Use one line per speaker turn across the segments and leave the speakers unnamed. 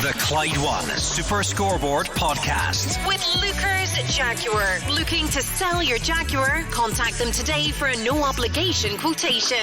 The Clyde One Super Scoreboard Podcast.
With Luker's Jaguar. Looking to sell your Jaguar? Contact them today for a no-obligation quotation.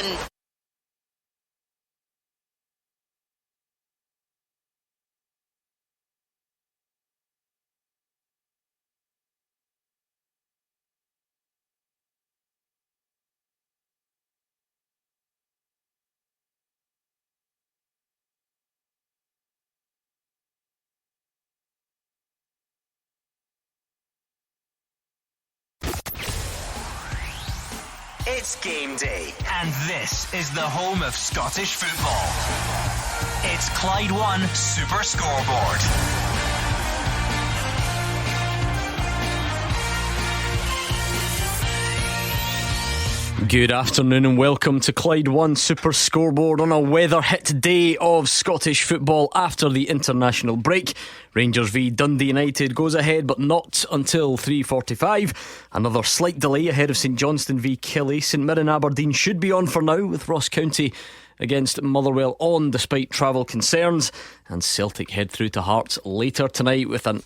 It's game day, and this is the home of Scottish football. It's Clyde One Super Scoreboard.
Good afternoon and welcome to Clyde One Super Scoreboard on a weather-hit day of Scottish football after the international break. Rangers v Dundee United goes ahead, but not until 3:45. Another slight delay ahead of St Johnstone v Killie. St Mirren Aberdeen should be on for now, with Ross County against Motherwell on despite travel concerns. And Celtic head through to Hearts later tonight with an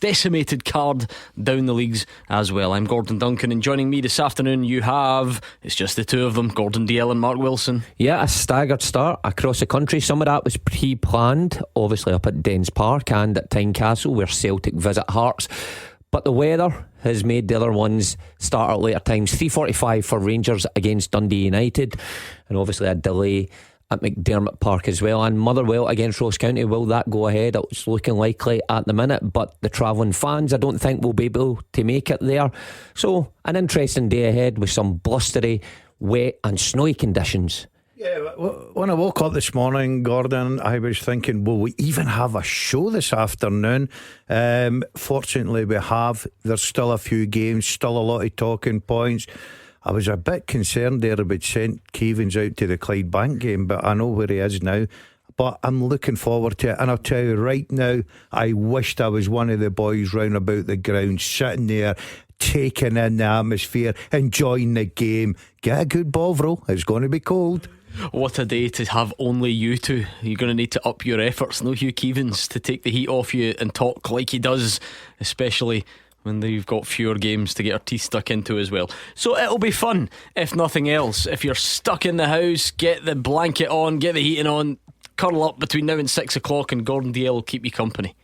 decimated card down the leagues as well. I'm Gordon Duncan, and joining me this afternoon you have, it's just the two of them, Gordon Dalziel and Mark Wilson.
Yeah, a staggered start across the country. Some of that was pre-planned, obviously up at Dens Park and at Tynecastle, where Celtic visit Hearts. But the weather has made the other ones start at later times. 3:45 for Rangers against Dundee United, and obviously a delay at McDermott Park as well. And Motherwell against Ross County, will that go ahead? It's looking likely at the minute, but the travelling fans I don't think will be able to make it there. So an interesting day ahead with some blustery, wet and snowy conditions.
Yeah, when I woke up this morning, Gordon, I was thinking, will we even have a show this afternoon? Fortunately we have. There's still a few games, still a lot of talking points. I was a bit concerned there about St Kevin's out to the Clydebank game, but I know where he is now. But I'm looking forward to it, and I'll tell you right now, I wished I was one of the boys round about the ground, sitting there, taking in the atmosphere, enjoying the game. Get a good bovril, it's going to be cold.
What a day to have only you two. You're going to need to up your efforts. No Hugh Keevins to take the heat off you and talk like he does, especially when you've got fewer games to get our teeth stuck into as well. So it'll be fun, if nothing else. If you're stuck in the house, get the blanket on, get the heating on, curl up between now and 6 o'clock, and Gordon Dalziel will keep you company.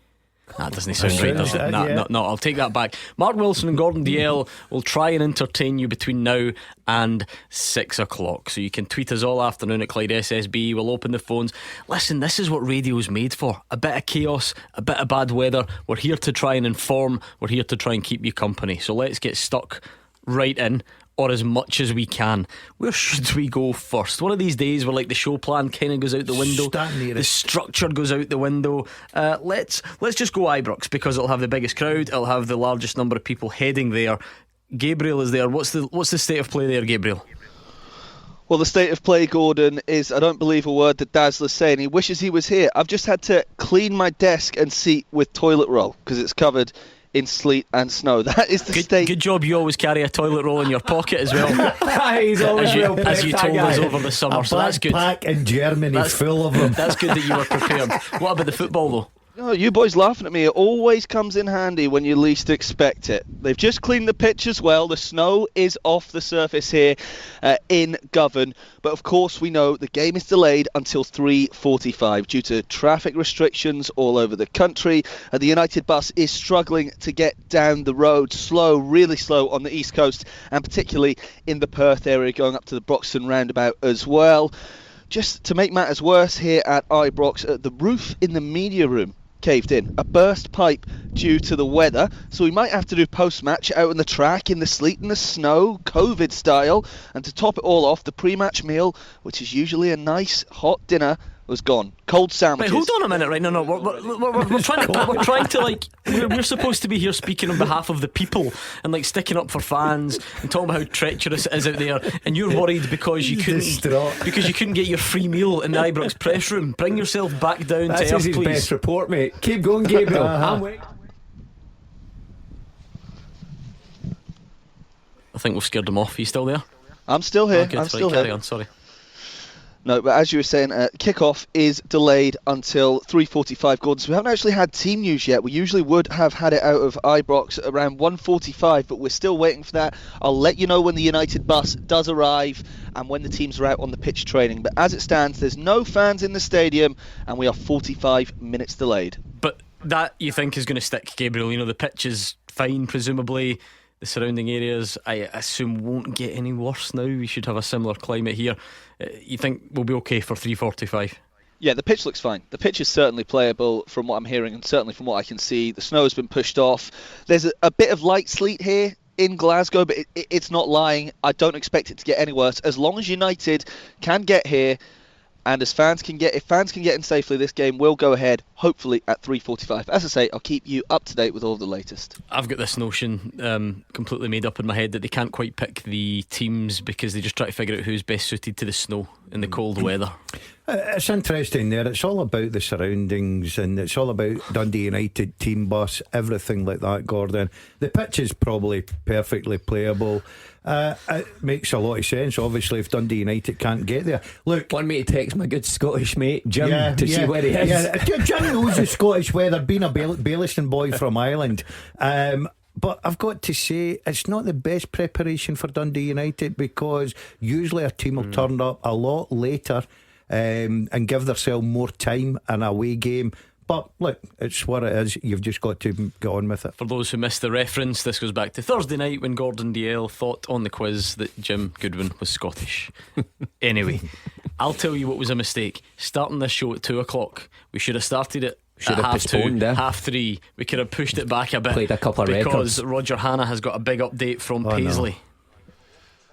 That doesn't sound right, does it? No, I'll take that back. Mark Wilson and Gordon Dalziel will try and entertain you between now and 6 o'clock. So you can tweet us all afternoon at Clyde SSB. We'll open the phones. Listen, this is what radio's made for. A bit of chaos, a bit of bad weather. We're here to try and inform. We're here to try and keep you company. So let's get stuck right in, or as much as we can. Where should we go first? One of these days where like the show plan kind of goes out the window, the structure goes out the window. Let's just go Ibrox, because it'll have the biggest crowd, it'll have the largest number of people heading there. Gabriel is there. What's the state of play there, Gabriel?
Well, the state of play, Gordon, is I don't believe a word that Dazzler's saying. He wishes he was here. I've just had to clean my desk and seat with toilet roll because it's covered in sleet and snow. That is the state. Good
job you always carry a toilet roll in your pocket as well.
He's always
as you told us over the summer. So that's good.
Pack in Germany full of them.
That's good that you were prepared. What about the football though?
No, you boys laughing at me. It always comes in handy when you least expect it. They've just cleaned the pitch as well. The snow is off the surface here in Govan. But of course we know the game is delayed until 3:45 due to traffic restrictions all over the country. The United bus is struggling to get down the road. Slow, really slow on the East Coast, and particularly in the Perth area going up to the Broxton roundabout as well. Just to make matters worse here at Ibrox, the roof in the media room caved in, a burst pipe due to the weather, so we might have to do post-match out on the track in the sleet and the snow, COVID style. And to top it all off, the pre-match meal, which is usually a nice hot dinner, was gone. Cold sandwiches.
Wait, hold on a minute, right? No, we're trying to like, we're supposed to be here speaking on behalf of the people and like sticking up for fans and talking about how treacherous it is out there, and you're worried because you couldn't get your free meal in the Ibrox press room. Bring yourself back down
That's
to earth,
his
please.
Best report, mate. Keep going, Gabriel. I'm waiting.
I think we've scared him off. Are you still there?
I'm still here.
Good,
I'm still
carry
here.
on, sorry.
No, but as you were saying, kickoff is delayed until 3:45, Gordon. So we haven't actually had team news yet. We usually would have had it out of Ibrox around 1:45, but we're still waiting for that. I'll let you know when the United bus does arrive and when the teams are out on the pitch training. But as it stands, there's no fans in the stadium, and we are 45 minutes delayed.
But that, you think, is going to stick, Gabriel? You know, the pitch is fine, presumably. The surrounding areas, I assume, won't get any worse now. We should have a similar climate here. You think we'll be okay for 3:45?
Yeah, the pitch looks fine. The pitch is certainly playable from what I'm hearing, and certainly from what I can see. The snow has been pushed off. There's a bit of light sleet here in Glasgow, but it's not lying. I don't expect it to get any worse. As long as United can get here, and if fans can get in safely, this game will go ahead, hopefully at 3:45. As I say, I'll keep you up to date with all of the latest.
I've got this notion completely made up in my head that they can't quite pick the teams because they just try to figure out who's best suited to the snow and the cold weather.
It's interesting there. It's all about the surroundings, and it's all about Dundee United team bus, everything like that, Gordon. The pitch is probably perfectly playable. It makes a lot of sense, obviously, if Dundee United can't get there. Look,
want me to text my good Scottish mate Jim to see where he is?
Jim knows the Scottish weather, being a Baileyson boy from Ireland. But I've got to say, it's not the best preparation for Dundee United, because usually a team will turn up a lot later and give themselves more time in a away game. But look, it's what it is. You've just got to get on with it.
For those who missed the reference, this goes back to Thursday night when Gordon DL thought on the quiz that Jim Goodwin was Scottish. Anyway, I'll tell you what was a mistake. Starting this show at 2 o'clock, we should have started it at half 2, half 3. We could have pushed it back a bit.
Played a couple of
because
records.
Roger Hanna has got a big update from Paisley.
No.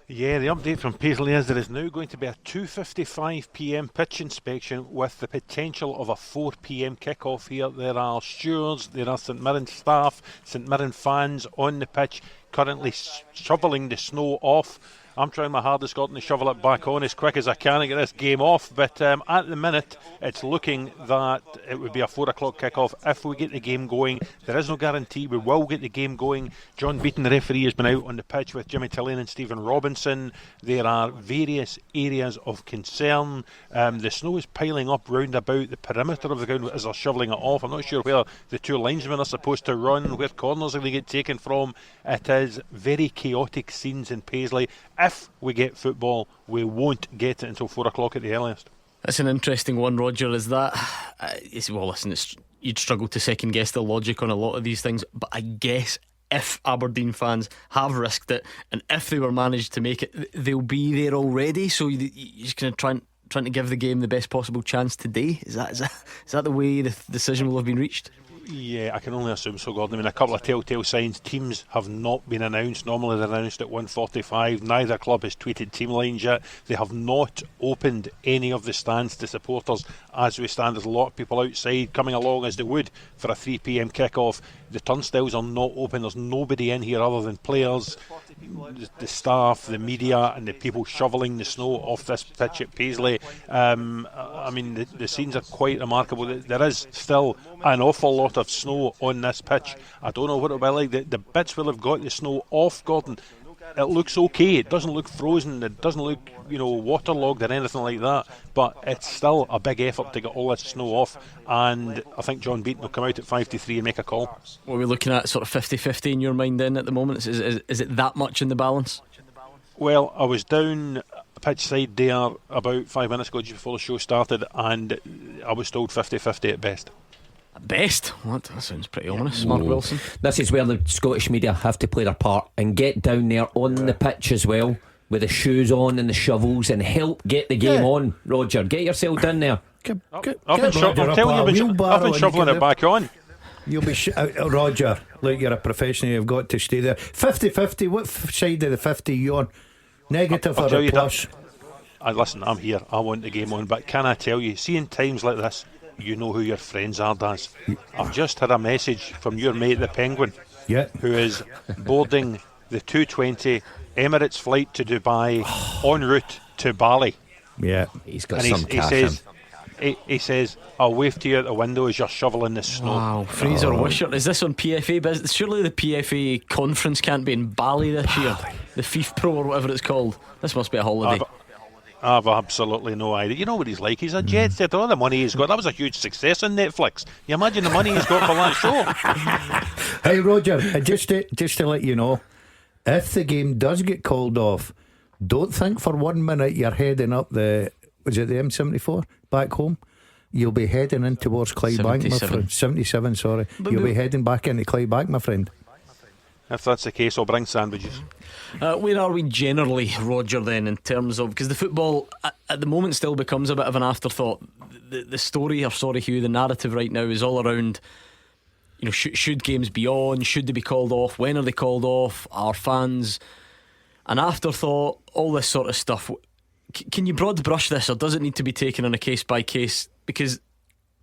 Yeah, the update from Paisley is there is now going to be a 2:55pm pitch inspection with the potential of a 4pm kick-off here. There are stewards, there are St Mirren staff, St Mirren fans on the pitch currently shoveling the snow off. I'm trying my hardest, Gordon, to shovel it back on as quick as I can and get this game off. But at the minute, it's looking that it would be a 4 o'clock kick-off if we get the game going. There is no guarantee we will get the game going. John Beaton, the referee, has been out on the pitch with Jimmy Tillane and Stephen Robinson. There are various areas of concern. The snow is piling up round about the perimeter of the ground as they're shoveling it off. I'm not sure where the two linesmen are supposed to run, where corners are going to get taken from. It is very chaotic scenes in Paisley. If we get football, we won't get it until 4 o'clock at the earliest.
That's an interesting one, Roger. Is that well, listen, you'd struggle to second guess the logic on a lot of these things, but I guess if Aberdeen fans have risked it, and if they were managed to make it, they'll be there already. So you're just going to trying to give the game the best possible chance today. Is that the way the decision will have been reached?
Yeah, I can only assume so, Gordon. I mean, a couple of telltale signs. Teams have not been announced. Normally they're announced at 1:45. Neither club has tweeted team lines yet. They have not opened any of the stands to supporters as we stand. There's a lot of people outside coming along as they would for a 3pm kick-off. The turnstiles are not open. There's nobody in here other than players, the staff, the media, and the people shoveling the snow off this pitch at Paisley. I mean, the scenes are quite remarkable. There is still an awful lot of snow on this pitch. I don't know what it'll be like. The bits where they've got the snow off, Gordon, it looks okay. It doesn't look frozen. It doesn't look, waterlogged or anything like that. But it's still a big effort to get all this snow off. And I think John Beaton will come out at 5-3 and make a call.
What are we looking at, sort of 50-50 in your mind then at the moment? Is it that much in the balance?
Well, I was down pitch side there about 5 minutes ago just before the show started, and I was told 50-50 at best.
At best? What? That sounds pretty ominous, Mark Wilson.
This is where the Scottish media have to play their part and get down there on the pitch as well, with the shoes on and the shovels, and help get the game on. Roger, get yourself down there.
I've been shoveling it back on.
You'll be Roger, look, you're a professional, you've got to stay there. 50-50, what side of the 50 are you on? Negative or a plus?
Listen, I'm here, I want the game on, but can I tell you, seeing times like this, you know who your friends are, Daz. I've just had a message from your mate the Penguin, who is boarding the 2:20 Emirates flight to Dubai en route to Bali.
Yeah,
he's got some cash.
He says, I'll wave to you out the window as you're shoveling the snow.
Wow, Fraser Wishart. Is this on PFA business? Surely the PFA conference can't be in Bali this year. The FIFPro or whatever it's called. This must be a holiday.
I've absolutely no idea. You know what he's like. He's a jet set. All the money he's got. That was a huge success on Netflix. You imagine the money he's got for that show.
Hey Roger, just to let you know, if the game does get called off, don't think for 1 minute you're heading up the M74 back home. You'll be heading in towards Clydebank, my friend. 77, sorry. You'll be heading back into Clydebank, my friend.
If that's the case, I'll bring sandwiches.
Where are we generally, Roger, then, in terms of, because the football at the moment still becomes a bit of an afterthought. The story, or sorry Hugh, the narrative right now is all around, you know, should games be on, should they be called off, when are they called off, are fans an afterthought, all this sort of stuff. Can you broad brush this, or does it need to be taken on a case by case? Because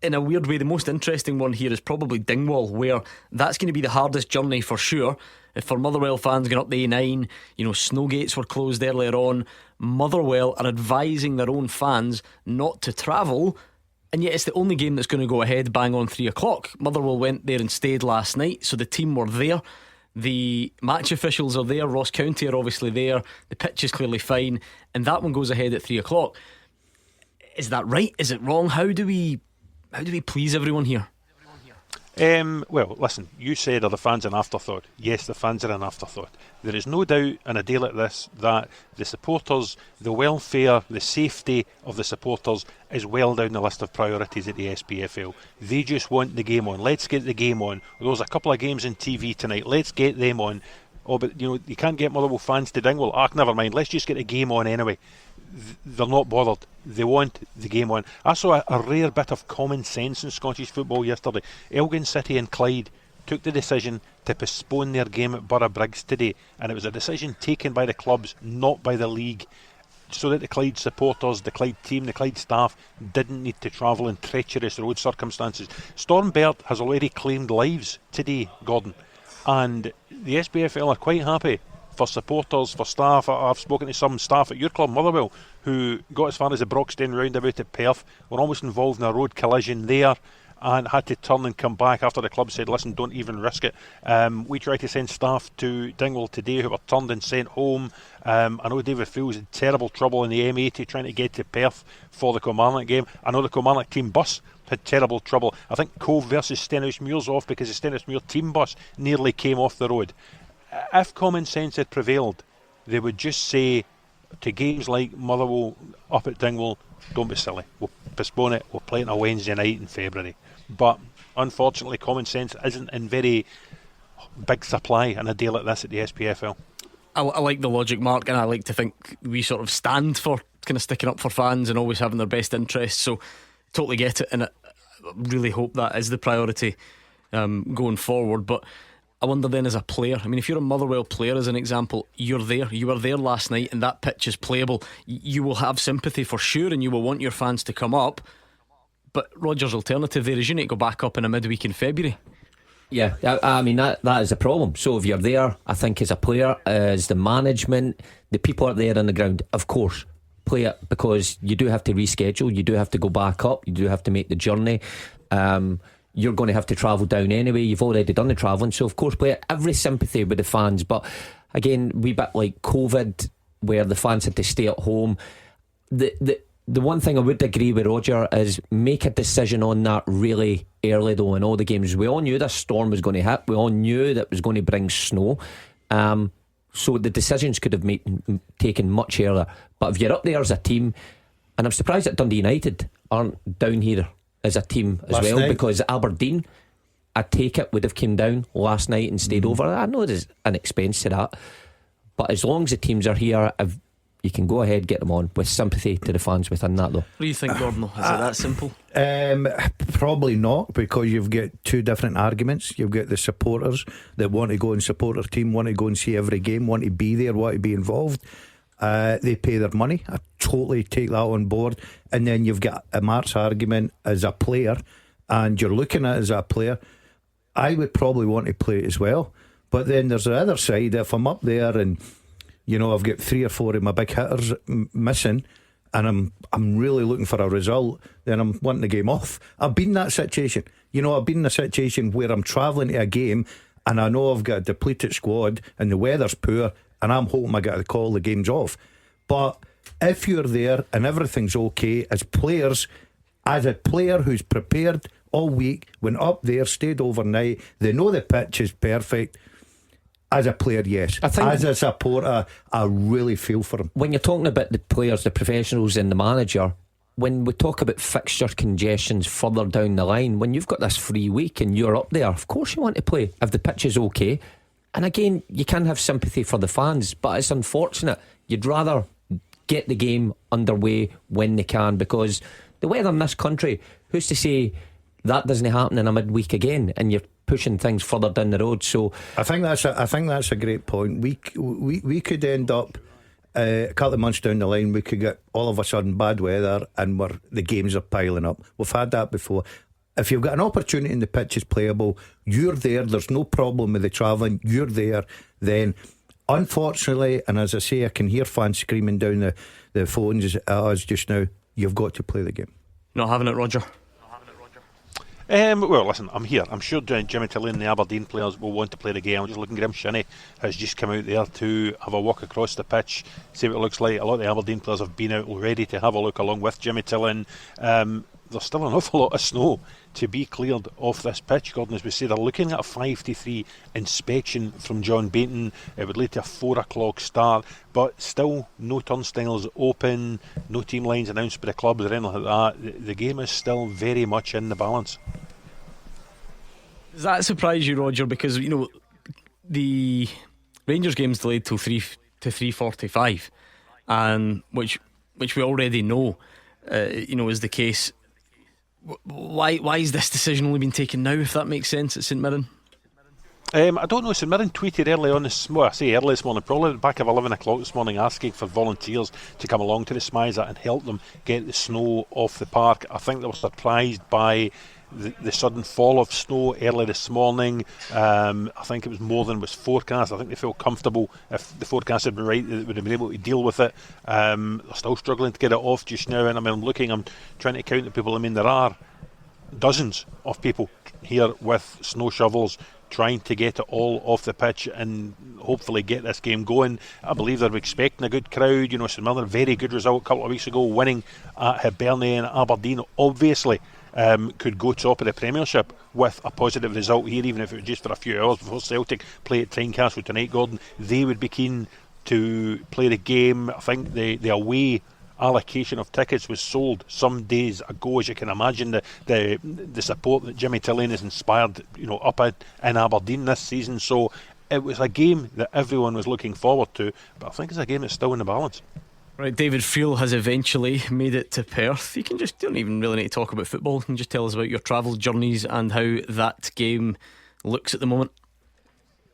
in a weird way, the most interesting one here is probably Dingwall, where that's going to be the hardest journey for sure. If for Motherwell fans going up the A9, you know, Snowgates were closed earlier on. Motherwell are advising their own fans not to travel, and yet it's the only game that's going to go ahead bang on 3 o'clock. Motherwell went there and stayed last night, so the team were there. The match officials are there. Ross County are obviously there. The pitch is clearly fine, and that one goes ahead at 3 o'clock. Is that right? Is it wrong? How do we please everyone here?
Well, listen, you said, are the fans an afterthought? Yes, the fans are an afterthought. There is no doubt in a day like this that the supporters, the welfare, the safety of the supporters is well down the list of priorities at the SPFL. They just want the game on. Let's get the game on. There's a couple of games on TV tonight. Let's get them on. Oh, but you know, you can't get Motherwell fans to Dingwall. Never mind. Let's just get the game on anyway. They're not bothered. They want the game on. I saw a rare bit of common sense in Scottish football yesterday. Elgin City and Clyde took the decision to postpone their game at Borough Briggs today, and it was a decision taken by the clubs, not by the league, so that the Clyde supporters, the Clyde team, the Clyde staff didn't need to travel in treacherous road circumstances. Stormbird has already claimed lives today, Gordon, and the SPFL are quite happy for supporters, for staff. I've spoken to some staff at your club, Motherwell, who got as far as the Broxton roundabout at Perth, were almost involved in a road collision there and had to turn and come back after the club said, listen, don't even risk it. We tried to send staff to Dingwall today who were turned and sent home. I know David Fields had terrible trouble in the M80 trying to get to Perth for the Kilmarnock game. I know the Kilmarnock team bus had terrible trouble. I think Cove versus Stenhousemuir's off because the Stenhousemuir team bus nearly came off the road. If common sense had prevailed, they would just say to games like Motherwell up at Dingwall, don't be silly, we'll postpone it, we'll play it on a Wednesday night in February. But unfortunately common sense isn't in very big supply on a day like this at the SPFL.
I like the logic, Mark, and I like to think we sort of stand for kind of sticking up for fans and always having their best interests, so totally get it, and I really hope that is the priority going forward. But I wonder then, as a player, I mean, if you're a Motherwell player, as an example, you're there, you were there last night and that pitch is playable, you will have sympathy for sure and you will want your fans to come up. But Roger's alternative there is you need to go back up in a midweek in February.
Yeah, I mean that is a problem. So if you're there, I think as a player, as the management, the people are there on the ground, of course, play it, because you do have to reschedule, you do have to go back up, you do have to make the journey. You're going to have to travel down anyway. You've already done the travelling, so of course play it. Every sympathy with the fans, but again, we bit like COVID, where the fans had to stay at home. The one thing I would agree with Roger is make a decision on that really early though in all the games. We all knew this storm was going to hit. We all knew that it was going to bring snow. So the decisions could have taken much earlier. But if you're up there as a team, and I'm surprised that Dundee United aren't down here as a team as well, because Aberdeen, I take it, would have came down last night and stayed over. I know there's an expense to that, but as long as the teams are here, if you can go ahead, get them on, with sympathy to the fans within that though.
What do you think, Gordon? Is it that simple?
Probably not, because you've got two different arguments. You've got the supporters that want to go and support their team, want to go and see every game, want to be there, want to be involved. They pay their money. I totally take that on board. And then you've got a Mark's argument as a player, and you're looking at it as a player. I would probably want to play it as well. But then there's the other side. If I'm up there and you know I've got 3 or 4 of my big hitters missing, and I'm really looking for a result, then I'm wanting the game off. I've been in that situation. You know, I've been in a situation where I'm travelling to a game and I know I've got a depleted squad and the weather's poor, and I'm hoping I get to call the games off. But if you're there and everything's okay, as players, as a player who's prepared all week, went up there, stayed overnight, they know the pitch is perfect. As a player, yes. As a supporter, I really feel for them.
When you're talking about the players, the professionals and the manager, when we talk about fixture congestions further down the line, when you've got this free week and you're up there, of course you want to play if the pitch is okay. And again, you can have sympathy for the fans, but it's unfortunate. You'd rather get the game underway when they can, because the weather in this country, who's to say that doesn't happen in a midweek again and you're pushing things further down the road. So
I think that's a great point. We could end up a couple of months down the line, we could get all of a sudden bad weather and the games are piling up. We've had that before. If you've got an opportunity and the pitch is playable, you're there, there's no problem with the travelling, you're there, then unfortunately, and as I say, I can hear fans screaming down the phones at us just now, you've got to play the game.
Not having it, Roger?
Well, listen, I'm here. I'm sure Jimmy Tilley and the Aberdeen players will want to play the game. I'm just looking. Grim Shinnie has just come out there to have a walk across the pitch, see what it looks like. A lot of the Aberdeen players have been out already to have a look along with Jimmy Tilley. There's still an awful lot of snow to be cleared off this pitch, Gordon. As we say, they're looking at a 5-3 inspection from John Bainton. It would lead to a 4 o'clock start, but still no turnstiles open, no team lines announced by the clubs or anything like that. The game is still very much in the balance.
Does that surprise you, Roger? Because the Rangers game's delayed till 3:45, and which we already know, is the case. Why is this decision only been taken now, if that makes sense, at St Mirren?
I don't know. St Mirren tweeted early on this morning, probably back of 11 o'clock this morning, asking for volunteers to come along to the Smiza and help them get the snow off the park. I think they were surprised by the sudden fall of snow early this morning. I think it was more than was forecast. I think they felt comfortable if the forecast had been right, they would have been able to deal with it. They're still struggling to get it off just now, and I'm trying to count the people. There are dozens of people here with snow shovels trying to get it all off the pitch and hopefully get this game going. I believe they're expecting a good crowd. St Mirren, very good result a couple of weeks ago, winning at Hibernian and Aberdeen. Obviously could go top of the Premiership with a positive result here, even if it was just for a few hours before Celtic play at Tynecastle tonight, Gordon. They would be keen to play the game. I think the away allocation of tickets was sold some days ago. As you can imagine, the support that Jimmy Tilley has inspired up in Aberdeen this season. So it was a game that everyone was looking forward to, but I think it's a game that's still in the balance.
Right, David Friel has eventually made it to Perth. You don't even really need to talk about football. You can just tell us about your travel journeys and how that game looks at the moment.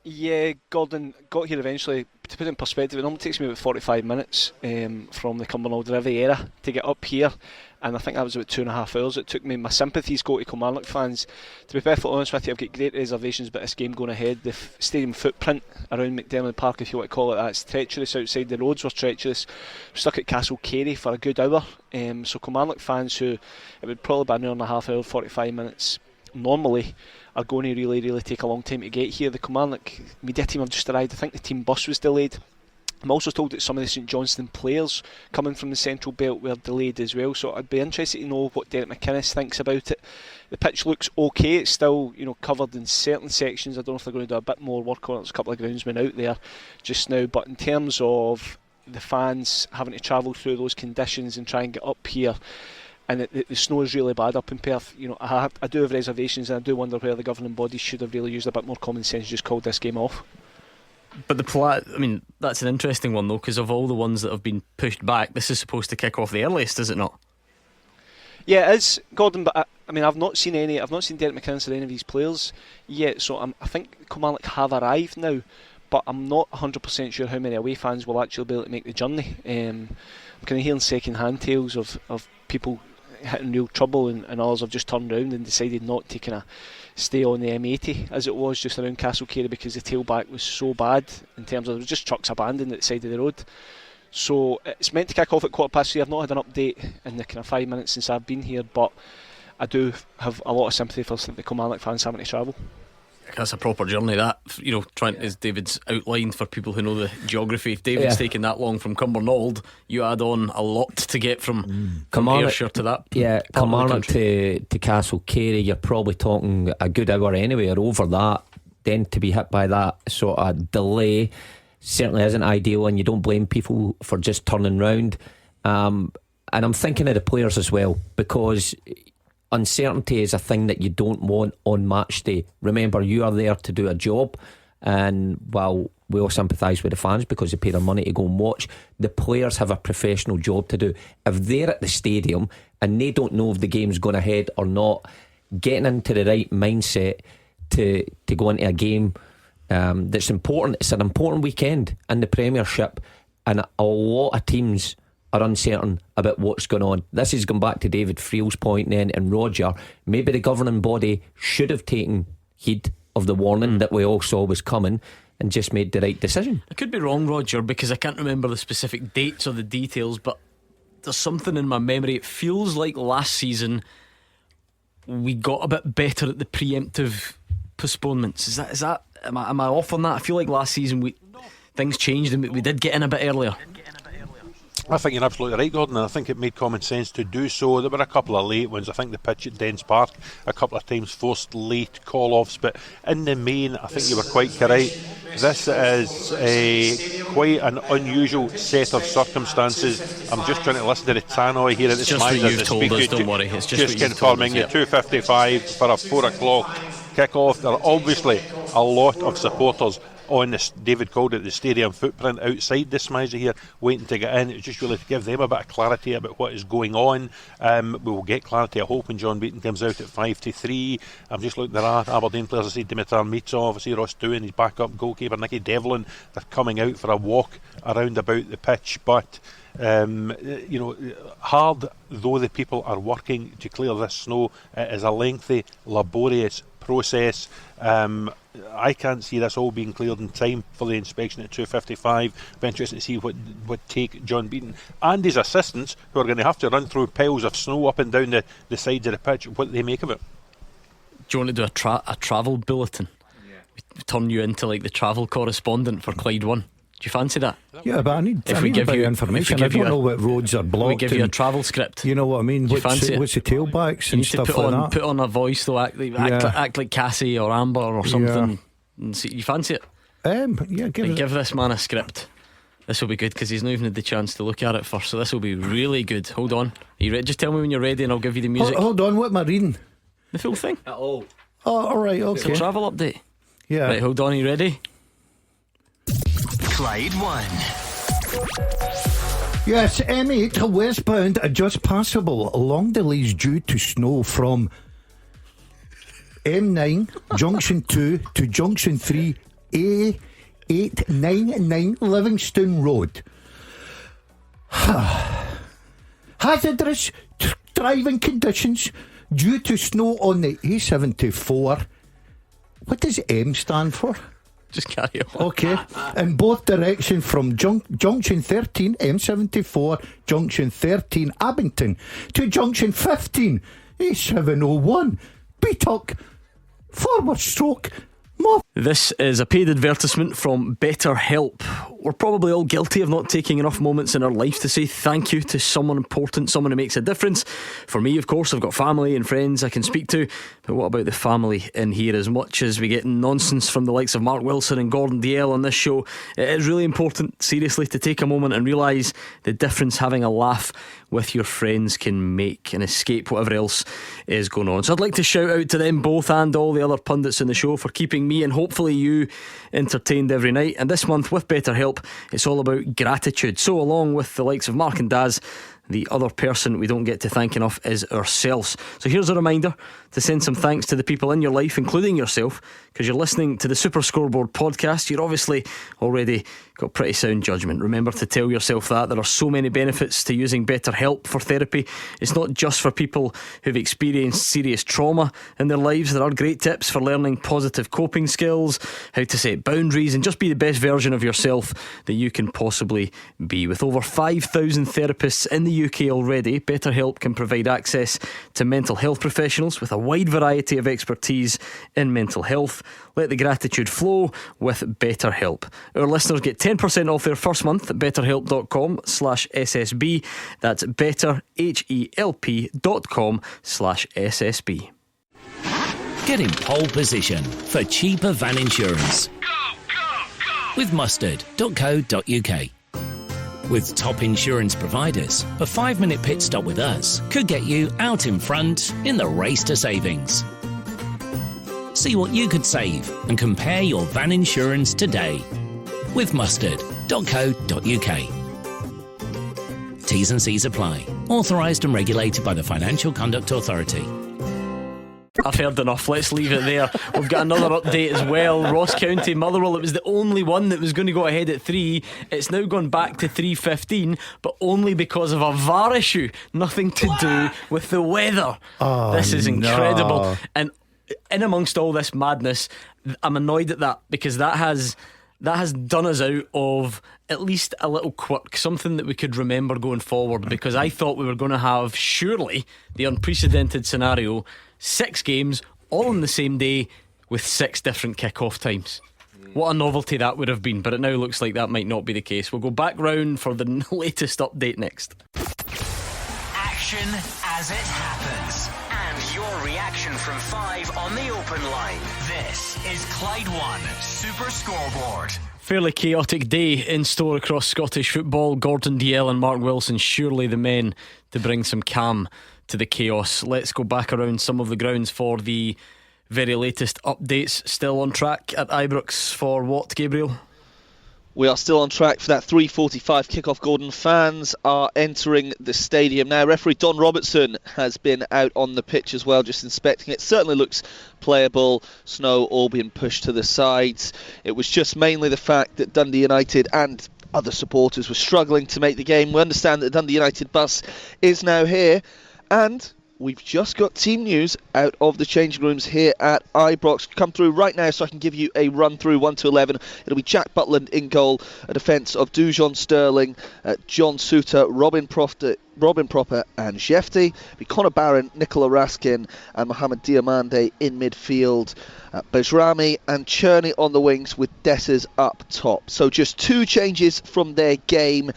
Yeah, Gordon, got here eventually. To put it in perspective, it normally takes me about 45 minutes from the Cumbernauld Riviera to get up here, and I think that was about 2.5 hours it took me. My sympathies go to Kilmarnock fans. To be perfectly honest with you, I've got great reservations about this game going ahead. The stadium footprint around McDermott Park, if you want to call it that, it's treacherous outside. The roads were treacherous. We're stuck at Castle Carey for a good hour, so Kilmarnock fans, who it would probably be an hour and a half, 45 minutes normally, are going to really, really take a long time to get here. The Kilmarnock media team have just arrived. I think the team bus was delayed. I'm also told that some of the St Johnstone players coming from the Central Belt were delayed as well, so I'd be interested to know what Derek McInnes thinks about it. The pitch looks okay. It's still covered in certain sections. I don't know if they're going to do a bit more work on it. There's a couple of groundsmen out there just now, but in terms of the fans having to travel through those conditions and try and get up here, and the snow is really bad up in Perth. I do have reservations, and I do wonder where the governing bodies should have really used a bit more common sense, just called this game off.
But that's an interesting one though, because of all the ones that have been pushed back, this is supposed to kick off the earliest, is it not?
Yeah, it is, Gordon. But I've not seen Derek McInnes or any of these players yet. So I think Kilmarnock have arrived now, but I'm not 100% sure how many away fans will actually be able to make the journey. I'm kind of hearing second-hand tales of people hitting real trouble, and others have just turned around and decided not to kind of stay on the M80 as it was just around Castle Carey, because the tailback was so bad in terms of there was just trucks abandoned at the side of the road. So it's meant to kick off at 3:15. I've not had an update in the kind of 5 minutes since I've been here, but I do have a lot of sympathy for the Kilmarnock fans having to travel.
That's a proper journey, that, you know, trying, as David's outlined for people who know the geography. If David's taken that long from Cumbernauld, you add on a lot to get from Ayrshire to that.
Yeah, Kilmarnock to Castle Carey, you're probably talking a good hour anyway, or over that. Then to be hit by that sort of delay certainly isn't ideal, and you don't blame people for just turning round. And I'm thinking of the players as well, because uncertainty is a thing that you don't want on match day. Remember, you are there to do a job, and while we all sympathise with the fans because they pay their money to go and watch, the players have a professional job to do. If they're at the stadium and they don't know if the game's going ahead or not, getting into the right mindset to go into a game that's important. It's an important weekend in the Premiership, and a lot of teams are uncertain about what's going on. This is going back to David Friel's point then, and Roger, maybe the governing body should have taken heed of the warning that we all saw was coming and just made the right decision.
I could be wrong, Roger, because I can't remember the specific dates or the details, but there's something in my memory. It feels like last season we got a bit better at the preemptive postponements. Is that am I off on that? I feel like last season things changed and we did get in a bit earlier.
I think you're absolutely right, Gordon, and I think it made common sense to do so. There were a couple of late ones. I think the pitch at Dens Park a couple of times forced late call-offs, but in the main I think you were quite correct. This is quite an unusual set of circumstances. I'm just trying to listen to the tannoy here at this
just
match
what you've told us, don't worry. It's just
confirming you 2:55 for a 4 o'clock kick-off. There are obviously a lot of supporters on this, David called it the stadium footprint outside this Miser here, waiting to get in. It's just really to give them a bit of clarity about what is going on. We will get clarity, I hope, when John Beaton comes out at 5-3. I'm just looking at Aberdeen players. I see Dimitar Mitsov, I see Ross Doohan, his backup goalkeeper Nicky Devlin. They're coming out for a walk around about the pitch, but hard though the people are working to clear this snow, it is a lengthy, laborious process. I can't see this all being cleared in time for the inspection at 2:55. Be interesting to see what take John Beaton and his assistants, who are going to have to run through piles of snow up and down the sides of the pitch, what they make of it.
Do you want to do a travel bulletin? We turn you into like the travel correspondent for Clyde One. Do you fancy that?
Yeah, but I need a bit of information. I don't know what roads are blocked.
We give you a travel script.
You know what I mean? What's the tailbacks and stuff like that?
Put on a voice though, act like Cassie or Amber or something. And see, you fancy it?
Give
this man a script. This will be good because he's not even had the chance to look at it first, so this will be really good. Hold on. Are you ready? Just tell me when you're ready and I'll give you the music.
Hold on, what am I reading?
The full thing.
Oh,
alright, okay.
It's a travel update.
Yeah.
Right, hold on, are you ready?
Clyde One.
Yes, M8 westbound just passable. Long delays due to snow from M9 Junction 2 to Junction 3 A899 Livingston Road. Hazardous driving conditions due to snow on the A74. What does M stand for?
Just carry on.
Okay. In both directions from Junction 13 M74 Junction 13 Abington to Junction 15 A701 Beatuck /.
This is a paid advertisement from BetterHelp. We're probably all guilty of not taking enough moments in our life to say thank you to someone important, someone who makes a difference. For me, of course, I've got family and friends I can speak to, but what about the family in here? As much as we get nonsense from the likes of Mark Wilson and Gordon Dalziel on this show, it is really important, seriously, to take a moment and realise the difference having a laugh with your friends can make and escape whatever else is going on. So I'd like to shout out to them both and all the other pundits in the show for keeping me and hopefully you entertained every night. And this month with BetterHelp, it's all about gratitude. So along with the likes of Mark and Daz, the other person we don't get to thank enough is ourselves. So here's a reminder to send some thanks to the people in your life, including yourself, because you're listening to the Super Scoreboard podcast. You're obviously already got pretty sound judgment. Remember to tell yourself that there are so many benefits to using BetterHelp for therapy. It's not just for people who've experienced serious trauma in their lives. There are great tips for learning positive coping skills, how to set boundaries and just be the best version of yourself that you can possibly be. With over 5,000 therapists in the the UK already, BetterHelp can provide access to mental health professionals with a wide variety of expertise in mental health. Let the gratitude flow with BetterHelp. Our listeners get 10% off their first month at betterhelp.com/SSB. That's betterhelp.com/SSB.
Get in pole position for cheaper van insurance with mustard.co.uk. With top insurance providers, a 5-minute pit stop with us could get you out in front in the race to savings. See what you could save and compare your van insurance today with mustard.co.uk. T's and C's apply. Authorised and regulated by the Financial Conduct Authority.
I've heard enough, let's leave it there. We've got another update as well. Ross County, Motherwell, it was the only one that was going to go ahead at 3. It's now gone back to 3:15, but only because of a VAR issue. Nothing to do with the weather. This is incredible.
No.
And in amongst all this madness, I'm annoyed at that, because that has done us out of at least a little quirk, something that we could remember going forward, because I thought we were going to have, surely, the unprecedented scenario, 6 games all on the same day with 6 different kick-off times. What a novelty that would have been, but it now looks like that might not be the case. We'll go back round for the latest update next.
Action as it happens, and your reaction from 5 on the open line. This is Clyde One Super Scoreboard.
Fairly chaotic day in store across Scottish football. Gordon Dalziel and Mark Wilson, surely the men to bring some calm to the chaos. Let's go back around some of the grounds for the very latest updates. Still on track at Ibrox for what, Gabriel?
We are still on track for that 3:45 kickoff. Gordon, fans are entering the stadium now. Referee Don Robertson has been out on the pitch as well, just inspecting it. Certainly looks playable. Snow all being pushed to the sides. It was just mainly the fact that Dundee United and other supporters were struggling to make the game. We understand that the Dundee United bus is now here, and we've just got team news out of the changing rooms here at Ibrox. Come through right now so I can give you a run through 1 to 11. It'll be Jack Butland in goal, a defence of Dujon Sterling, John Suter, Robin Proper and Jefty. It'll be Conor Barron, Nicola Raskin and Mohamed Diamande in midfield. Bajrami and Cherney on the wings with Dessers up top. So just 2 changes from their game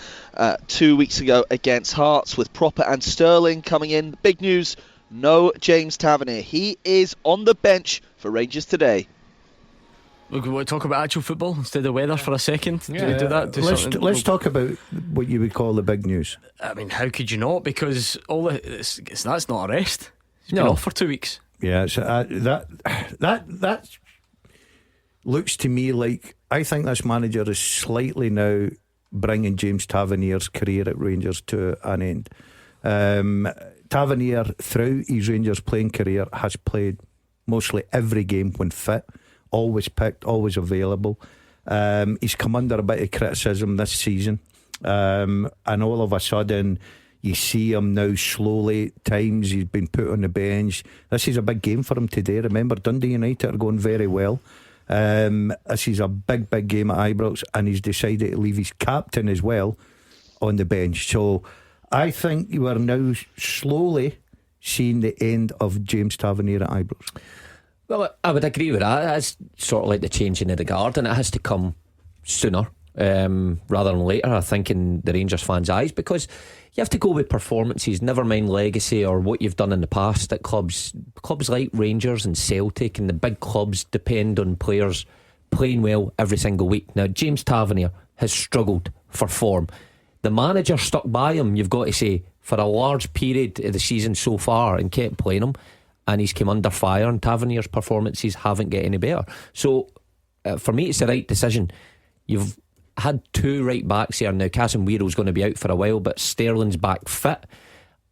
2 weeks ago against Hearts, with Proper and Sterling coming in. Big news, no James Tavernier. He is on the bench for Rangers today.
We want to talk about actual football instead of weather for a second. Do we do that?
Let's talk about what you would call the big news.
I mean, how could you not? Because that's not a rest. He's been off for 2 weeks.
Yeah, so that looks to me like, I think this manager is slightly now bringing James Tavernier's career at Rangers to an end. Tavernier, throughout his Rangers playing career, has played mostly every game when fit, always picked, always available. He's come under a bit of criticism this season, and all of a sudden you see him now slowly. Times he's been put on the bench. This is a big game for him today. Remember, Dundee United are going very well. This is a big game at Ibrox, and he's decided to leave his captain as well on the bench. So I think you are now slowly seeing the end of James Tavernier at Ibrox.
Well, I would agree with that. It's sort of like the changing of the guard, and it has to come sooner rather than later, I think, in the Rangers fans' eyes, because you have to go with performances, never mind legacy or what you've done in the past at clubs like Rangers and Celtic, and the big clubs depend on players playing well every single week. Now, James Tavernier has struggled for form. The manager stuck by him, you've got to say, for a large period of the season so far and kept playing him, and he's come under fire, and Tavernier's performances haven't got any better. So for me, it's the right decision. You've had 2 right backs here now. Casemiro going to be out for a while, but Sterling's back fit,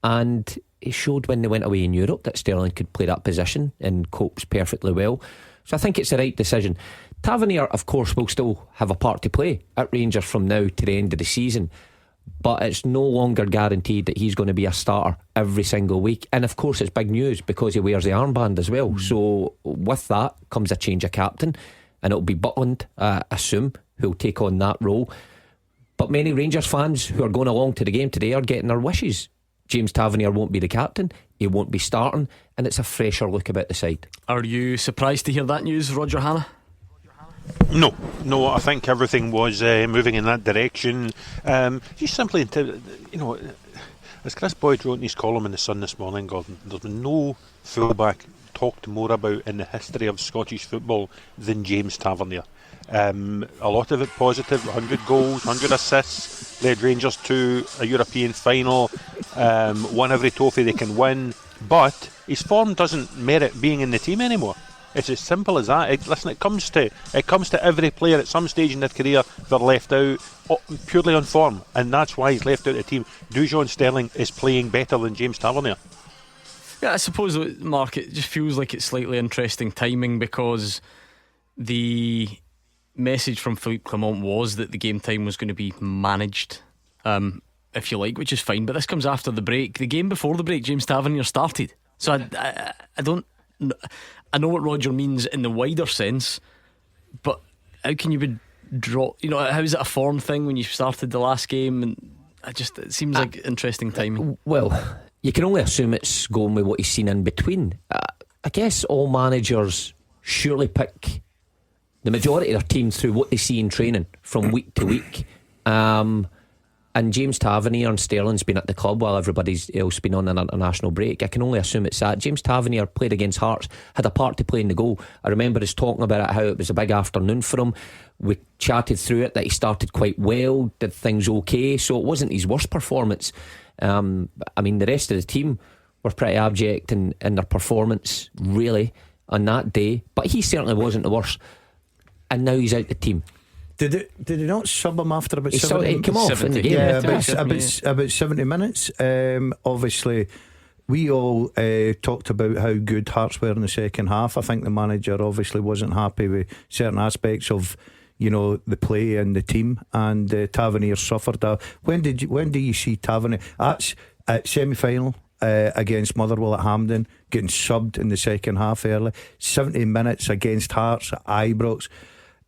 and he showed when they went away in Europe that Sterling could play that position and copes perfectly well. So I think it's the right decision. Tavernier, of course, will still have a part to play at Rangers from now to the end of the season, but it's no longer guaranteed that he's going to be a starter every single week. And of course it's big news because he wears the armband as well. So with that comes a change of captain, and it'll be Butland, I assume, who'll take on that role. But many Rangers fans who are going along to the game today are getting their wishes. James Tavernier won't be the captain, he won't be starting, and it's a fresher look about the side.
Are you surprised to hear that news, Roger Hanna?
No, I think everything was moving in that direction. Just simply, as Chris Boyd wrote in his column in The Sun this morning, Gordon, there's been no fullback talked more about in the history of Scottish football than James Tavernier. A lot of it positive, 100 goals, 100 assists, led Rangers to a European final, won every trophy they can win, but his form doesn't merit being in the team anymore. It's as simple as that. It comes to every player at some stage in their career, they're left out purely on form, and that's why he's left out of the team. Dujon Sterling is playing better than James Tavernier.
Yeah, I suppose, Mark, it just feels like it's slightly interesting timing, because the message from Philippe Clement was that the game time was going to be managed, if you like, which is fine, but this comes after the break. The game before the break, James Tavernier started. So I don't, I know what Roger means in the wider sense, but how can you withdraw? How is it a form thing when you started the last game? And it seems like interesting timing.
Well, you can only assume it's going with what he's seen in between. I guess all managers surely pick the majority of their team through what they see in training from week to week. And James Tavernier and Sterling's been at the club while everybody else been on an international break. I can only assume it's that. James Tavernier played against Hearts, had a part to play in the goal. I remember us talking about it, how it was a big afternoon for him. We chatted through it that he started quite well, did things okay, so it wasn't his worst performance. The rest of the team were pretty abject in their performance, really, on that day. But he certainly wasn't the worst. And now he's out the team.
Did they not sub him after about 70
minutes? He came off in the game.
Yeah, about 70 minutes. Obviously, we all talked about how good Hearts were in the second half. I think the manager obviously wasn't happy with certain aspects of the play and the team, and Tavernier suffered that. When do you see Tavernier at semi-final against Motherwell at Hampden getting subbed in the second half early? 70 minutes against Hearts at Ibrox.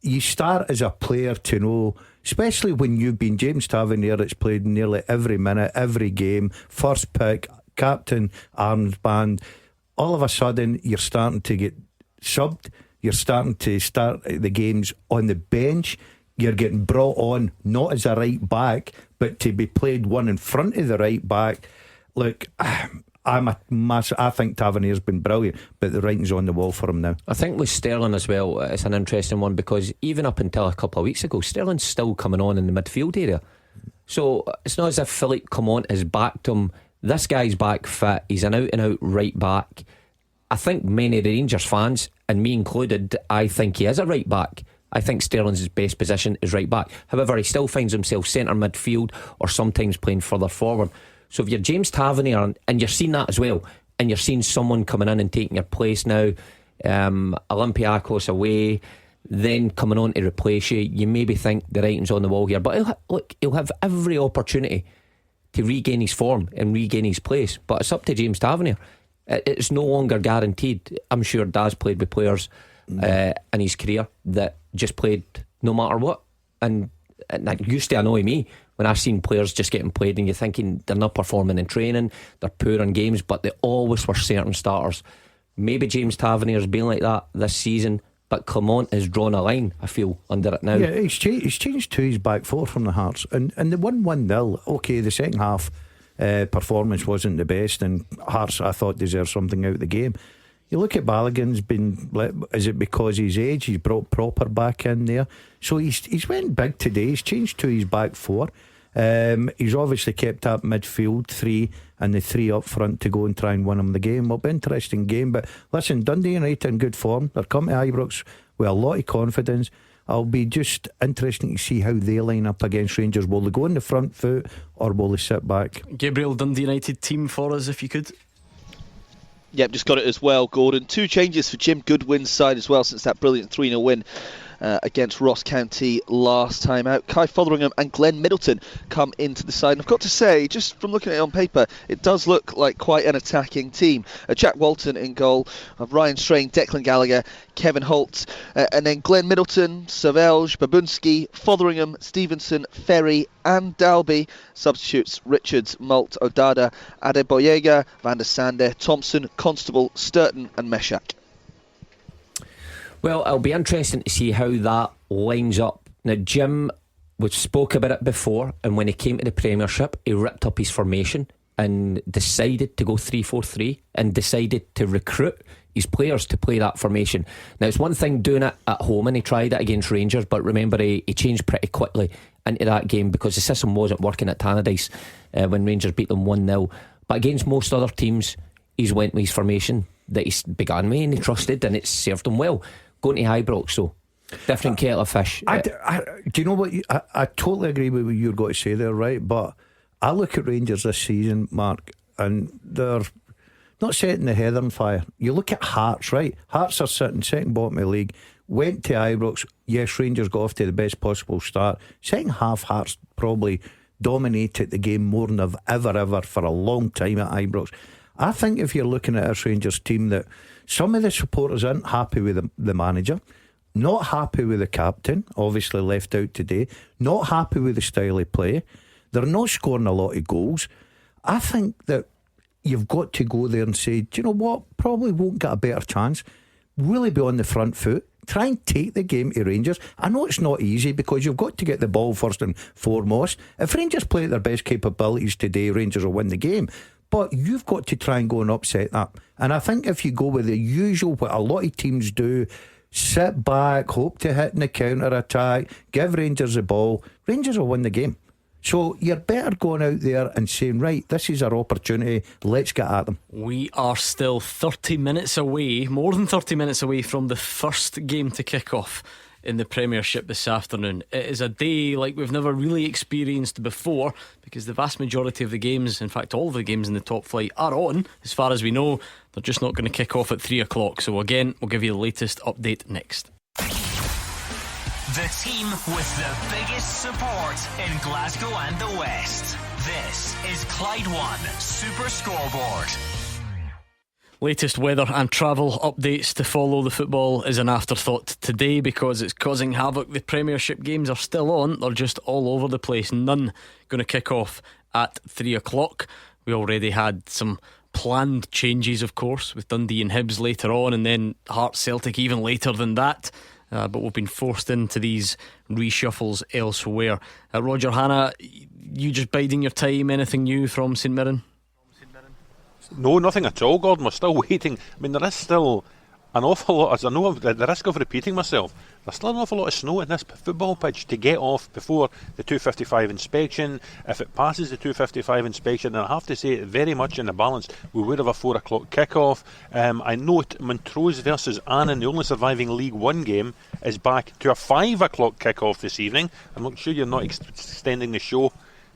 You start as a player to know, especially when you've been James Tavernier, that's played nearly every minute, every game, first pick, captain, armband. All of a sudden you're starting to get subbed. You're starting to start the games on the bench. You're getting brought on not as a right back, but to be played one in front of the right back. Look, I think Tavernier's been brilliant, but the writing's on the wall for him now.
I think with Sterling as well, it's an interesting one, because even up until a couple of weeks ago, Sterling's still coming on in the midfield area. So it's not as if Philippe Clement has backed him. This guy's back fit. He's an out and out right back. I think many of the Rangers fans, and me included, I think he is a right back. I think Sterling's best position is right back. However, he still finds himself centre midfield or sometimes playing further forward. So if you're James Tavernier, and you're seeing that as well, and you're seeing someone coming in and taking your place now, Olympiacos away, then coming on to replace you, you maybe think the writing's on the wall here. But he'll have every opportunity to regain his form and regain his place. But it's up to James Tavernier. It's no longer guaranteed. I'm sure Daz played with players in his career that just played no matter what, and that used to annoy me when I've seen players just getting played and you're thinking they're not performing in training, they're poor in games, but they always were certain starters. Maybe James Tavernier's been like that this season, but Clement has drawn a line, I feel, under it now.
Yeah, he's changed to his back four from the Hearts, and the 1-1-0, okay, the second half performance wasn't the best, and Hearts, I thought, deserved something out of the game. You look at Balogun's been, is it because his age? He's brought Proper back in there, so he's went big today. He's changed to his back four. He's obviously kept up midfield three and the three up front to go and try and win him the game. It'll be an interesting game, but listen, Dundee United in good form. They're coming to Ibrox with a lot of confidence. It'll be just interesting to see how they line up against Rangers. Will they go on the front foot or will they sit back?
Gabriel, Dundee United team for us if you could.
Yep, just got it as well, Gordon. 2 changes for Jim Goodwin's side as well since that brilliant 3-0 win against Ross County last time out. Kai Fotheringham and Glenn Middleton come into the side. And I've got to say, just from looking at it on paper, it does look like quite an attacking team. Jack Walton in goal, Ryan Strain, Declan Gallagher, Kevin Holt, and then Glenn Middleton, Savelge, Babunski, Fotheringham, Stevenson, Ferry and Dalby. Substitutes Richards, Malt, Odada, Adeboyega, Van der Sande, Thompson, Constable, Sturton and Meshach.
Well, it'll be interesting to see how that lines up. Now, Jim, we spoke about it before, and when he came to the Premiership, he ripped up his formation and decided to go 3-4-3 and decided to recruit his players to play that formation. Now, it's one thing doing it at home, and he tried it against Rangers, but remember, he changed pretty quickly into that game because the system wasn't working at Tannadice when Rangers beat them 1-0. But against most other teams, he's went with his formation that he began with and he trusted, and it's served him well. Going to Ibrox, so different kettle of fish.
Do you know what? I totally agree with what you're going to say there, right? But I look at Rangers this season, Mark, and they're not setting the heather on fire. You look at Hearts, right? Hearts are sitting second bottom of the league. Went to Ibrox. Yes, Rangers got off to the best possible start. Second half, Hearts probably dominated the game more than they've ever for a long time at Ibrox. I think if you're looking at this Rangers team, that some of the supporters aren't happy with the manager, not happy with the captain, obviously left out today, not happy with the style of play. They're not scoring a lot of goals. I think that you've got to go there and say, do you know what, probably won't get a better chance. Really be on the front foot. Try and take the game to Rangers. I know it's not easy because you've got to get the ball first and foremost. If Rangers play at their best capabilities today, Rangers will win the game. But you've got to try and go and upset that. And I think if you go with the usual, what a lot of teams do, sit back, hope to hit in the counter attack, give Rangers the ball, Rangers will win the game. So you're better going out there and saying, right, this is our opportunity, let's get at them.
We are still 30 minutes away, more than 30 minutes away from the first game to kick off in the Premiership this afternoon. It is a day like we've never really experienced before, because the vast majority of the games, in fact all of the games in the top flight, are on. As far as we know, they're just not going to kick off at 3 o'clock. So again, we'll give you the latest update next.
The team with the biggest support in Glasgow and the West. This is Clyde One Super Scoreboard.
Latest weather and travel updates to follow. The football is an afterthought today because it's causing havoc. The Premiership games are still on, they're just all over the place. None going to kick off at 3 o'clock. We already had some planned changes, of course, with Dundee and Hibs later on, and then Hearts Celtic even later than that. But we've been forced into these reshuffles elsewhere. Roger Hannah, you just biding your time? Anything new from St Mirren?
No, nothing at all, Gordon. We're still waiting. I mean, there is still an awful lot, as I know, at the risk of repeating myself, there's still an awful lot of snow in this football pitch to get off before the 255 inspection. If it passes the 255 inspection, then I have to say, very much in the balance, we would have a 4 o'clock kick-off. I note Montrose versus Annan, the only surviving League One game, is back to a 5 o'clock kick-off this evening. I'm not sure you're not extending the show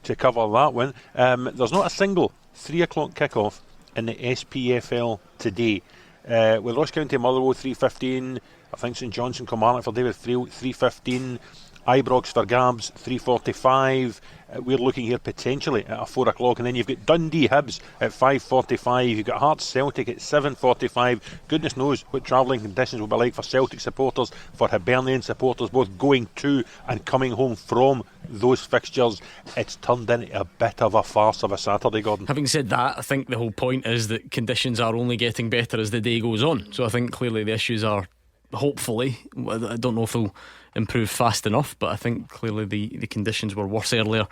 to cover that one. There's not a single 3 o'clock kick-off in the SPFL today. With Ross County Motherwell 3:15, I think St Johnstone Kilmarnock for David 3:15, Ibrox for Gabs 3:45. We're looking here potentially at a 4 o'clock, and then you've got Dundee Hibs at 5:45. You've got Hearts Celtic at 7:45. Goodness knows what travelling conditions will be like for Celtic supporters, for Hibernian supporters, both going to and coming home from those fixtures. It's turned into a bit of a farce of a Saturday, Gordon.
Having said that, I think the whole point is that conditions are only getting better as the day goes on. So I think clearly the issues are, hopefully, I don't know if they'll improve fast enough, but I think clearly the conditions were worse earlier,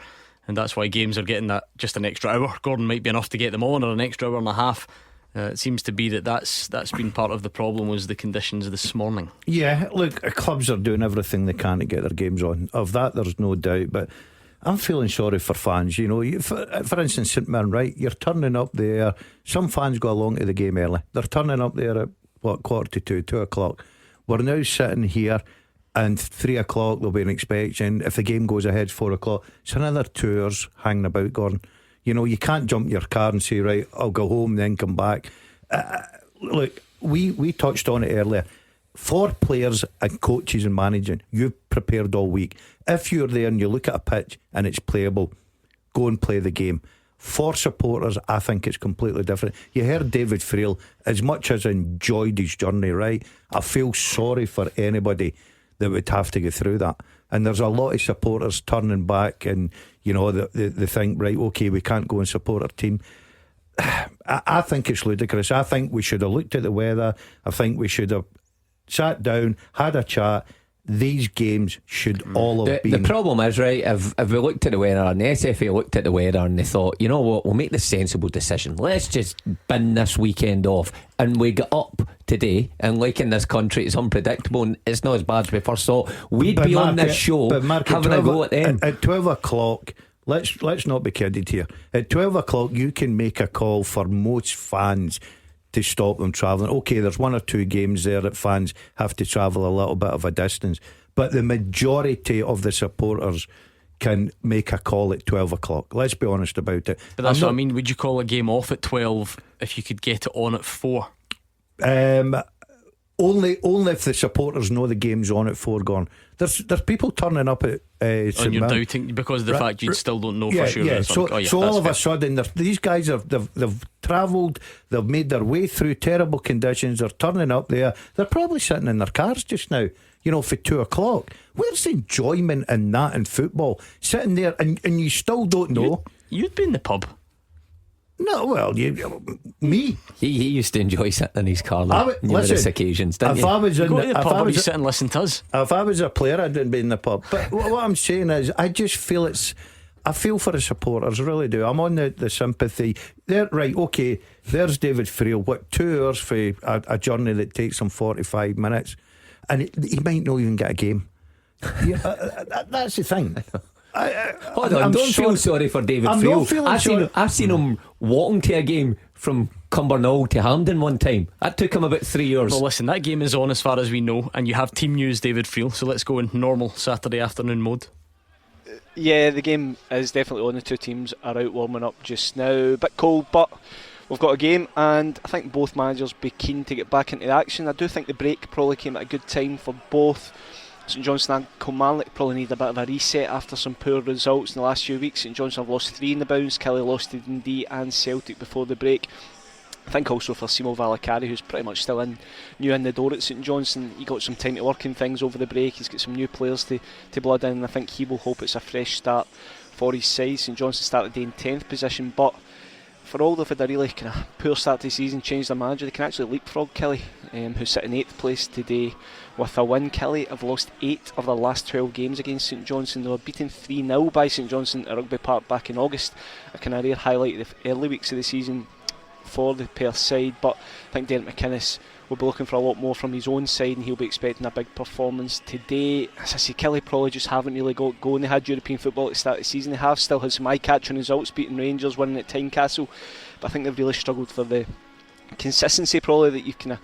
and that's why games are getting that just an extra hour. Gordon, might be enough to get them on, or an extra hour and a half. It seems to be that's been part of the problem, was the conditions this morning. Yeah,
look, clubs are doing everything they can to get their games on. Of that there's no doubt, but I'm feeling sorry for fans. You know, for instance, St Mirren, right? You're turning up there. Some fans go along to the game early. They're turning up there at 1:45, 2 o'clock. We're now sitting here, and 3 o'clock there'll be an inspection. If the game goes ahead 4 o'clock, it's another 2 hours hanging about, Gordon. You know, you can't jump your car and say, right, I'll go home then come back. Look, we touched on it earlier. for players and coaches and managing, you've prepared all week. If you're there and you look at a pitch and it's playable, go and play the game. For supporters, I think it's completely different. You heard David Frail, as much as I enjoyed his journey, right, I feel sorry for anybody that would have to go through that. And there's a lot of supporters turning back, and you know, they think, right, okay, we can't go and support our team. I think it's ludicrous. I think we should have looked at the weather. I think we should have sat down, had a chat. These games should all have been.
The problem is, right, if we looked at the weather and the SFA looked at the weather and they thought, you know what, we'll make the sensible decision, let's just bin this weekend off, and we got up today, and like in this country it's unpredictable and it's not as bad as we first thought, we'd be on this show having a go at them.
At 12 o'clock, let's not be kidded here. At 12 o'clock you can make a call for most fans to stop them travelling. Okay, there's one or two games there that fans have to travel a little bit of a distance, but the majority of the supporters can make a call at 12 o'clock. Let's be honest about it.
But that's what I mean. Would you call a game off at 12 if you could get it on at 4?
Only if the supporters know the game's on at 4. Gone. There's people turning up at
and you're doubting because of the fact you still don't know for sure.
Yeah. So all of a sudden, these guys they've travelled, they've made their way through terrible conditions. They're turning up there. They're probably sitting in their cars just now, you know, for 2 o'clock. Where's the enjoyment in that in football? Sitting there and you still don't know.
You'd be in the pub.
No, well, me.
He used to enjoy sitting in his car on numerous occasions, didn't he?
If I was in
the pub, you sit and listen to us.
If I was a player, I didn't be in the pub. But what I'm saying is, I just feel I feel for the supporters, I really do. I'm on the sympathy. There, right, okay, there's David Frail. 2 hours for a journey that takes him 45 minutes, and he might not even get a game. That's the thing.
Hold on, don't feel sorry for David Frail. I seen him walking to a game from Cumbernauld to Hampden one time. That took him about 3 years.
Well, listen, that game is on as far as we know, and you have team news, David Frail. So let's go in normal Saturday afternoon mode.
Yeah, the game is definitely on. The two teams are out warming up just now. A bit cold, but we've got a game, and I think both managers be keen to get back into the action. I do think the break probably came at a good time for both. St Johnstone and Kilmarnock probably need a bit of a reset after some poor results in the last few weeks. St Johnstone have lost 3 in the bounce. Kelly lost to Dundee and Celtic before the break. I think also for Simo Valakari, who's pretty much still new in the door at St Johnstone, he got some time to work in things over the break. He's got some new players to blood in, and I think he will hope it's a fresh start for his side. St Johnstone started the day in 10th position, but for all they've had a really kind of poor start to the season, changed their manager, they can actually leapfrog Kelly, who's sitting 8th place today with a win. Kelly have lost 8 of their last 12 games against St Johnstone. They were beaten 3-0 by St Johnstone at Rugby Park back in August, a kind of rare highlight of the early weeks of the season for the Perth side. But I think Derek McInnes will be looking for a lot more from his own side, and he'll be expecting a big performance today. As I say, Kelly probably just haven't really got going. They had European football at the start of the season. They have still had some eye-catching results, beating Rangers, winning at Tynecastle, but I think they've really struggled for the consistency probably that you kind of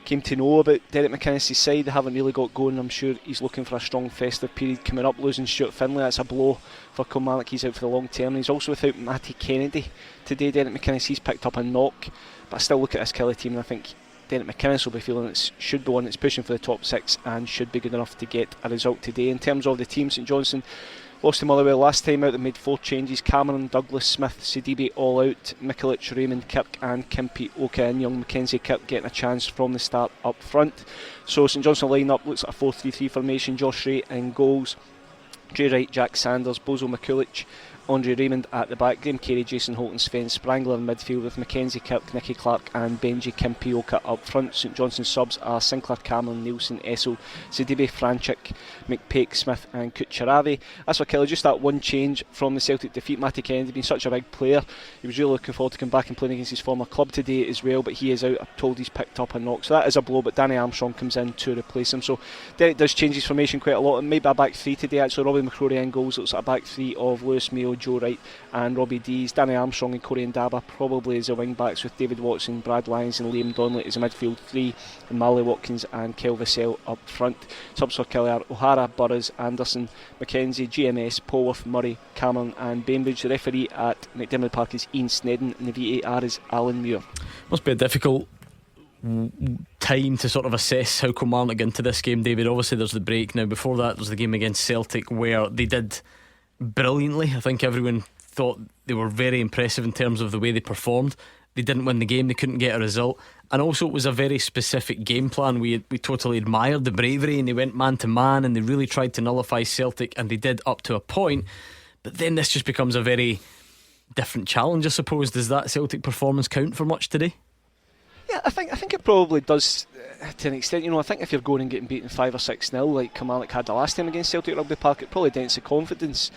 came to know about Derek McInnes' side. They haven't really got going. I'm sure he's looking for a strong festive period coming up. Losing Stuart Finlay, that's a blow for Kilmarnock. He's out for the long term. He's also without Matty Kennedy today. Derek McInnes, he's picked up a knock, but I still look at this Kelly team and I think Derek McInnes will be feeling it should be one that's pushing for the top 6 and should be good enough to get a result today. In terms of the team, St Johnstone lost to Motherwell last time out. They made 4 changes. Cameron, Douglas, Smith, Sidibe all out. Mikulic, Raymond, Kirk and Kimpy Oka in. Young Mackenzie Kirk getting a chance from the start up front. So St Johnstone line-up looks like a 4-3-3 formation. Josh Ray in goals, Jay Wright, Jack Sanders, Bozo Mikulic, Andre Raymond at the back, Graham Carey, Jason Holton, Sven Sprangler in midfield with Mackenzie Kirk, Nicky Clark and Benji Kimpioka up front. St Johnstone subs are Sinclair, Cameron, Nielsen, Essel, Sidibe, Franchik, McPake, Smith and Kucharavi. As for Kelly, just that one change from the Celtic defeat. Matty Kennedy being such a big player, he was really looking forward to come back and playing against his former club today as well, but he is out. I'm told he's picked up a knock, so that is a blow, but Danny Armstrong comes in to replace him. So Derek does change his formation quite a lot, and maybe a back 3 today actually. Robbie McCrory in goals, looks like a back 3 of Lewis Mayo, Joe Wright and Robbie Dees. Danny Armstrong and Corey Ndaba probably as the wing backs, with David Watson, Brad Lyons and Liam Donnelly as a midfield 3, and Marley Watkins and Kel Vassell up front. Subs for Kelly are O'Hara, Burrows, Anderson, Mackenzie, GMS, Polworth, Murray, Cameron and Bainbridge. The referee at McDiarmid Park is Ian Snedden and the VAR is Alan Muir.
Must be a difficult time to sort of assess how Kilmarnock got into this game, David. Obviously there's the break. Now before that there's the game against Celtic where they did brilliantly. I think everyone thought they were very impressive in terms of the way they performed. They didn't win the game, they couldn't get a result, and also it was a very specific game plan. We totally admired the bravery, and they went man to man and they really tried to nullify Celtic, and they did up to a point. But then this just becomes a very different challenge, I suppose. Does that Celtic performance count for much today?
Yeah, I think it probably does to an extent. I think if you're going and getting beaten 5 or 6-0 like Kilmarnock had the last time against Celtic Rugby Park, it probably dents the confidence.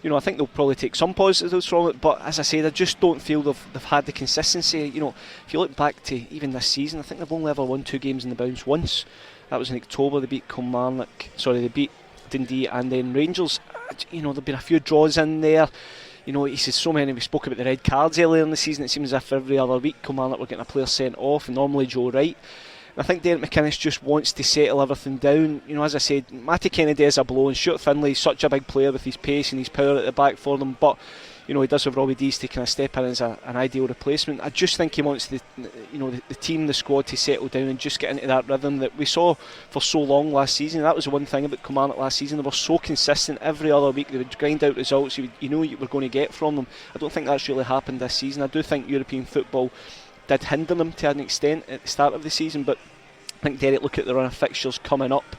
I think they'll probably take some positives from it, but as I said, I just don't feel they've had the consistency. If you look back to even this season, I think they've only ever won 2 games in the bounce once. That was in October. They beat they beat Dundee and then Rangers. There've been a few draws in there. He says so many. We spoke about the red cards earlier in the season. It seems as if every other week Kilmarnock were getting a player sent off, and normally Joe Wright. I think Derek McInnes just wants to settle everything down. As I said, Matty Kennedy is a blow, and Stuart Finley's such a big player with his pace and his power at the back for them. But he does have Robbie Dees to kind of step in as an ideal replacement. I just think he wants the team, the squad to settle down and just get into that rhythm that we saw for so long last season. That was the one thing about Kilmarnock last season. They were so consistent every other week. They would grind out results you know you were going to get from them. I don't think that's really happened this season. I do think European football did hinder them to an extent at the start of the season, but I think Derek, look at the run of fixtures coming up.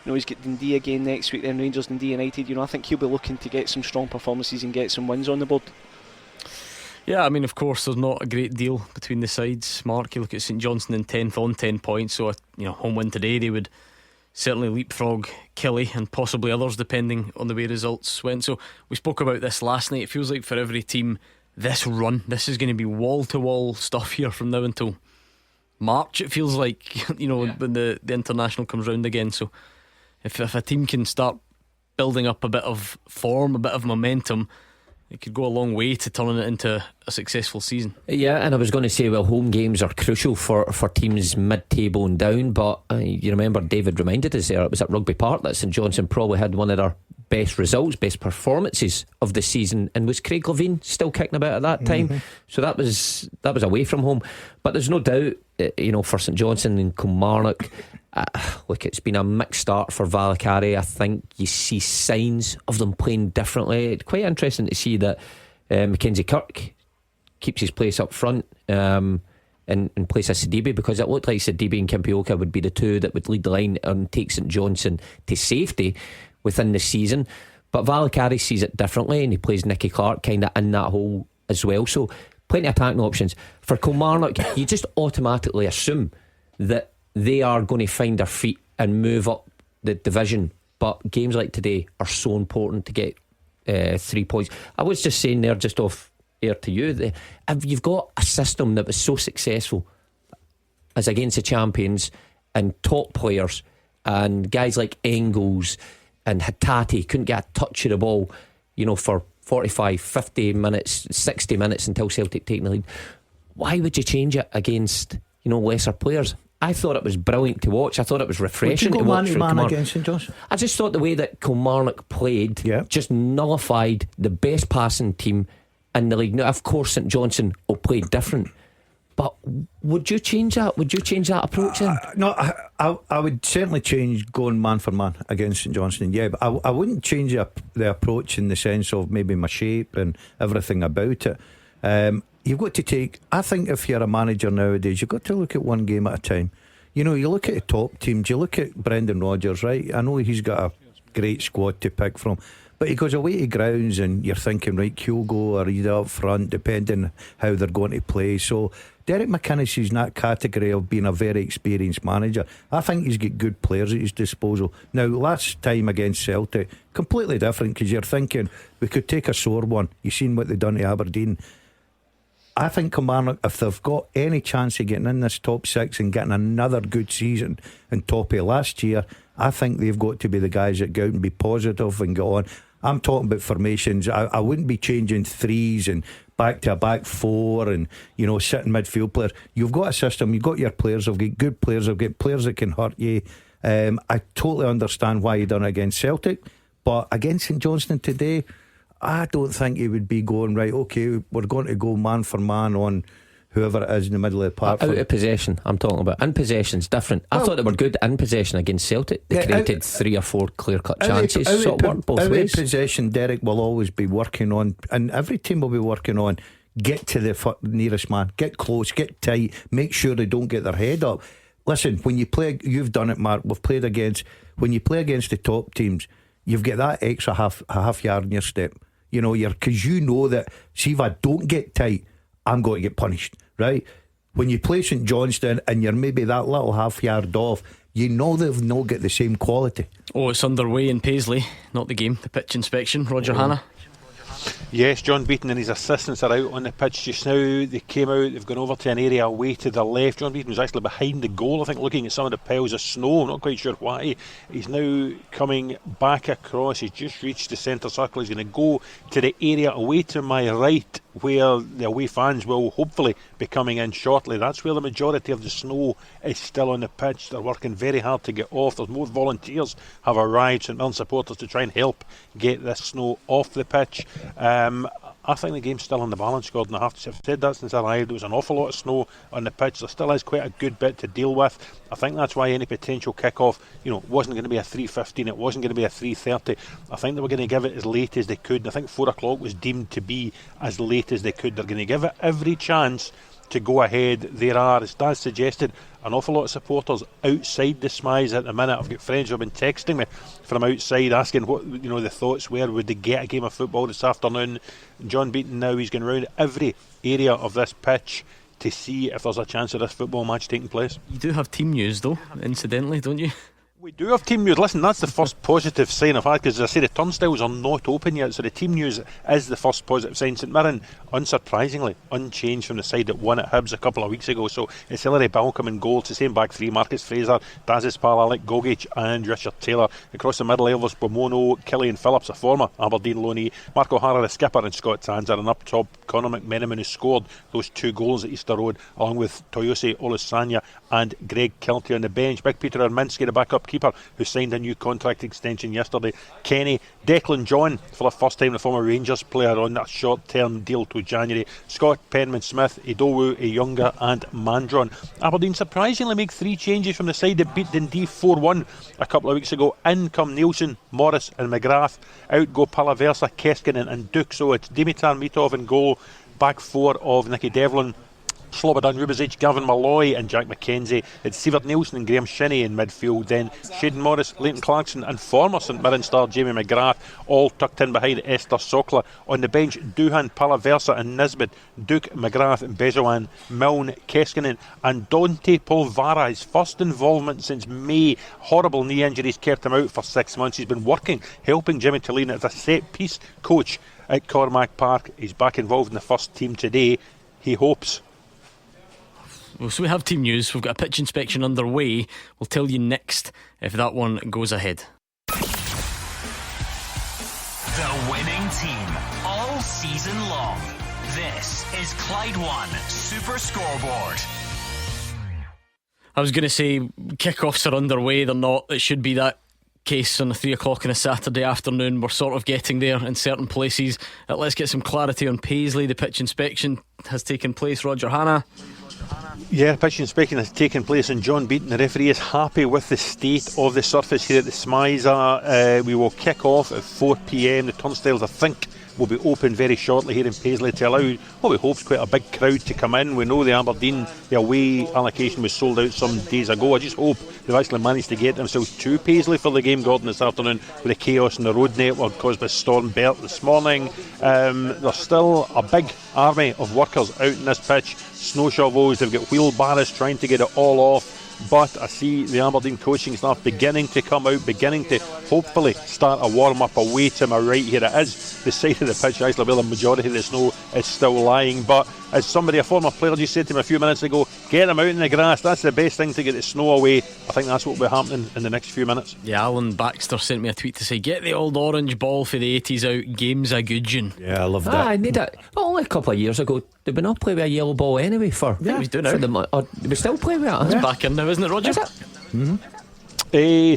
He's got Dundee again next week, then Rangers, Dundee United. I think he'll be looking to get some strong performances and get some wins on the board.
Yeah, I mean, of course there's not a great deal between the sides. Mark, you look at St Johnstone in 10th on 10 points, so home win today, they would certainly leapfrog Killie and possibly others depending on the way results went. So we spoke about this last night. It feels like for every team this is going to be wall to wall stuff here from now until March, it feels like, when the international comes round again. So if a team can start building up a bit of form, a bit of momentum, it could go a long way to turning it into a successful season.
Yeah, and I was going to say, home games are crucial for teams mid-table and down, but you remember David reminded us there, it was at Rugby Park that St Johnstone probably had one of their best results, best performances of the season, and was Craig Levein still kicking about at that time? So that was away from home. But there's no doubt, for St Johnstone and Kilmarnock, look, it's been a mixed start for Valakari. I think you see signs of them playing differently. It's quite interesting to see that Mackenzie Kirk keeps his place up front in place of Sidibe, because it looked like Sidibe and Kimpioka would be the two that would lead the line and take St Johnstone to safety within the season. But Valakari sees it differently, and he plays Nicky Clark kind of in that hole as well. So plenty of attacking options for Kilmarnock. You just automatically assume that they are going to find their feet and move up the division. But games like today are so important to get 3 points. I was just saying there, just off air to you, if you've got a system that was so successful as against the champions and top players and guys like Engels and Hattati couldn't get a touch of the ball, for 45, 50 minutes, 60 minutes until Celtic taking the lead, why would you change it against lesser players? I thought it was brilliant to watch. I thought it was refreshing to watch.
Man against St Johnstone?
I just thought the way that Kilmarnock played just nullified the best passing team in the league. Now, of course, St Johnstone will play different, but would you change that? Would you change that approach then?
No, I would certainly change going man for man against St Johnstone. Yeah, but I wouldn't change the approach in the sense of maybe my shape and everything about it. You've got to take, I think if you're a manager nowadays, you've got to look at one game at a time. You look at the top teams. You look at Brendan Rodgers, right? I know he's got a great squad to pick from, but he goes away to grounds and you're thinking, right, Kyogo or either up front, depending how they're going to play. So Derek McInnes is in that category of being a very experienced manager. I think he's got good players at his disposal. Now, last time against Celtic, completely different, because you're thinking we could take a sore one. You've seen what they've done to Aberdeen. I think Kilmarnock, if they've got any chance of getting in this top six and getting another good season on top of last year, I think they've got to be the guys that go out and be positive and go on. I'm talking about formations. I wouldn't be changing threes and back to a back four and sitting midfield players. You've got a system, you've got your players, they've got good players, they've got players that can hurt you. I totally understand why you done it against Celtic, but against St Johnstone today, I don't think he would be going, right, okay, we're going to go man for man on whoever it is in the middle of the park.
Out of possession, I'm talking about. In possession's different. I thought they were good in possession against Celtic. They created 3 or 4 clear-cut chances, so it worked both ways.
Out of possession, Derek will always be working on, and every team will be working on, get to the nearest man, get close, get tight, make sure they don't get their head up. Listen, when you play, you've done it, Mark, we've played against, when you play against the top teams, you've got that extra half yard in your step. You know, because you know that, see, if I don't get tight, I'm going to get punished, right? When you play St Johnstone and you're maybe that little half yard off, you know they've not got the same quality.
Oh, it's underway in Paisley, not the game, the pitch inspection. Roger Hannah.
Yes, John Beaton and his assistants are out on the pitch just now. They came out, they've gone over to an area away to the left. John Beaton was actually behind the goal, I think, looking at some of the piles of snow. I'm not quite sure why. He's now coming back across. He's just reached the centre circle. He's going to go to the area away to my right, where the away fans will hopefully be coming in shortly. That's where the majority of the snow is still on the pitch. They're working very hard to get off. There's more volunteers have arrived, St Mirren supporters, to try and help get this snow off the pitch. I think the game's still in the balance, Gordon. I have to say, I've said that since I arrived. There was an awful lot of snow on the pitch. There still is quite a good bit to deal with. I think that's why any potential kick-off, wasn't going to be a 3:15. It wasn't going to be a 3:30. I think they were going to give it as late as they could. And I think 4 o'clock was deemed to be as late as they could. They're going to give it every chance to go ahead. There are, as Daz suggested, an awful lot of supporters outside the Smize at the minute. I've got friends who have been texting me from outside asking what the thoughts were. Would they get a game of football this afternoon? John Beaton now, he's going round every area of this pitch to see if there's a chance of this football match taking place.
You do have team news though, incidentally, don't you?
We do have team news. Listen, that's the first positive sign I've had, because as I say, the turnstiles are not open yet, so the team news is the first positive sign. St Mirren, unsurprisingly, unchanged from the side that won at Hibs a couple of weeks ago. So it's Hilary Balcom in goal. It's the same back three: Marcus Fraser, Dazis Pal, Alec Gogic and Richard Taylor. Across the middle, Elvis Bomono, Killian Phillips, a former Aberdeen loanee, Mark O'Hara the skipper, and Scott Tanzer. And up top, Conor McMenamin, who scored those 2 goals at Easter Road, along with Toyosi Olusanya and Greg Kilty on the bench. Big Peter Erminski, the backup keeper, who signed a new contract extension yesterday. Kenny, Declan John, for the first time the former Rangers player on that short-term deal to January. Scott Penman-Smith, Idowu, Iyunga and Mandron. Aberdeen surprisingly make 3 changes from the side that beat Dundee 4-1 a couple of weeks ago. In come Nielsen, Morris and McGrath. Out go Palaversa, Keskinen and Duke. So it's Dimitar Mitov in goal. Back 4 of Nicky Devlin, Slobodan Rubezic, Gavin Malloy and Jack McKenzie. It's Sievert Nielsen and Graham Shinney in midfield. Then Shaden Morris, Leighton Clarkson and former St Mirren star Jamie McGrath, all tucked in behind Esther Sokler. On the bench, Duhan, Palaversa and Nisbet, Duke, McGrath, Bezoan, Milne, Keskinen and Dante Polvara. His first involvement since May. Horrible knee injuries kept him out for 6 months. He's been working, helping Jimmy Tillina as a set piece coach at Cormac Park. He's back involved in the first team today. He hopes.
Well, so we have team news. We've got a pitch inspection underway. We'll tell you next if that one goes ahead.
The winning team all season long. This is Clyde One Super Scoreboard.
I was going to say kickoffs are underway. They're not. It should be that case on a 3 o'clock on a Saturday afternoon. We're sort of getting there in certain places. Let's get some clarity on Paisley. The pitch inspection has taken place. Roger Hannah.
Yeah, pitch inspection has taken place and John Beaton, the referee, is happy with the state of the surface here at the Smiza. We will kick off at 4 p.m. The turnstiles, I think, will be open very shortly here in Paisley to allow what we hope is quite a big crowd to come in. We know the Aberdeen, the away allocation was sold out some days ago. I just hope they've actually managed to get themselves to Paisley for the game, Gordon, this afternoon, with the chaos in the road network caused by Storm Bert this morning. There's still a big army of workers out in this pitch. Snow shovels, they've got wheelbarrows trying to get it all off. But I see the Aberdeen coaching staff beginning to come out, beginning to hopefully start a warm-up away to my right here. It is the side of the pitch actually where the majority of the snow is still lying. But as somebody, a former player, just said to me a few minutes ago, get them out in the grass. That's the best thing to get the snow away. I think that's what will be happening in the next few minutes.
Yeah, Alan Baxter sent me a tweet to say, get the old orange ball for the 80s out. Game's a good one.
Yeah, I love that.
I need it. Only a couple of years ago, did we not play with a yellow ball anyway?
We do now.
Or we still play with it?
It's back in now, isn't it, Roger?
Is it?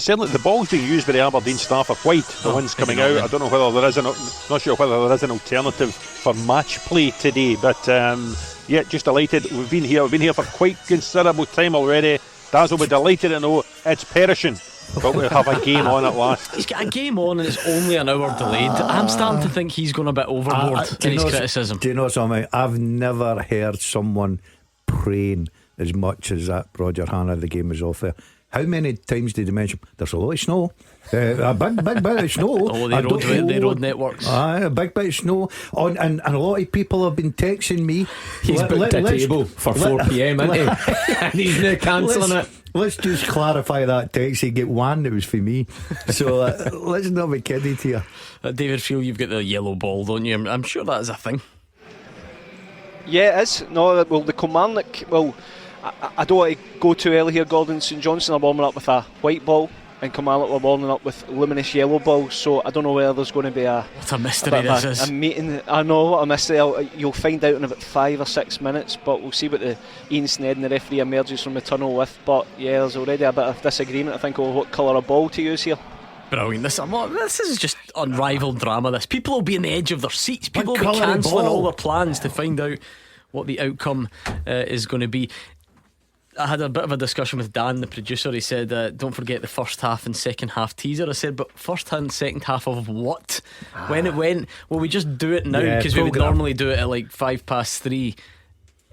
Certainly the balls being used by the Aberdeen staff are white. The one's coming out. I don't know whether there is not sure whether there is an alternative for match play today, but Yeah, just delighted. We've been here for quite considerable time already. Daz will be delighted to know it's perishing, but we'll have a game on at last.
He's got a game on and it's only an hour delayed. I'm starting to think he's going a bit overboard in his criticism.
Do you know something? I've never heard someone praying as much as that Roger Hannah the game was off there. How many times did he mention there's a lot of snow? A big bit of snow.
Oh, the road networks.
A big bit of snow. And a lot of people have been texting me.
He's booked a table for 4 p.m, isn't he? And he's now cancelling it.
Let's just clarify that text. He get one, it was for me. So let's not be kidding here.
David Field, you've got the yellow ball, don't you? I'm sure that is a thing.
Yeah, it is. No, well, the Kilmarnock, I don't want to go too early here. Gordon, St Johnstone are warming up with a white ball, and Kilmarnock were warming up with luminous yellow balls. So I don't know whether there's going to be
what a mystery this is.
A meeting. I know what a mystery. You'll find out in about 5 or 6 minutes, but we'll see what the Ian Snedden, the referee, emerges from the tunnel with. But yeah, there's already a bit of disagreement, I think, over what colour of ball to use here.
Brilliant. This is just unrivaled drama. This people will be on the edge of their seats. People will be
colour of
cancelling
ball?
all their plans to find out what the outcome is going to be. I had a bit of a discussion with Dan, the producer. He said, don't forget the first half and second half teaser. I said, but first and second half of what? When it went? Well, we just do it now because we would normally do it at like 3:05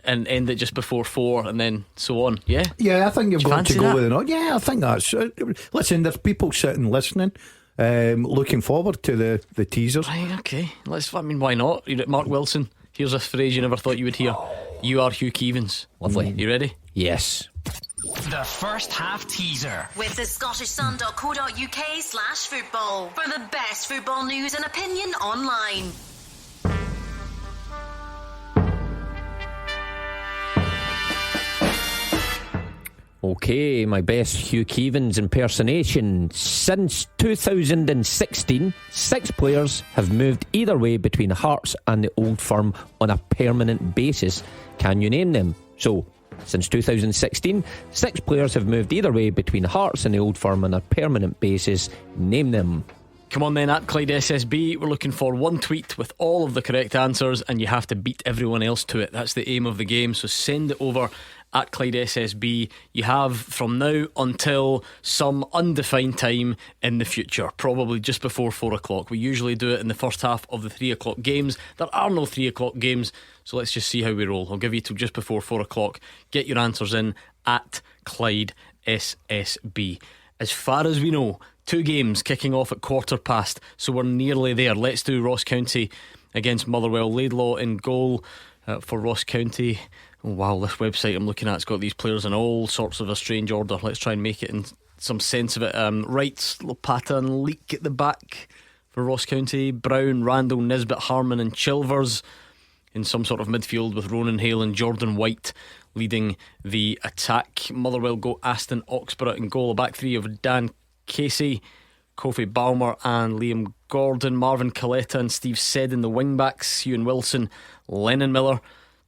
and end it just before 4 and then so on. Yeah,
I think you've got to go
that?
with it. Yeah, I think that's listen, there's people sitting listening, looking forward to the teasers.
Right, okay. Why not? Mark Wilson, here's a phrase you never thought you would hear. You are Hugh Keevins.
Lovely.
You ready?
Yes.
The first half teaser
With the ScottishSun.co.uk/football for the best football news and opinion online.
Okay, my best Hugh Keevins impersonation. Since 2016, 6 players have moved either way between Hearts and the Old Firm on a permanent basis. Can you name them? So, since 2016, 6 players have moved either way between Hearts and the Old Firm on a permanent basis. Name them.
Come on then, at Clyde SSB. We're looking for one tweet with all of the correct answers, and you have to beat everyone else to it. That's the aim of the game. So send it over at Clyde SSB. You have from now until some undefined time in the future, probably just before 4 o'clock. We usually do it in the first half of the 3 o'clock games. There are no 3 o'clock games, so let's just see how we roll. I'll give you till just before 4 o'clock. Get your answers in at Clyde SSB. As far as we know, 2 games kicking off at 1:15, so we're nearly there. Let's do Ross County against Motherwell. Laidlaw in goal for Ross County. Oh, wow, this website I'm looking at's got these players in all sorts of a strange order. Let's try and make it in some sense of it. Wrights, Lopata and Leak at the back for Ross County. Brown, Randall, Nisbet, Harmon and Chilvers in some sort of midfield with Ronan Hale and Jordan White leading the attack. Motherwell go Aston Oxborough in goal. A back three of Dan Casey, Kofi Balmer and Liam Gordon. Marvin Coletta and Steve Seddon the wing backs. Ewan Wilson, Lennon Miller,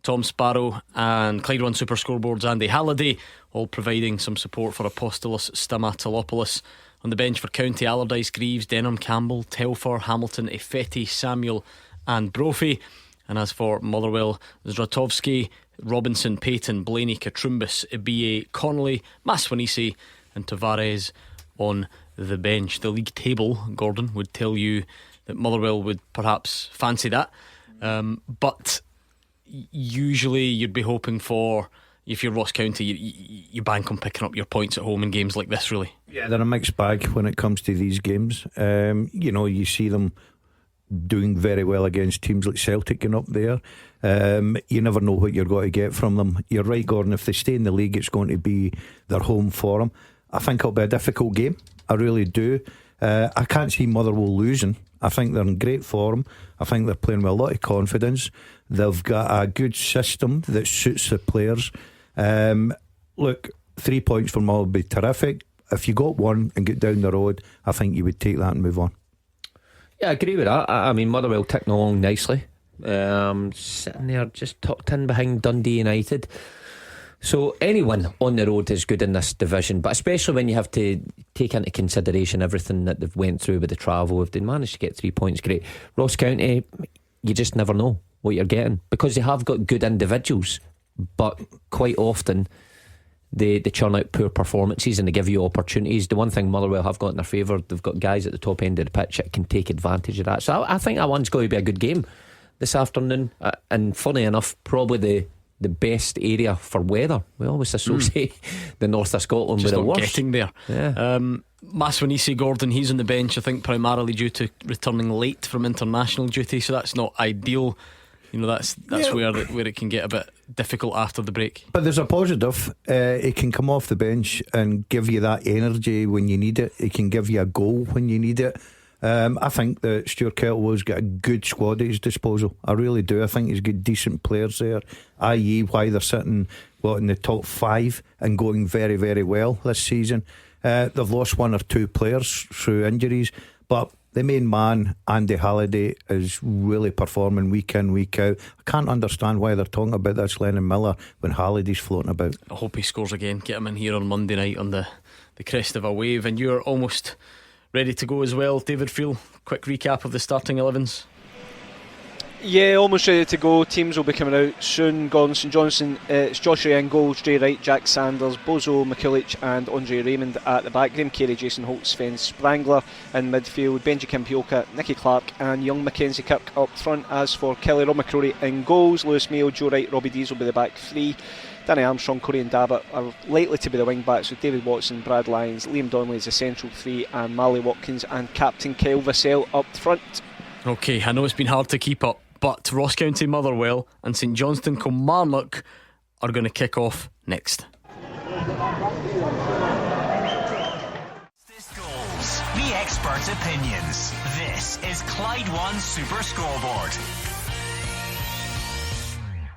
Tom Sparrow and Clyde One Super Scoreboard's Andy Halliday, all providing some support for Apostolos Stamatolopoulos. On the bench for County, Allardyce, Greaves, Denham, Campbell, Telfer, Hamilton, Effetti, Samuel and Brophy. And as for Motherwell, Zratovsky, Robinson, Payton, Blaney, Katrumbis, Ibie, Connolly, Maswanisi and Tavares on the bench. The league table, Gordon, would tell you that Motherwell would perhaps fancy that, but usually you'd be hoping for, if you're Ross County, you bank on picking up your points at home in games like this, really.
Yeah, they're a mixed bag when it comes to these games. You see them doing very well against teams like Celtic and up there. You never know what you're going to get from them. You're right, Gordon, if they stay in the league, it's going to be their home forum. I think it'll be a difficult game, I really do. I can't see Motherwell losing. I think they're in great form. I think they're playing with a lot of confidence. They've got a good system that suits the players. Look, 3 points from all would be terrific. If you got one and get down the road, I think you would take that and move on.
Yeah, I agree with that. I mean, Motherwell ticking along nicely, sitting there just tucked in behind Dundee United. So anyone on the road is good in this division, but especially when you have to take into consideration everything that they've went through with the travel. If they managed to get 3 points, great. Ross County, you just never know. what you're getting, because they have got good individuals, but quite often they churn out poor performances and they give you opportunities. The one thing Motherwell have got in their favour, they've got guys at the top end of the pitch that can take advantage of that. So I think that one's going to be a good game this afternoon. And funny enough, probably the best area for weather. We always associate the north of Scotland
just
with the
not
worst.
getting there. Maswanisi Gordon, he's on the bench, I think primarily due to returning late from international duty, so that's not ideal. You know, that's where it can get a bit difficult after the break.
But there's a positive. He can come off the bench and give you that energy when you need it. He can give you a goal when you need it. I think that Stuart Kettlewell's got a good squad at his disposal. I really do. I think he's got decent players there, i.e. why they're sitting in the top 5 and going very, very well this season. They've lost 1 or 2 players through injuries, but the main man, Andy Halliday, is really performing week in, week out. I can't understand why they're talking about this Lennon Miller when Halliday's floating about.
I hope he scores again. Get him in here on Monday night on the crest of a wave. And you're almost ready to go as well, David Friel. Quick recap of the starting 11s.
Yeah, almost ready to go. Teams will be coming out soon. Gordon, St Johnstone, it's Josh Ray in goals, Jay Wright, Jack Sanders, Bozo, McCullich and Andre Raymond at the back. Graham Carey, Jason Holt, Sven Sprangler in midfield, Benji Kimpioka, Nicky Clark and young Mackenzie Kirk up front. As for Kelly Rob McCrory in goals, Lewis Mayo, Joe Wright, Robbie Dees will be the back 3. Danny Armstrong, Corey and Dabbit are likely to be the wing backs, with David Watson, Brad Lyons, Liam Donnelly as the central 3 and Marley Watkins and captain Kyle Vassell up front.
Okay, I know it's been hard to keep up, but Ross County Motherwell and St Johnstone Kilmarnock are going to kick off next.
Goals, the expert opinions. This is Clyde One Super Scoreboard.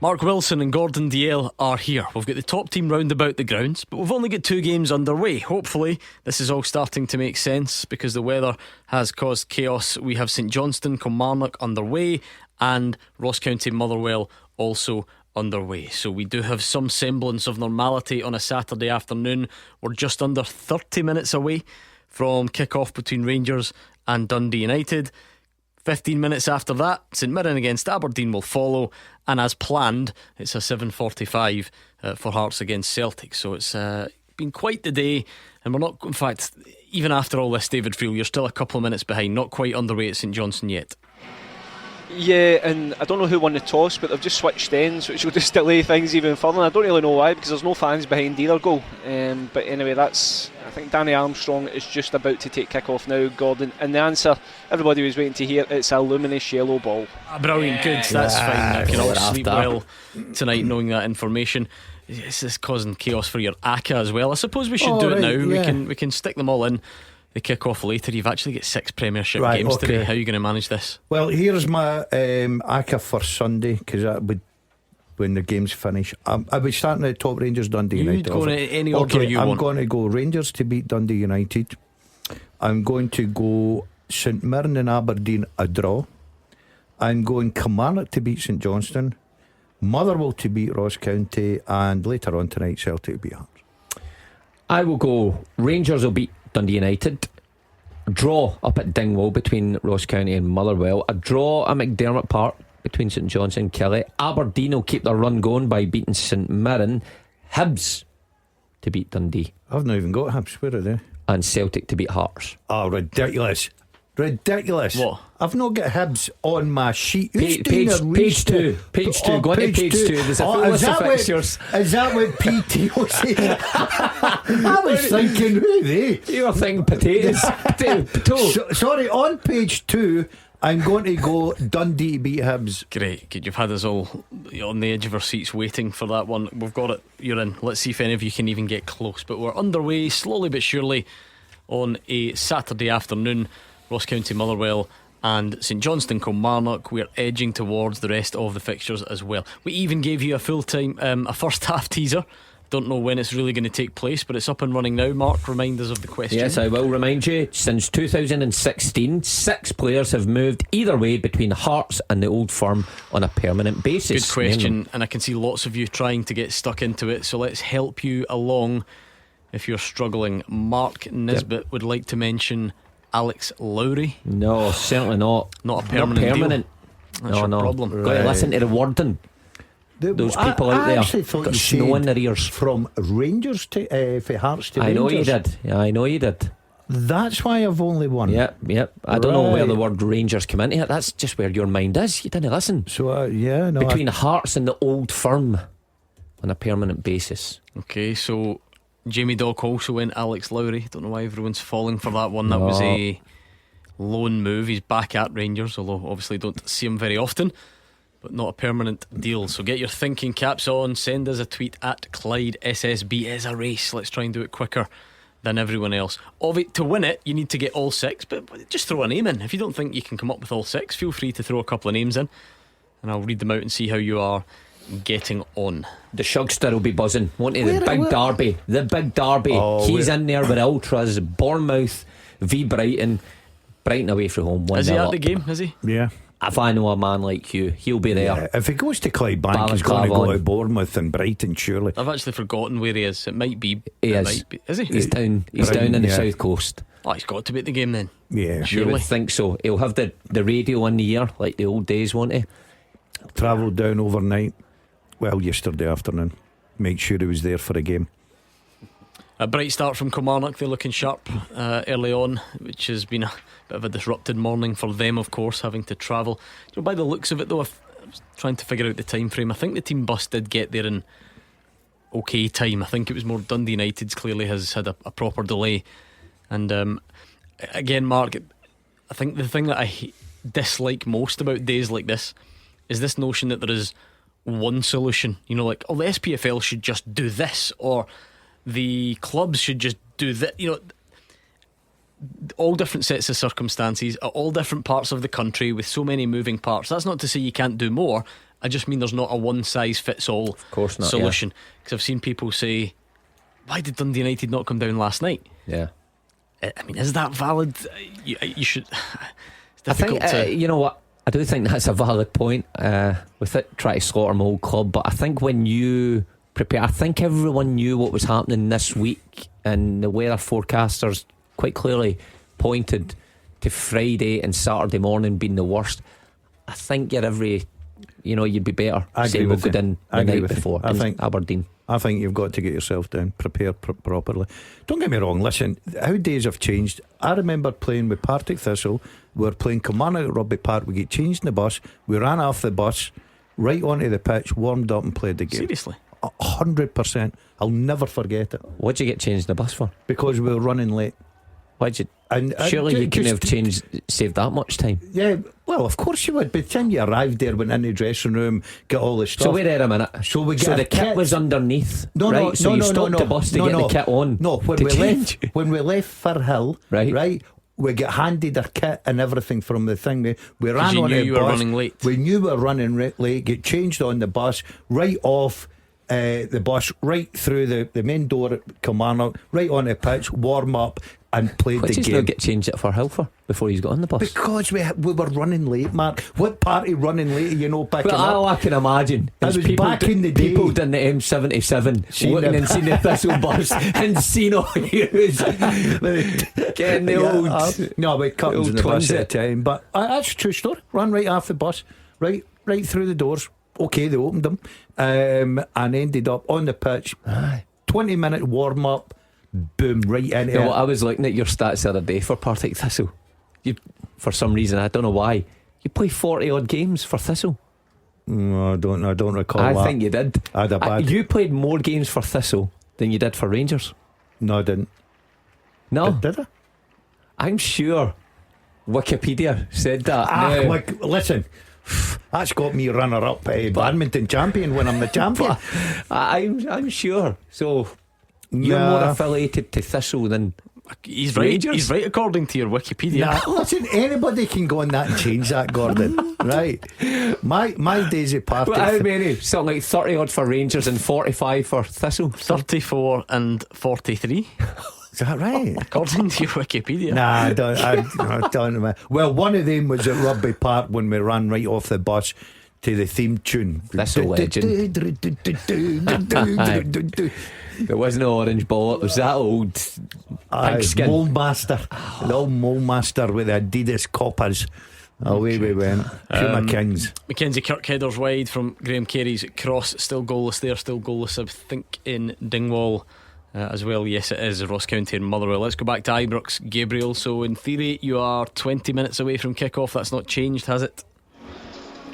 Mark Wilson and Gordon Dalziel are here. We've got the top team round about the grounds, but we've only got 2 games underway. Hopefully this is all starting to make sense because the weather has caused chaos. We have St Johnstone Kilmarnock underway and Ross County Motherwell also underway. So we do have some semblance of normality on a Saturday afternoon. We're just under 30 minutes away from kick-off between Rangers and Dundee United. 15 minutes after that, St Mirren against Aberdeen will follow, and as planned, it's a 7:45 for Hearts against Celtic. So it's been quite the day, and we're not, in fact, even after all this, David Friel, you're still a couple of minutes behind, not quite underway at St Johnstone yet.
Yeah, and I don't know who won the toss, but they've just switched ends, which will just delay things even further. And I don't really know why, because there's no fans behind either goal. But anyway, I think Danny Armstrong is just about to take kick-off now, Gordon. And the answer everybody was waiting to hear, it's a luminous yellow ball.
Brilliant, good, that's fine. I can all sleep well tonight knowing that information. This is causing chaos for your ACA as well. I suppose we should do it now. We can stick them all in the kick-off later. You've actually got 6 Premiership games today. How are you going to manage this?
Well, here's my ACA for Sunday, because that would, when the games finish, I would start at top Rangers Dundee United.
You'd go in any order you want.
I'm going to go Rangers to beat Dundee United. I'm going to go St Mirren and Aberdeen a draw. I'm going Kilmarnock to beat St Johnstone, Motherwell to beat Ross County, and later on tonight Celtic to beat Hearts. I will go Rangers will beat Dundee United, draw up at Dingwall between Ross County and Motherwell, a draw at McDermott Park between St Johnstone and Kelly. Aberdeen will keep their run going by beating St Mirren, Hibs to beat Dundee. I've not even got Hibs, where are they? And Celtic to beat Hearts. Oh, ridiculous. Ridiculous. What? I've not got Hibs on my sheet.
Page 2. Go on to page 2. There's a full list of fixtures.
Is that what PTO said? I was thinking, who are they?
You were thinking potatoes.
Sorry, on page 2 I'm going to go Dundee to beat Hibs.
Great, good. You've had us all on the edge of our seats waiting for that one. We've got it, you're in. Let's see if any of you can even get close. But we're underway slowly but surely on a Saturday afternoon. Ross County Motherwell and St Johnstone Kilmarnock. We're edging towards the rest of the fixtures as well. We even gave you a full-time a first half teaser. Don't know when it's really going to take place, but it's up and running now. Mark, remind us of the question.
Yes, I will remind you. Since 2016, 6 players have moved either way between Hearts and the Old Firm on a permanent basis.
Good question, and I can see lots of you trying to get stuck into it, so let's help you along if you're struggling. Mark Nisbet would like to mention Alex Lowry.
No, certainly not.
Not a permanent deal. That's your problem.
Got to listen to the wording. Those people out there
actually thought
got
you
snow in
said
their ears.
From Rangers to for Hearts to
I know you
Rangers.
did. Yeah, I know you did.
That's why I've only one.
Yep. I don't know where
Right.
the word Rangers come into it. That's just where your mind is. You didn't listen.
So yeah, no.
Between Hearts and the Old Firm on a permanent basis.
Okay, so Jamie Dock also went Alex Lowry. Don't know why everyone's falling for that one. That was a loan move. He's back at Rangers, although obviously don't see him very often, but not a permanent deal. So get your thinking caps on. Send us a tweet at Clyde SSB. Is a race. Let's try and do it quicker than everyone else. To win it, you need to get all 6, but just throw a name in. If you don't think you can come up with all 6, feel free to throw a couple of names in, and I'll read them out and see how you are getting on.
The Shugster will be buzzing, won't he? The big derby. He's in there with Ultras, Bournemouth v Brighton away from home.
Is he at the game? Is he?
Yeah.
If I know a man like you, he'll be there.
Yeah, if he goes to Clydebank, he's going to go to Bournemouth and Brighton, surely.
I've actually forgotten where he is. It might be.
He is.
Might be. Is he?
He's down in the south coast.
Oh, he's got to be at the game then.
Yeah,
You
surely.
would think so. He'll have the radio in the ear like the old days, won't he?
Travelled down overnight. Well, yesterday afternoon. Make sure he was there for a game.
A bright start from Kilmarnock. They're looking sharp early on, which has been a bit of a disrupted morning for them, of course, having to travel. By the looks of it, though, I was trying to figure out the time frame. I think the team bus did get there in okay time. I think it was more Dundee United's clearly has had a proper delay. And again, Mark, I think the thing that I dislike most about days like this is this notion that there is one solution. The SPFL should just do this, or the clubs should just do that. All different sets of circumstances at all different parts of the country with so many moving parts. That's not to say you can't do more. I just mean there's not a one size fits all solution. Because I've seen people say, why did Dundee United not come down last night?
Yeah.
I mean, is that valid? You should. It's difficult.
I think you know what, I do think that's a valid point with it trying to slaughter my old club. But I think when you prepare, I think everyone knew what was happening this week, and the weather forecasters quite clearly pointed to Friday and Saturday morning being the worst. I think you'd be better saying we'll go down the night before. I think Aberdeen.
I think you've got to get yourself down, prepare properly. Don't get me wrong, listen, how days have changed. I remember playing with Partick Thistle. We were playing Kilmarnock at Rugby Park. We get changed in the bus. We ran off the bus, right onto the pitch, warmed up and played the game.
Seriously?
100%. I'll never forget it.
What'd you get changed in the bus for?
Because we were running late.
Why'd you? Surely you couldn't have saved that much time.
Yeah, well, of course you would. By the time you arrived there, went in the dressing room, get all the stuff.
So wait there a minute.
So
the kit was underneath. So you stopped the bus to get the kit on.
No, when we left Firhill, right, we get handed our kit and everything from the thing. We ran on the bus.
Were running late.
We knew we were running late. Get changed on the bus, right off the bus, right through the main door at Kilmarnock, right on the pitch, warm up. And played the game.
What did you not get changed at Firhill for before you got on the bus?
Because we were running late, Mark. What party running late, picking up?
I can imagine.
I was back in the day.
People done the M77 looking and seen the Thistle bus and seen all you getting the old.
No, we cut in the bus at the time. But that's a true story. Ran right off the bus, right through the doors. Okay, they opened them, and ended up on the pitch. 20-minute warm up. Boom, right into it.
I was looking at your stats the other day for Partick Thistle. You, for some reason, I don't know why, you play 40 odd games for Thistle.
No, I don't recall.
I think you did.
I had a bad.
You played more games for Thistle than you did for Rangers.
No, I didn't.
No,
did I?
I'm sure Wikipedia said that.
Listen, that's got me runner up badminton champion when I'm the champion.
I'm sure. So you're more affiliated to Thistle than
he's right.
Rangers.
He's right according to your Wikipedia.
Listen, anybody can go on that and change that, Gordon. Right? My days of party.
How many? Something like 30 odd for Rangers and 45 for Thistle.
34 and 43.
Is that right?
According to your Wikipedia.
Nah, I don't know. Well, one of them was at Rugby Park when we ran right off the bus to the theme tune.
That's a legend. There was no orange ball. It was that old pink skin
Mole Master. The old Mole Master with the Adidas coppers. Away we went. Puma Kings.
Mackenzie Kirk headers wide from Graham Carey's cross. Still goalless there, still goalless I think in Dingwall as well. Yes it is, Ross County and Motherwell. Let's go back to Ibrox, Gabriel. So in theory you are 20 minutes away from kick-off. That's not changed, has it?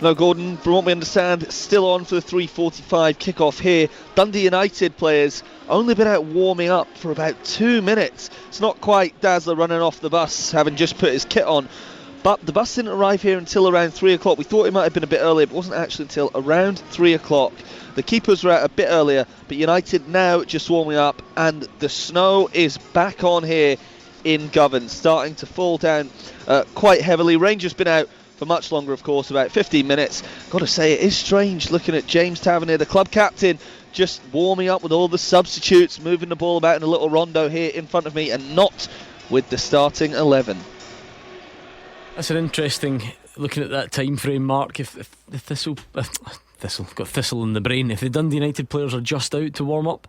No, Gordon, from what we understand, still on for the 3:45 kick-off here. Dundee United players only been out warming up for about 2 minutes. It's not quite Dazzler running off the bus, having just put his kit on. But the bus didn't arrive here until around 3 o'clock. We thought it might have been a bit earlier, but it wasn't actually until around 3 o'clock. The keepers were out a bit earlier, but United now just warming up, and the snow is back on here in Govan, starting to fall down quite heavily. Rangers been out for much longer, of course, about 15 minutes. Got to say, it is strange looking at James Tavernier, the club captain, just warming up with all the substitutes, moving the ball about in a little rondo here in front of me, and not with the starting 11.
That's an interesting, looking at that time frame, Mark. If the Thistle got Thistle in the brain, if the Dundee United players are just out to warm up,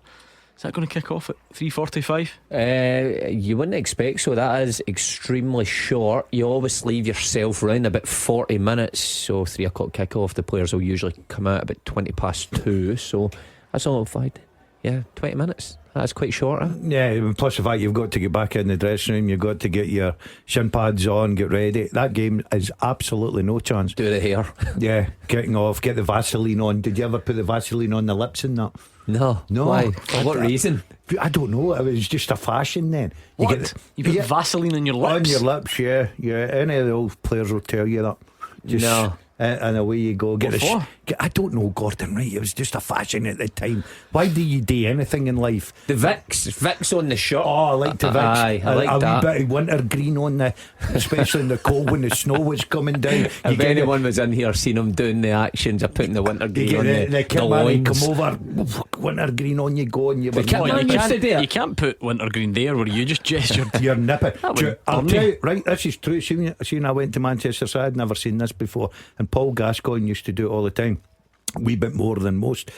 is that going to kick off at 3:45?
You wouldn't expect so. That is extremely short. You always leave yourself around about 40 minutes. So 3 o'clock kick off, the players will usually come out about 20 past 2. So that's all fine. Yeah, 20 minutes. That's quite short, huh?
Yeah, plus the fact you've got to get back in the dressing room, you've got to get your shin pads on, get ready. That game is absolutely no chance.
Do the hair.
Yeah, getting off, get the Vaseline on. Did you ever put the Vaseline on the lips and that?
No. Why? For what reason?
I don't know. It was just a fashion then.
You put Vaseline on your lips?
On your lips, yeah. Any of the old players will tell you that.
No.
And away you go. I don't know, Gordon, right? It was just a fashion at the time. Why do you do anything in life?
The Vicks on the shirt.
Oh, I like the Vicks.
Aye, I like
a
that.
wee bit of winter green on the, especially in the cold when the snow was coming down.
If anyone was in here seen him doing the actions of putting the winter green on the loins,
come over, winter green on you go, and you
can't put winter green there where you just gestured.
You're nipping. I'll tell you, right, this is true. See, I went to Manchester, so I'd never seen this before, and Paul Gascoigne used to do it all the time, a wee bit more than most.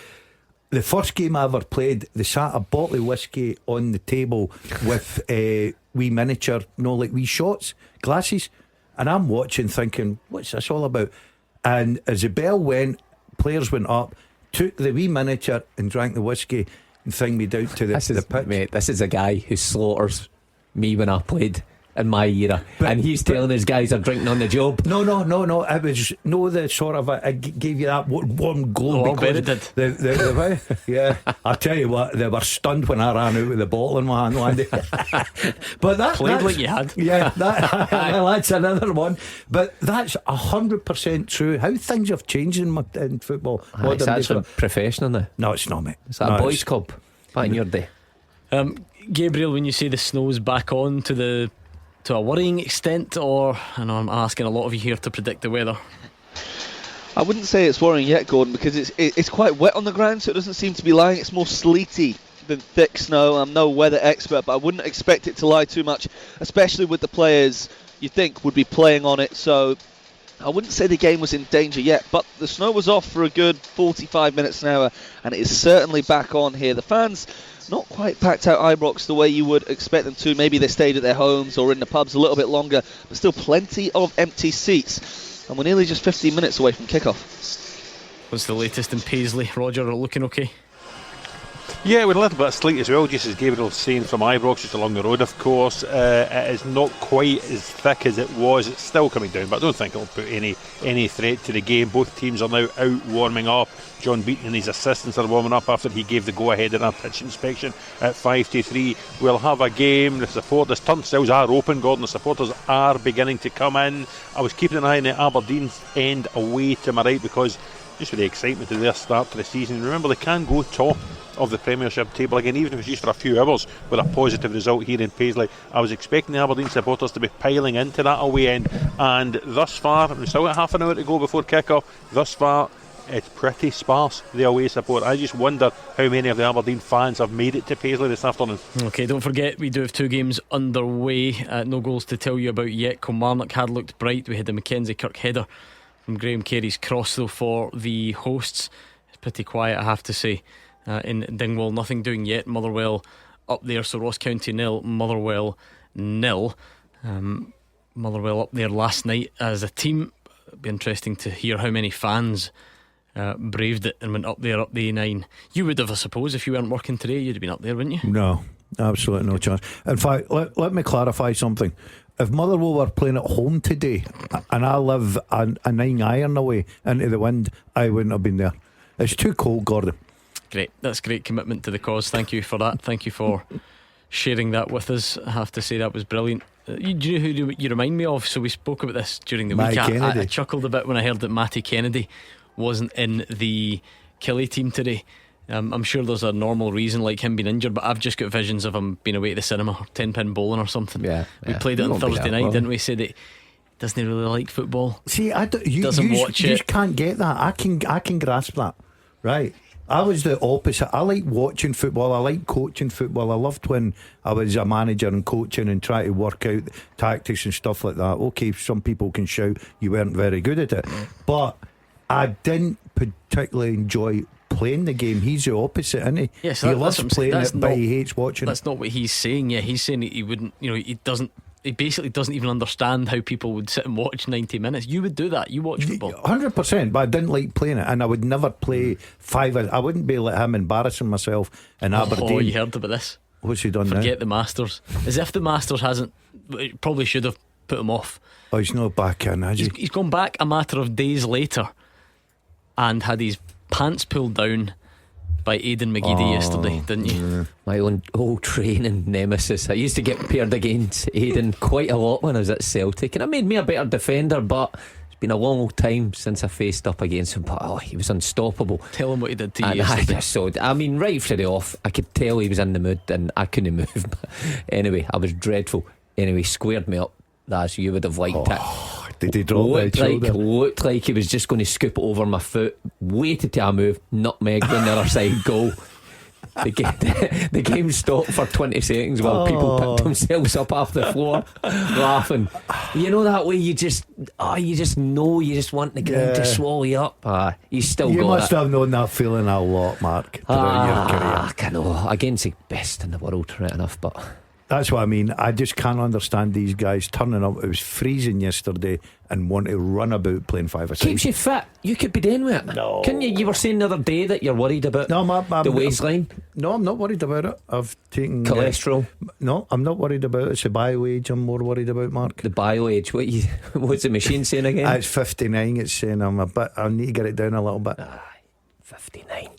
The first game I ever played, they sat a bottle of whiskey on the table with wee miniature, like wee shots, glasses, and I'm watching thinking, what's this all about? And as the bell went, players went up, took the wee miniature and drank the whiskey and thinged me down to the pitch.
Mate, this is a guy who slaughters me when I played in my era, and he's telling his guys are drinking on the job.
No. It was the sort of I gave you that warm glow.
I bet it did.
Yeah, I'll tell you what, they were stunned when I ran out with the bottle in my hand one day. But that's
like you had.
Yeah, well, that's another one. But that's 100% true. How things have changed in football.
It's actually professional now.
No, it's not, mate.
It's that a boys' club back in your day.
Gabriel, when you say the snow's back on to a worrying extent, or I know I'm asking a lot of you here to predict the weather.
I wouldn't say it's worrying yet, Gordon, because it's quite wet on the ground, so it doesn't seem to be lying. It's more sleety than thick snow. I'm no weather expert, but I wouldn't expect it to lie too much, especially with the players you think would be playing on it. So I wouldn't say the game was in danger yet, but the snow was off for a good 45 minutes an hour, and it is certainly back on here. The fans not quite packed out Ibrox the way you would expect them to. Maybe they stayed at their homes or in the pubs a little bit longer, but still plenty of empty seats, and we're nearly just 15 minutes away from kickoff.
What's the latest in Paisley? Roger, are looking okay?
Yeah, with a little bit of sleet as well, just as Gabriel was saying, from Ibrox, just along the road, of course. It is not quite as thick as it was. It's still coming down, but I don't think it'll put any threat to the game. Both teams are now out warming up. John Beaton and his assistants are warming up after he gave the go-ahead in our pitch inspection at 5-3. We'll have a game. The turnstiles are open, Gordon. The supporters are beginning to come in. I was keeping an eye on the Aberdeen end away to my right, because just with the excitement of their start to the season, remember they can go top of the Premiership table again, even if it's just for a few hours, with a positive result here in Paisley. I was expecting the Aberdeen supporters to be piling into that away end, and thus far, we've still got half an hour to go before kick-off, thus far it's pretty sparse, the away support. I just wonder how many of the Aberdeen fans have made it to Paisley this afternoon.
Okay, don't forget we do have two games underway, no goals to tell you about yet. Kilmarnock had looked bright. We had the Mackenzie Kirk header from Graham Carey's cross though for the hosts. It's pretty quiet, I have to say. In Dingwall, nothing doing yet. Motherwell up there, so Ross County 0, Motherwell 0. Motherwell up there last night as a team. It'd be interesting to hear how many fans braved it and went up there up the A9. You would have, I suppose, if you weren't working today, you'd have been up there, wouldn't you?
No, absolutely no chance. In fact, let me clarify something. If Motherwell were playing at home today and I live a 9 iron away into the wind, I wouldn't have been there. It's too cold, Gordon.
Great, that's great commitment to the cause. Thank you for that. Thank you for sharing that with us. I have to say that was brilliant. Do you know who you remind me of? So we spoke about this during the week. I chuckled a bit when I heard that Matty Kennedy wasn't in the Killie team today. I'm sure there's a normal reason, like him being injured, but I've just got visions of him being away to the cinema or 10-pin bowling or something. We played it on Thursday night, didn't we? Said that he doesn't really like football.
See,
doesn't watch it.
You just can't get that. I can grasp that. Right. I was the opposite. I like watching football. I like coaching football. I loved when I was a manager and coaching and trying to work out tactics and stuff like that. Okay, some people can shout you weren't very good at it, but I didn't particularly enjoy playing the game. He's the opposite, isn't he?
Yes,
he loves playing it, but he hates watching
it. That's not what he's saying. Yeah, he's saying he wouldn't. He basically doesn't even understand how people would sit and watch 90 minutes. You would do that. You watch football
100%, but I didn't like playing it, and I would never play five. I wouldn't be like him embarrassing myself in Aberdeen.
Oh, you heard about this?
What's he done now?
Forget the Masters. As if the Masters hasn't. It probably should have put him off.
Oh, he's not back in, has he?
He's gone back a matter of days later and had his pants pulled down by Aidan McGeady yesterday, didn't you?
Yeah. My own old training nemesis. I used to get paired against Aidan quite a lot when I was at Celtic, and it made me a better defender, but it's been a long old time since I faced up against him. But he was unstoppable.
Tell him what he did to you yesterday.
I mean, right from the off, I could tell he was in the mood and I couldn't move. But anyway, I was dreadful. Anyway, squared me up. That's you would have liked it.
Did he drop
looked like he was just going to scoop it over my foot. Waited till I move, nutmeg on the other side, goal. The game stopped for 20 seconds while people picked themselves up off the floor laughing. You know that way you just know you just want the ground to swallow you up. You
must have known that feeling a lot, Mark, throughout your career.
I know, against the best in the world, right enough, but
that's what I mean. I just can't understand these guys turning up. It was freezing yesterday and want to run about playing 5 or 6.
Keeps you fit. You could be doing with it.
No.
Couldn't you? You were saying the other day that you're worried about the waistline.
No, I'm not worried about it. I've taken
cholesterol.
No, I'm not worried about it. It's the bio age I'm more worried about, Mark.
The bio age. What's the machine saying again?
It's 59. It's saying I need to get it down a little bit.
59.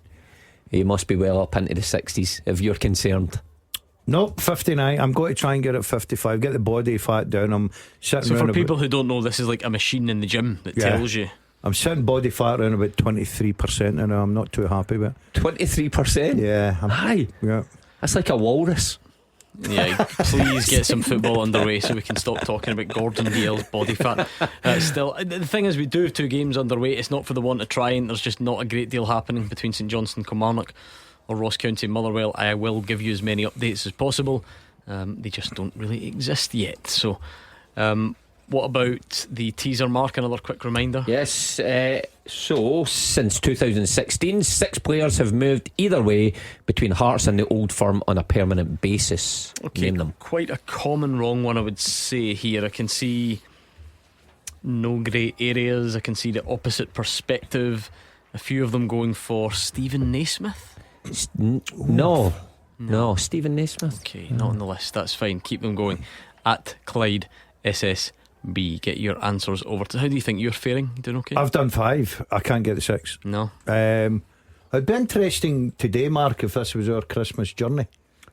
You must be well up into the 60s if you're concerned.
No, 59. I'm going to try and get it 55. Get the body fat down. I'm sitting.
So for people who don't know, this is like a machine in the gym that tells you.
I'm sitting body fat around about 23% and I'm not too happy with it.
23%?
Yeah.
Hi.
Yeah.
That's like a walrus.
Yeah, please get some football underway so we can stop talking about Gordon Gale's body fat. Still, the thing is, we do have 2 games underway. It's not for the want of trying. There's just not a great deal happening between St Johnstone, Kilmarnock, or Ross County, Motherwell. I will give you as many updates as possible. They just don't really exist yet. So what about the teaser, Mark? Another quick reminder.
Yes, so since 2016 6 players have moved either way between Hearts and the Old Firm on a permanent basis.
Okay, name them. Quite a common wrong one, I would say here. I can see no grey areas. I can see the opposite perspective. A few of them going for Stephen Naismith.
No, Stephen Naismith.
Okay, not on the list. That's fine. Keep them going. At Clyde SSB. Get your answers over to. How do you think you're faring? You doing okay?
I've done 5. I can't get the 6.
No.
It'd be interesting today, Mark, if this was our Christmas journey.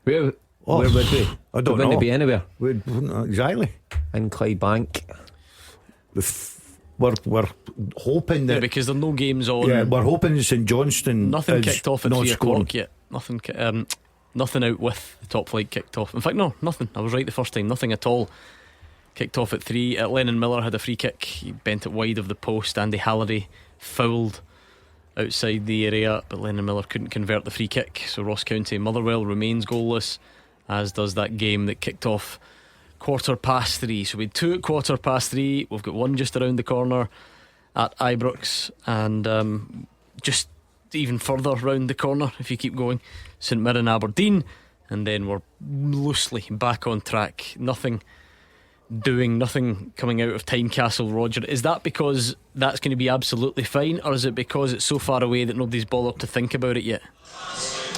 Where would we?
I don't know.
Wouldn't be anywhere.
Exactly.
In Clydebank.
We're hoping that
because there are no games on.
Yeah, we're hoping St Johnstone.
Nothing kicked off at 3 o'clock yet. Nothing out with the top flight kicked off. In fact, no, nothing. I was right the first time. Nothing at all kicked off at 3. Lennon Miller had a free kick. He bent it wide of the post. Andy Halliday fouled outside the area, but Lennon Miller couldn't convert the free kick. So Ross County Motherwell remains goalless, as does that game that kicked off 3:15. So we had 2 at 3:15. We've got 1 just around the corner at Ibrox, and just even further round the corner if you keep going, St Mirren Aberdeen, and then we're loosely back on track. Nothing doing, nothing coming out of Tynecastle, Roger. Is that because that's going to be absolutely fine, or is it because it's so far away that nobody's bothered to think about it yet?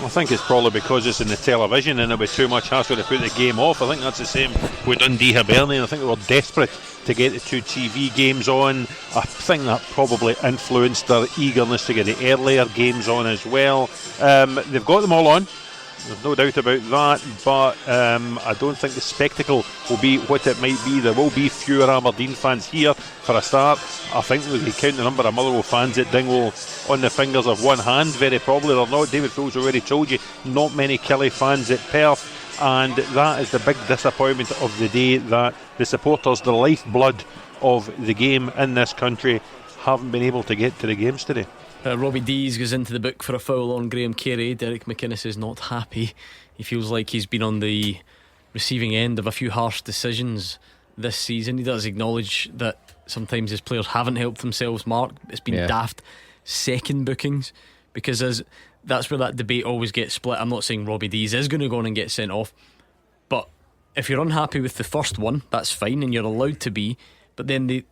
I think it's probably because it's in the television and it'll be too much hassle to put the game off. I think that's the same with Dundee Hibernian. I think they were desperate to get the 2 TV games on. I think that probably influenced their eagerness to get the earlier games on as well. They've got them all on, there's no doubt about that, but I don't think the spectacle will be what it might be. There will be fewer Aberdeen fans here for a start. I think we can count the number of Motherwell fans at Dingwall on the fingers of one hand, very probably. They're not. David Fool's already told you, not many Kelly fans at Perth, and that is the big disappointment of the day, that the supporters, the lifeblood of the game in this country, haven't been able to get to the games today.
Robbie Dees goes into the book for a foul on Graham Carey. Derek McInnes is not happy. He feels like he's been on the receiving end of a few harsh decisions this season. He does acknowledge that sometimes his players haven't helped themselves, Mark. It's been daft second bookings, because that's where that debate always gets split. I'm not saying Robbie Dees is going to go on and get sent off, but if you're unhappy with the first one, that's fine and you're allowed to be, but then the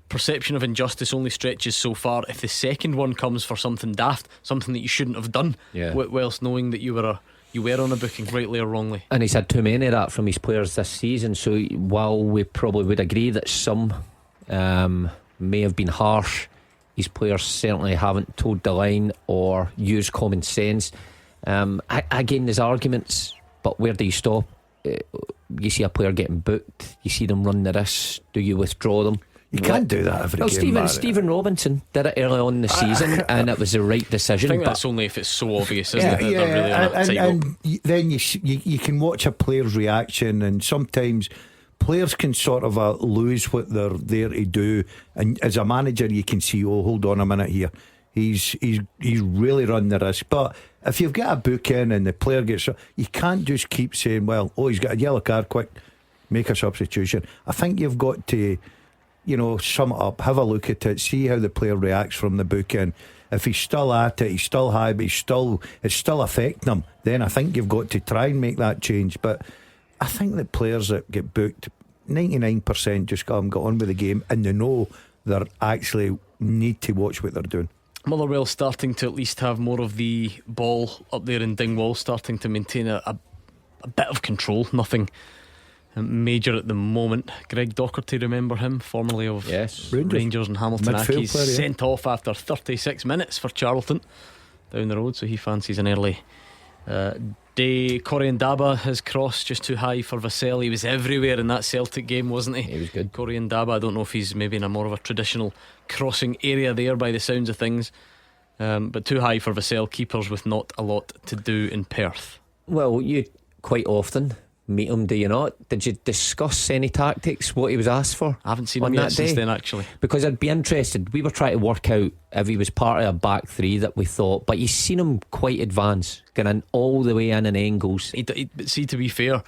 perception of injustice only stretches so far. If the second one comes for something daft, something that you shouldn't have done, whilst knowing that you were on a booking, rightly or wrongly.
And he's had too many of that from his players this season. So while we probably would agree that some may have been harsh, his players certainly haven't toed the line or used common sense. Again, there's arguments, but where do you stop? You see a player getting booked, you see them run the risk, do you withdraw them?
You can't do that every game.
Stephen Robinson did it early on in the season, and it was the right decision.
I think that's only if it's so obvious, isn't it? That they're really on a
and then you can watch a player's reaction, and sometimes players can sort of lose what they're there to do. And as a manager, you can see, oh, hold on a minute here, he's really run the risk. But if you've got a booking and the player gets, you can't just keep saying, well, oh, he's got a yellow card, quick, make a substitution. I think you've got to, sum it up, have a look at it, see how the player reacts from the booking. If he's still at it, he's still high, but it's still affecting him, then I think you've got to try and make that change. But I think that players that get booked, 99% just got on with the game, and they know they actually need to watch what they're doing.
Motherwell starting to at least have more of the ball up there in Dingwall, starting to maintain a bit of control. Nothing major at the moment. Greg Docherty, remember him, formerly of Rangers and Hamilton Accies, sent off after 36 minutes for Charlton down the road, so he fancies an early day. Corey Ndaba has crossed just too high for Vassell. He was everywhere in that Celtic game, wasn't he? He was good. Corey Ndaba, I don't know if he's maybe in a more of a traditional crossing area there by the sounds of things, but too high for Vassell, keepers with not a lot to do in Perth.
Well, you quite often meet him, do you not? Did you discuss any tactics, what he was asked for?
I haven't seen him yet since then, actually, because
I'd be interested. We were trying to work out if he was part of a back three that we thought, but you've seen him quite advanced, going all the way in angles.
See, to be fair,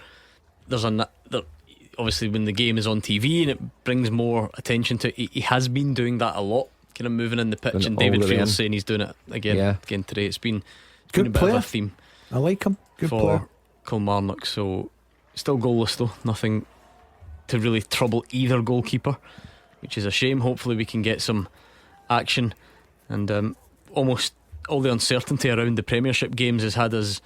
obviously when the game is on TV and it brings more attention to it, he has been doing that a lot, kind of moving in the pitch, and David Friel's saying he's doing it again today. It's been
good
a bit
player.
of a theme.
I like him. Good
for
player.
Kilmarnock. So still goalless though, nothing to really trouble either goalkeeper, which is a shame. Hopefully we can get some action, and almost all the uncertainty around the Premiership games has had us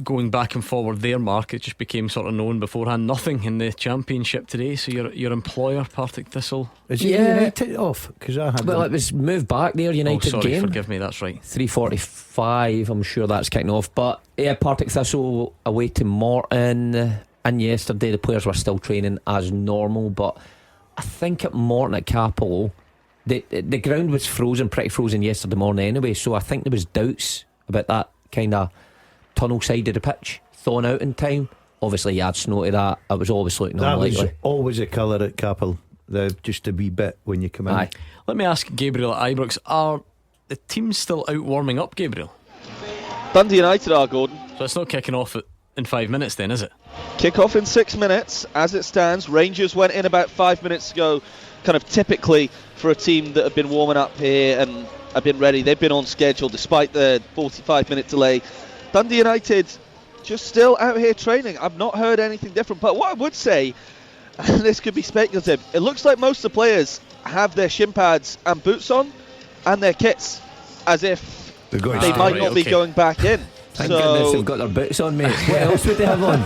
going back and forward there, Mark. It just became sort of known beforehand. Nothing in the Championship today. So your employer, Partick Thistle,
is it United off? Because
it was moved back there. United game.
Forgive me, that's right.
3:45. I'm sure that's kicking off. But Partick Thistle away to Morton. And yesterday the players were still training as normal. But I think at Morton at Capello, the ground was pretty frozen yesterday morning anyway. So I think there was doubts about that kind of tunnel side of the pitch thawing out in time. Obviously you add snow to that. It was always looking unlikely.
That was always a colour at Capel, just a wee bit when you come in.
Aye. Let me ask Gabriel at Ibrox, are the teams still out warming up, Gabriel?
Dundee United are, Gordon.
So it's not kicking off in 5 minutes then, is it?
Kick off in 6 minutes as it stands. Rangers went in about 5 minutes ago, kind of typically for a team that have been warming up here and have been ready. They've been on schedule despite the 45-minute delay. Dundee United just still out here training. I've not heard anything different, but what I would say, this could be speculative. It looks like most of the players have their shin pads and boots on and their kits, as if they might not be going back in.
Thank goodness they've got their boots on, mate. What else would they have on?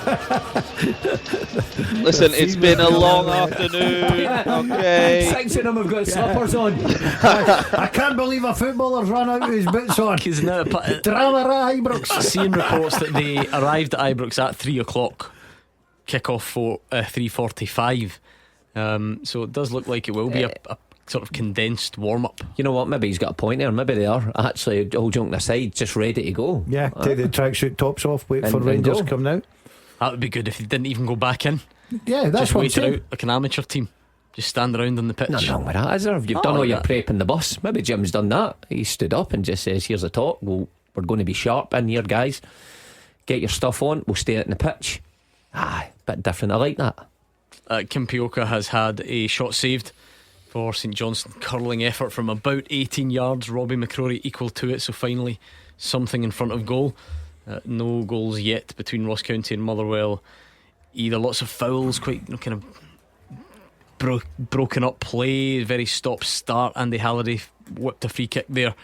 Listen, it's been a long afternoon. Okay.
6 of them have got slippers on.
I can't believe a footballer's run out with his boots on. Drama at Ibrox.
Seeing reports that they arrived at Ibrox at 3 o'clock, kick-off for 3:45. So it does look like it will be a sort of condensed warm-up.
You know what, maybe he's got a point there. Maybe they are actually, all joking aside, just ready to go.
Yeah, take the tracksuit tops off, wait for Rangers coming out.
That would be good if they didn't even go back in.
Yeah, that's
just
what I'm
wait
saying.
out like an amateur team. Just stand around on the pitch.
Nothing wrong with that, is there? You've done all your prep in the bus. Maybe Jim's done that. He stood up and just says, here's a talk. We're going to be sharp in here, guys. Get your stuff on. We'll stay out in the pitch. Bit different. I like that.
Kim Pioka has had a shot saved for St Johnstone. Curling effort from about 18 yards. Robbie McCrory equal to it. So finally something in front of goal. No goals yet between Ross County and Motherwell either. Lots of fouls, quite kind of broken up play, very stop start. Andy Halliday whipped a free kick there.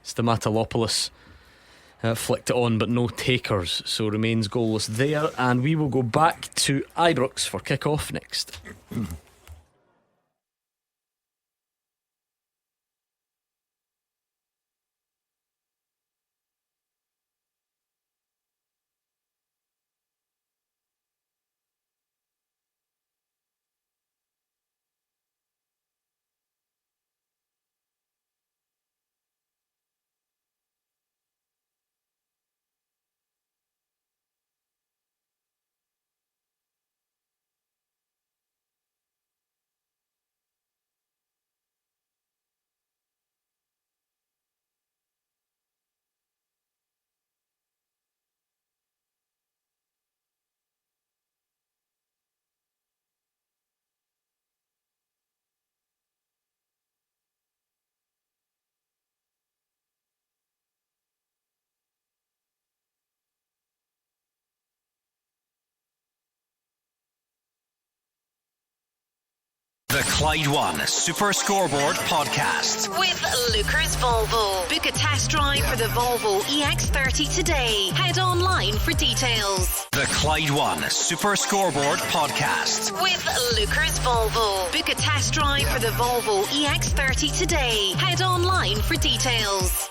Stamatolopoulos flicked it on, but no takers, so remains goalless there. And we will go back to Ibrox for kick-off next.
The Clyde One Super Scoreboard Podcast.
With Lucas Volvo. Book a test drive for the Volvo EX30 today. Head online for details.
The Clyde One Super Scoreboard Podcast.
With Lucas Volvo. Book a test drive for the Volvo EX30 today. Head online for details.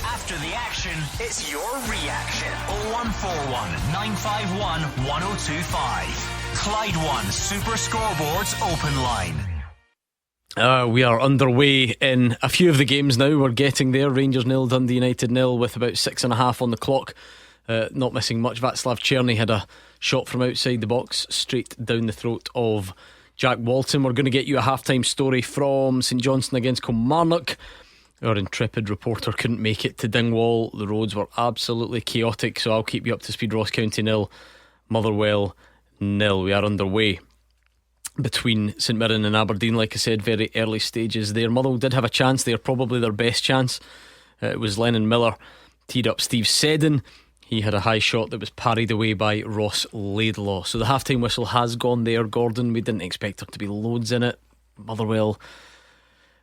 After the action, it's your reaction. 0141 951 1025. Clyde One Super Scoreboard's open line.
We are underway in a few of the games now. We're getting there. Rangers 0, Dundee United 0 with about 6.5 on the clock. Not missing much. Václav Černý had a shot from outside the box straight down the throat of Jack Walton. We're going to get you a half-time story from St Johnstone against Kilmarnock. Our intrepid reporter couldn't make it to Dingwall. The roads were absolutely chaotic, so I'll keep you up to speed. Ross County 0, Motherwell 0. We are underway between St Mirren and Aberdeen. Like I said, very early stages there. Motherwell did have a chance there, probably their best chance. It was Lennon Miller teed up Steve Seddon. He had a high shot that was parried away by Ross Laidlaw. So the half-time whistle has gone there, Gordon. We didn't expect there to be loads in it. Motherwell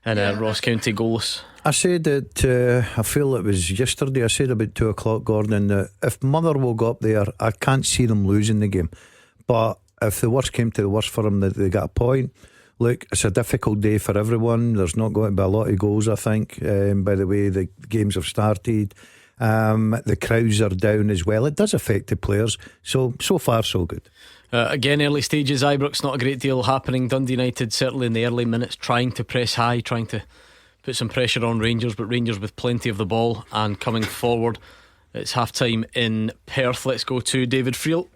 and Ross County goalless.
I said that I feel it was yesterday. I said about 2 o'clock, Gordon, that if Motherwell go up there, I can't see them losing the game. But if the worst came to the worst for them, that they got a point. Look, it's a difficult day for everyone. There's not going to be a lot of goals, I think, by the way the games have started. The crowds are down as well. It does affect the players. So far so good.
Again, early stages, Ibrox, not a great deal happening. Dundee United certainly in the early minutes trying to press high, trying to put some pressure on Rangers, but Rangers with plenty of the ball and coming forward. It's half time in Perth. Let's go to David Friel.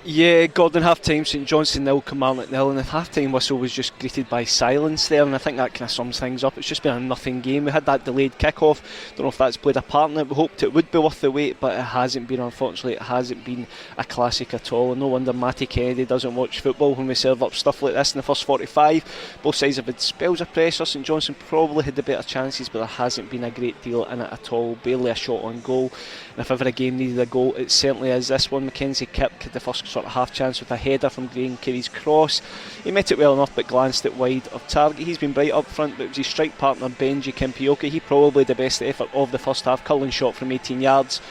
Yeah, Gordon, half time, St Johnstone 0, Kilmarnock 0, and the half time whistle was just greeted by silence there, and I think that kind of sums things up. It's just been a nothing game. We had that delayed kick-off. Don't know if that's played a part in it. We hoped it would be worth the wait, but it hasn't been. Unfortunately, it hasn't been a classic at all, and no wonder Matty Kennedy doesn't watch football when we serve up stuff like this in the first 45. Both sides have had spells of pressure. St Johnstone probably had the better chances, but there hasn't been a great deal in it at all. Barely a shot on goal, and if ever a game needed a goal, it certainly is this one. Mackenzie Kipp had the first sort of half chance with a header from Graham Carey's cross. He met it well enough but glanced it wide of target. He's been bright up front, but it was his strike partner Benji Kimpioka. He probably the best effort of the first half. Cullen shot from 18 yards.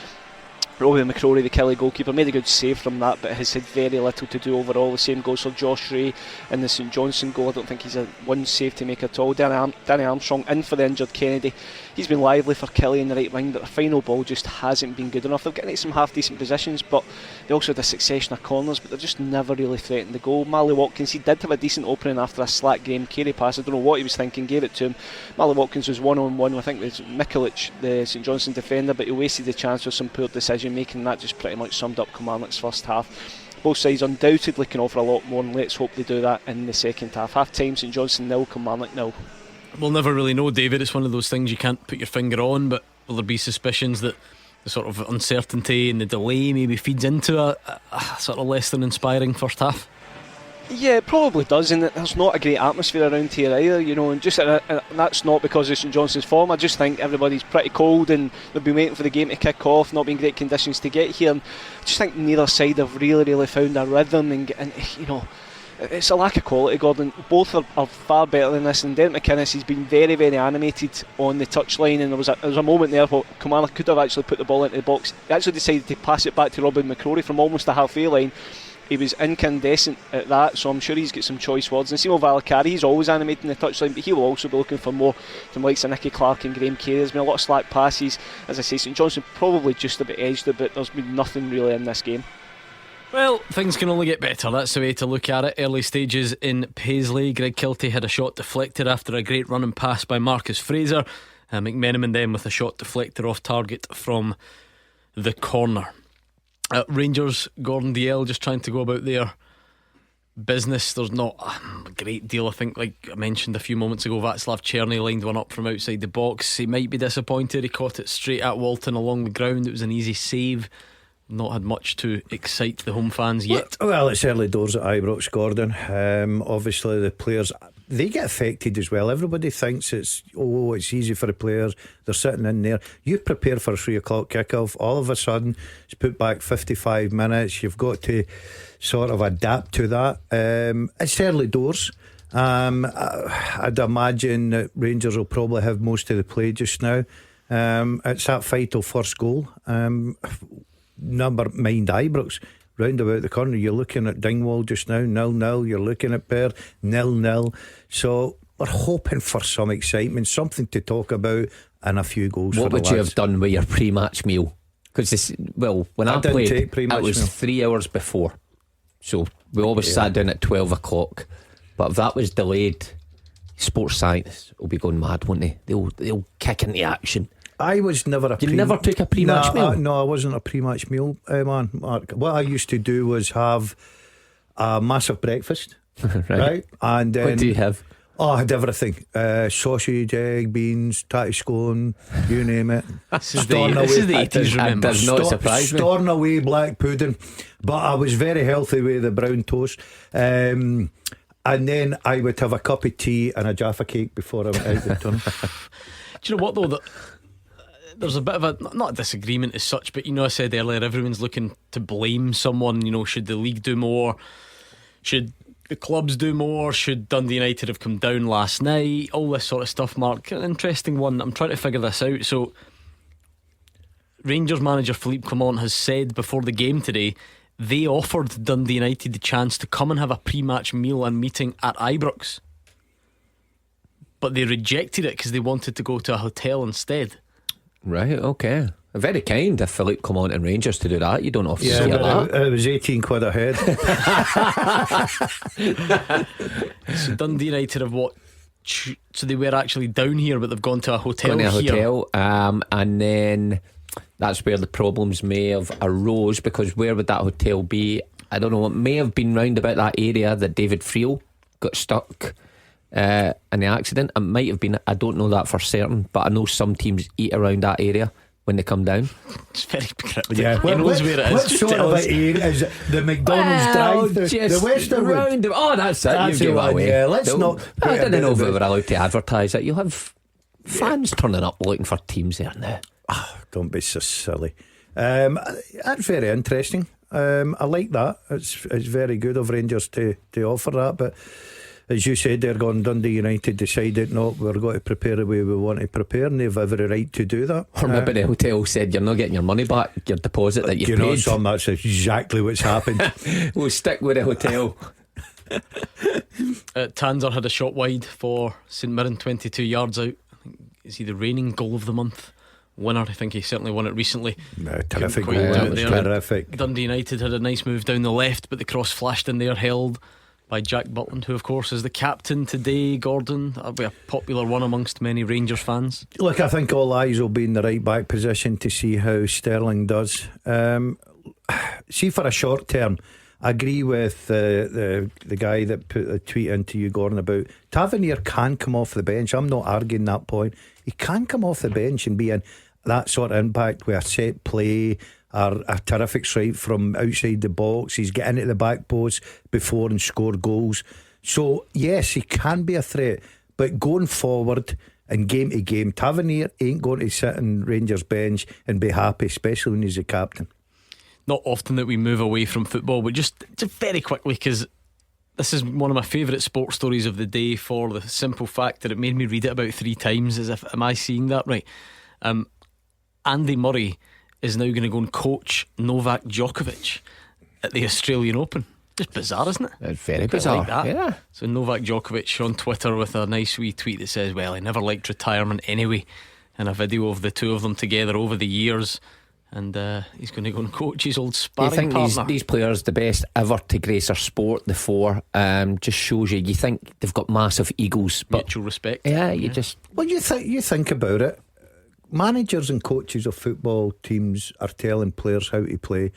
Robbie McCrory, the Kelly goalkeeper, made a good save from that, but has had very little to do overall. The same goes for Josh Ray in the St Johnstone goal. I don't think he's had one save to make at all. Danny Armstrong in for the injured Kennedy. He's been lively for Kelly in the right wing, but the final ball just hasn't been good enough. They've getting some half decent positions, but they also had a succession of corners, but they've just never really threatened the goal. Marley Watkins, he did have a decent opening after a slack Graham Carey pass. I don't know what he was thinking, gave it to him. Marley Watkins was 1-on-1, I think it was Mikulic, the St Johnstone defender, but he wasted the chance with some poor decision making. That just pretty much summed up Kilmarnock's first half. Both sides undoubtedly can offer a lot more, and let's hope they do that in the second half. Half time, St Johnstone 0, Kilmarnock 0.
We'll never really know, David. It's one of those things you can't put your finger on, but will there be suspicions that the sort of uncertainty and the delay maybe feeds into a sort of less than inspiring first half?
Yeah, it probably does, and there's not a great atmosphere around here either, you know, and just and that's not because of St Johnstone's form. I just think everybody's pretty cold and they've been waiting for the game to kick off, not been great conditions to get here, and I just think neither side have really found a rhythm, and you know, it's a lack of quality, Gordon. Both are far better than this, and Derek McInnes, he's been very animated on the touchline, and there was a moment there where Kilmarnock could have actually put the ball into the box. He actually decided to pass it back to Robin McCrory from almost the halfway line. He was incandescent at that, so I'm sure he's got some choice words. And Simo Valakari, he's always animating the touchline, but he will also be looking for more from likes of Nicky Clark and Graham Carey. There's been a lot of slack passes. As I say, St Johnstone probably just a bit edged it, but there's been nothing really in this game.
Well, things can only get better. That's the way to look at it. Early stages in Paisley. Greg Kiltie had a shot deflected after a great run and pass by Marcus Fraser. McMenamin then with a shot deflected off target from the corner. Rangers, Gordon Dalziel just trying to go about their business. There's not a great deal, I think. Like I mentioned a few moments ago, Václav Černý lined one up from outside the box. He might be disappointed. He caught it straight at Walton along the ground. It was an easy save. Not had much to excite the home fans yet.
Well, it's early doors at Ibrox, Gordon. Obviously the players, they get affected as well. Everybody thinks it's easy for the players. They're sitting in there. You prepare for a 3 o'clock kickoff. All of a sudden it's put back 55 minutes. You've got to sort of adapt to that. It's early doors. I'd imagine that Rangers will probably have most of the play just now. It's that vital first goal. Never mind Ibrox round about the corner. You're looking at Dingwall just now 0-0. You're looking at Perth 0-0. So we're hoping for some excitement, something to talk about, and a few goals.
What
for the
would
lads.
you have done with your pre-match meal? Because when I played, it was 3 hours before, so we always sat down at 12 o'clock. But if that was delayed, sports science will be going mad, won't they? They'll kick into action.
I was never
You never took a pre-match meal?
No, I wasn't a pre-match meal man, Mark. What I used to do was have a massive breakfast. right? And then,
what do you have?
Oh, I had everything: sausage, egg, beans, tatty scone, you name it.
This is the 80s, remember?
Does not surprise me.
Storing away black pudding, but I was very healthy with the brown toast. And then I would have a cup of tea and a Jaffa cake before I went out the tunnel.
Do you know what though? There's a bit of a, not a disagreement as such, but I said earlier, everyone's looking to blame someone. Should the league do more? Should the clubs do more? Should Dundee United have come down last night? All this sort of stuff, Mark. An interesting one. I'm trying to figure this out. So Rangers manager Philippe Clement has said before the game today they offered Dundee United the chance to come and have a pre-match meal and meeting at Ibrox, but they rejected it because they wanted to go to a hotel instead.
Right, okay. Very kind of Philippe Clement and Rangers to do that. You don't often see that.
It was 18 quid a head.
So Dundee United have what? So they were actually down here, but they've gone to a hotel.
And then that's where the problems may have arose, because where would that hotel be? I don't know. It may have been round about that area that David Friel got stuck in the accident. It might have been. I don't know that for certain, but I know some teams eat around that area when they come down.
It's very cryptic.
Yeah,
he knows where it is.
What sort of area is it? The McDonald's drive-thru, the Western
round. Oh, that's it.
That's
you give
one,
away.
yeah, let's not.
I don't know if we were allowed to advertise it. You'll have fans turning up looking for teams there now.
Don't be so silly. That's very interesting. I like that. It's very good of Rangers to offer that, but as you said, they're going. Dundee United decided no, we're going to prepare the way we want to prepare, and they've every right to do that.
Or maybe the hotel said you're not getting your money back, your deposit that you paid.
Know something, that's exactly what's happened.
We'll stick with the hotel.
Tanzer had a shot wide for St Mirren, 22 yards out. Is he the reigning goal of the month winner? I think he certainly won it recently.
Terrific goal, terrific.
Dundee United had a nice move down the left, but the cross flashed in there, held by Jack Butland, who of course is the captain today. Gordon, that'll be a popular one amongst many Rangers fans.
Look, I think all eyes will be in the right back position to see how Sterling does. See, for a short term, I agree with the guy that put a tweet into you, Gordon, about Tavernier can come off the bench. I'm not arguing that point. He can come off the bench and be in that sort of impact with a set play or a terrific strike from outside the box. He's getting into the back post before and score goals. So yes, he can be a threat, but going forward and game to game, Tavernier ain't going to sit in Rangers bench and be happy, especially when he's the captain.
Not often that we move away from football, but just very quickly, because this is one of my favourite sports stories of the day, for the simple fact that it made me read it about 3 times. As if, am I seeing that right? Andy Murray is now going to go and coach Novak Djokovic at the Australian Open. Just bizarre, isn't it?
It's very bizarre,
like that.
Yeah.
So Novak Djokovic on Twitter with a nice wee tweet that says, well, I never liked retirement anyway, and a video of the two of them together over the years. And he's going to go and coach his old sparring partner.
You think these players, the best ever to grace our sport, the 4, just shows you think they've got massive egos, but
mutual respect.
Yeah,
just.
Well, you think about it. Managers and coaches of football teams are telling players how to play,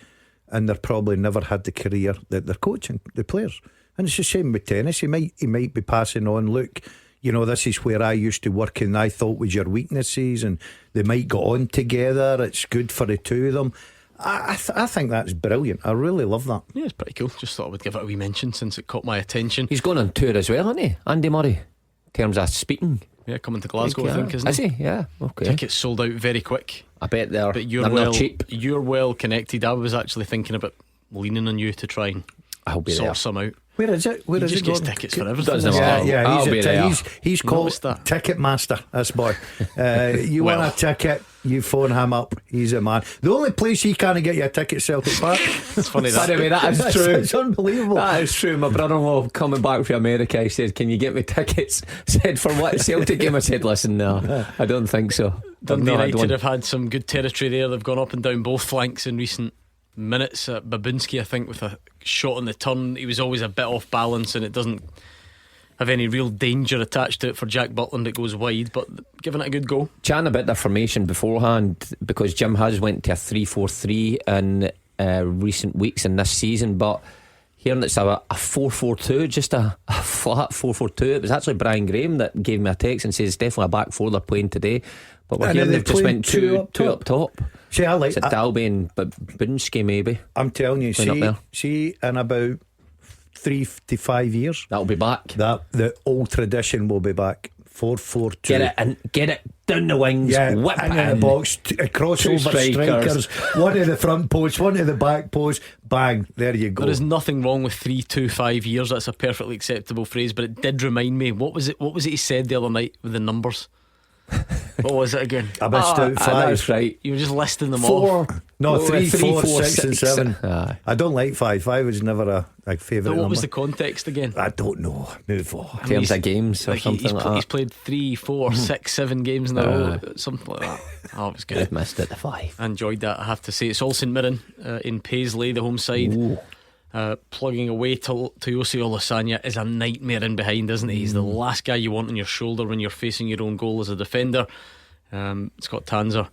and they're probably never had the career that they're coaching the players. And it's the same with tennis. He might be passing on, look, this is where I used to work and I thought was your weaknesses, and they might go on together. It's good for the two of them. I think that's brilliant. I really love that.
Yeah, it's pretty cool. Just thought I would give it a wee mention since it caught my attention.
He's going on tour as well, hasn't he, Andy Murray, in terms of speaking?
Yeah, coming to Glasgow, I think, isn't
he? Yeah, okay.
Tickets sold out very quick.
I bet they're
not
cheap.
You're well connected. I was actually thinking about leaning on you to try and sort some out.
Where is it? Where
he
is
just
it?
Gets tickets for everything.
He's called Ticket Master. This boy. You want a ticket? You phone him up. He's a man. The only place he can't get you a ticket, Celtic Park.
It's funny that.
By the way, that is true.
It's unbelievable.
That is true. My brother-in-law coming back from America, he said, "Can you get me tickets?" Said, "For what Celtic game?" I said, "Listen, no, I don't think so."
Dundee United have had some good territory there. They've gone up and down both flanks in recent minutes. Babinski, I think, with a shot on the turn, he was always a bit off balance, and it doesn't have any real danger attached to it for Jack Butland. It goes wide, but giving it a good go.
Chatting about their formation beforehand, because Jim has went to a 3-4-3 in recent weeks in this season, but hearing it's a 4-4-2, just a flat 4-4-2. It was actually Brian Graham that gave me a text and says it's definitely a back four they're playing today, but we're hearing they've just went two up top.
See, I like
Dalby and Binsky maybe.
I'm telling you, see in about 3 to 5 years
that'll be back.
That the old tradition will be back. 4-4-2.
Get it down the wings, whip
in the box, crossover strikers, one to the front post, one to the back post, bang, there you go.
There is nothing wrong with 3-2-5 years. That's a perfectly acceptable phrase, but it did remind me, what was it he said the other night with the numbers? What was it again?
I missed out 5.
That's right.
You were just listing them
4.
off.
No, 3, 4, 6 and 7.
I
don't like 5. 5 was never a favourite number.
What was the context again?
I don't know. Move on.
In terms of games or something like that.
He's played 3, 4, 6, 7 games in a row, something like that. Oh, it was good.
I've missed it, the 5.
I enjoyed that, I have to say. It's all St Mirren in Paisley, the home side. Plugging away to Yossi Olasanya is a nightmare in behind, isn't he? He's the last guy you want on your shoulder when you're facing your own goal as a defender. Scott Tanzer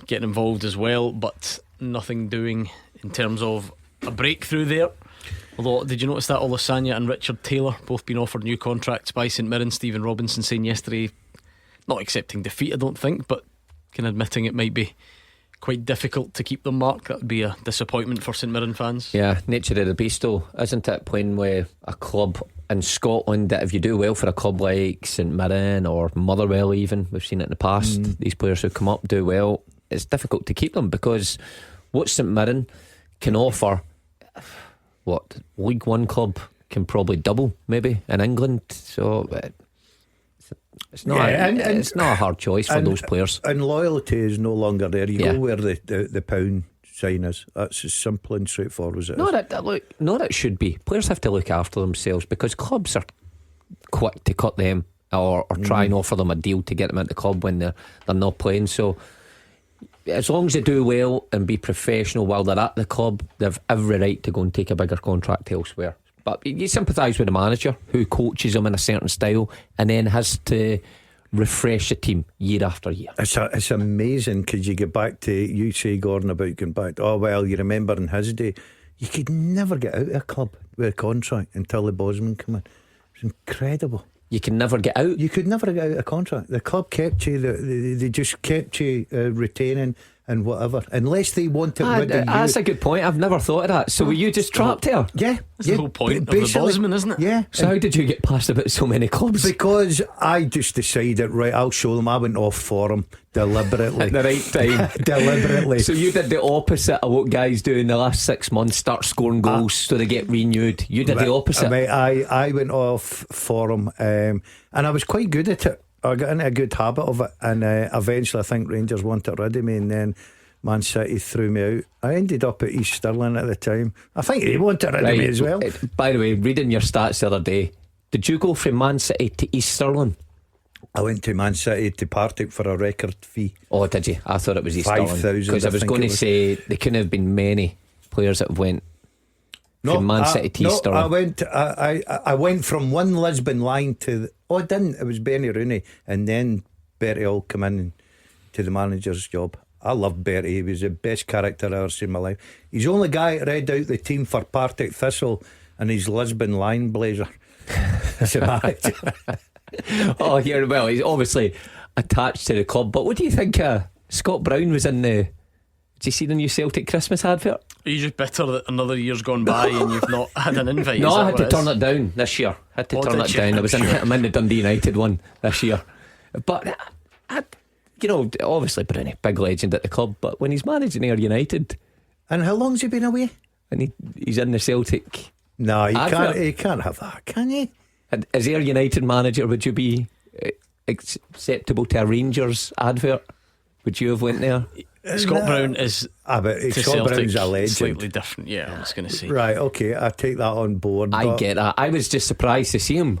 getting involved as well, but nothing doing in terms of a breakthrough there. Although, did you notice that Olasanya and Richard Taylor both been offered new contracts by St Mirren? Stephen Robinson saying yesterday, not accepting defeat I don't think, but kind of admitting it might be quite difficult to keep them, Mark. That would be a disappointment for St Mirren fans.
Yeah, nature of the beast though, isn't it? Playing with a club in Scotland that if you do well for a club like St Mirren or Motherwell even, we've seen it in the past, these players who come up do well, it's difficult to keep them, because what St Mirren can offer, what League One club can probably double maybe in England. So it's not it's not a hard choice for those players.
And loyalty is no longer there. You go where the pound sign is. That's as simple and straightforward as it is.
That it should be. Players have to look after themselves, because clubs are quick to cut them or try and offer them a deal to get them at the club when they're not playing. So as long as they do well and be professional while they're at the club, they've every right to go and take a bigger contract elsewhere. But you sympathise with the manager who coaches them in a certain style and then has to refresh the team year after year.
It's amazing, because you get back to, you say, Gordon, about going back to, you remember in his day you could never get out of a club with a contract until the Bosman come in. It was incredible.
You can never get out.
You could never get out of a contract. The club kept you, they just kept you retaining and whatever, unless they wanted rid of you.
That's a good point. I've never thought of that. So were you just trapped here?
Yeah,
that's the whole point of the Bosman, isn't it?
Yeah.
So how did you get past about so many clubs?
Because I just decided, right, I'll show them. I went off for them deliberately
at the right time.
Deliberately.
So you did the opposite of what guys do in the last 6 months, start scoring goals so they get renewed. You did the opposite.
I went off for them, and I was quite good at it. I got into a good habit of it, and eventually I think Rangers wanted rid of me, and then Man City threw me out. I ended up at East Stirling at the time. I think he wanted rid of me as well.
By the way, reading your stats the other day, did you go from Man City to East Stirling?
I went to Man City to Partick for a record fee.
Oh, did you? I thought it was East Stirling,
5,000.
because I was going to say there couldn't have been many players that went from Man City to East Stirling.
I went from one Lisbon line to I didn't. It was Benny Rooney, and then Bertie all come in to the manager's job. I loved Bertie. He was the best character I've ever seen in my life. He's the only guy that read out the team for Partick Thistle and his Lisbon line blazer.
Oh, yeah, well, he's obviously attached to the club. But what do you think Scott Brown was in the... Did you see the new Celtic Christmas advert?
Are you just bitter that another year's gone by and you've not had an invite?
No, I had to turn it down this year. I'm in the Dundee United one this year. But obviously Bruni, big legend at the club, but when he's managing Ayr United,
and how long's he been away?
And he's in the Celtic.
No, he can't have that, can he?
As Ayr United manager, would you be acceptable to a Rangers advert? Would you have went there?
Scott Brown is
Scott Brown's a legend.
Slightly different, yeah, I was going to say.
Right, okay, I take that on board.
I get that. I was just surprised to see him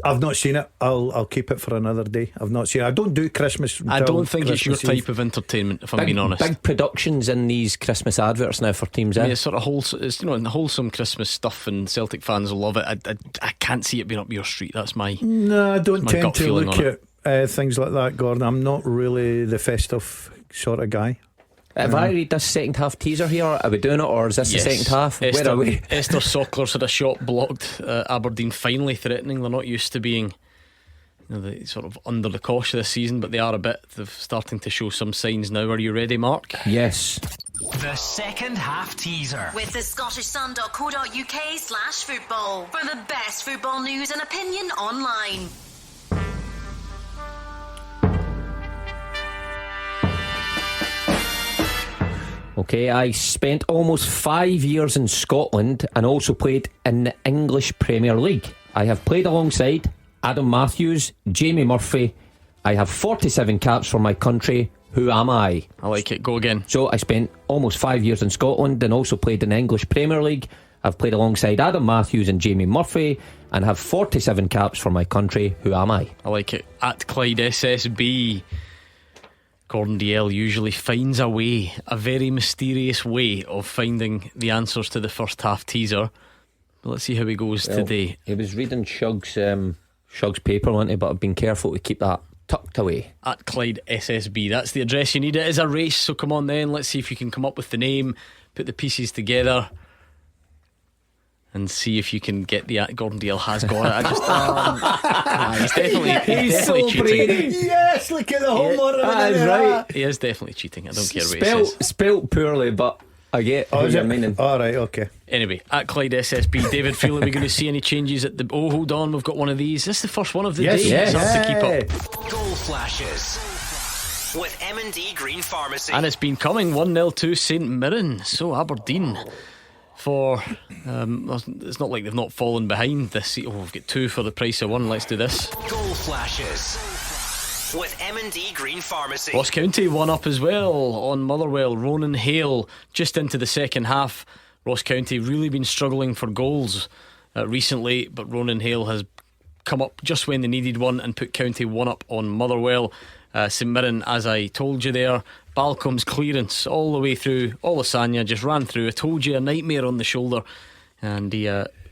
I've not seen it. I'll keep it for another day. I've not seen it. I don't do Christmas.
I don't think it's your
Christmas Eve.
type of entertainment, if I'm being honest.
Big productions in these Christmas adverts now for teams.
I mean, it's sort of wholesome, it's, wholesome Christmas stuff, and Celtic fans will love it. I can't see it being up your street. That's my
No, I don't
my
tend
gut
to
feeling
look
on
at things like that, Gordon. I'm not really the festive sort of guy.
Have I read this second half teaser here? Are we doing it, or is this
Yes.
the second half?
Esther,
Where are we?
Esther Sockler's had a shot blocked. Aberdeen finally threatening. They're not used to being the sort of under the cosh this season, but they are a bit. They're starting to show some signs now. Are you ready, Mark?
Yes.
The second half teaser.
With the scottishsun.co.uk/football for the best football news and opinion online.
Okay, I spent almost 5 years in Scotland and also played in the English Premier League. I have played alongside Adam Matthews, Jamie Murphy. I have 47 caps for my country. Who am I?
I like it. Go again.
So I spent almost 5 years in Scotland and also played in the English Premier League. I've played alongside Adam Matthews and Jamie Murphy and have 47 caps for my country. Who am I?
I like it. At Clyde SSB, Gordon DL usually finds a way, a very mysterious way of finding the answers to the first half teaser. But let's see how he goes today.
He was reading Shug's paper, wasn't he? But I've been careful to keep that tucked away.
At Clyde SSB, that's the address you need. It is a race, so come on then, let's see if you can come up with the name, put the pieces together, and see if you can get the Gordon Dale has got it. He's definitely
so
cheating.
brainy.
Yes, look at the homework.
That's right.
He is definitely cheating. I don't care what he says.
Spelt poorly, but I get what you're meaning.
Alright, okay.
Anyway, at Clyde SSB, David, feel are we going to see any changes at the... Oh, hold on, we've got one of these. This is the first one of the day.
Yes.
So I have to keep up.
Goal flashes with M&D Green Pharmacy.
And it's been coming 1-0 to St Mirren. So Aberdeen for it's not like they've not fallen behind this. We've got 2 for the price of 1. Let's do this.
Goal flashes with M&D Green Pharmacy.
Ross County 1 up as well on Motherwell. Ronan Hale just into the second half. Ross County really been struggling for goals recently, but Ronan Hale has come up just when they needed one and put County 1 up on Motherwell. St Mirren, as I told you there, Balcom's clearance all the way through. Olasanya just ran through. I told you, a nightmare on the shoulder, and he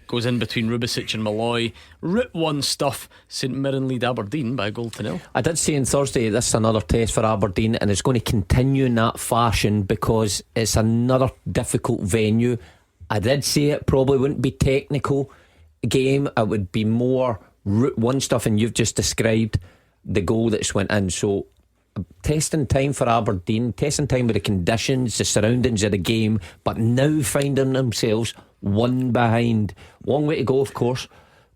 goes in between Rubicic and Malloy. Route 1 stuff. St Mirren lead Aberdeen by a goal to 0.
I did say on Thursday this is another test for Aberdeen, and it's going to continue in that fashion because it's another difficult venue. I did say it probably wouldn't be technical game, it would be more Route 1 stuff, and you've just described the goal that's went in. So testing time for Aberdeen, testing time with the conditions, the surroundings of the game, but now finding themselves one behind. Long way to go, of course,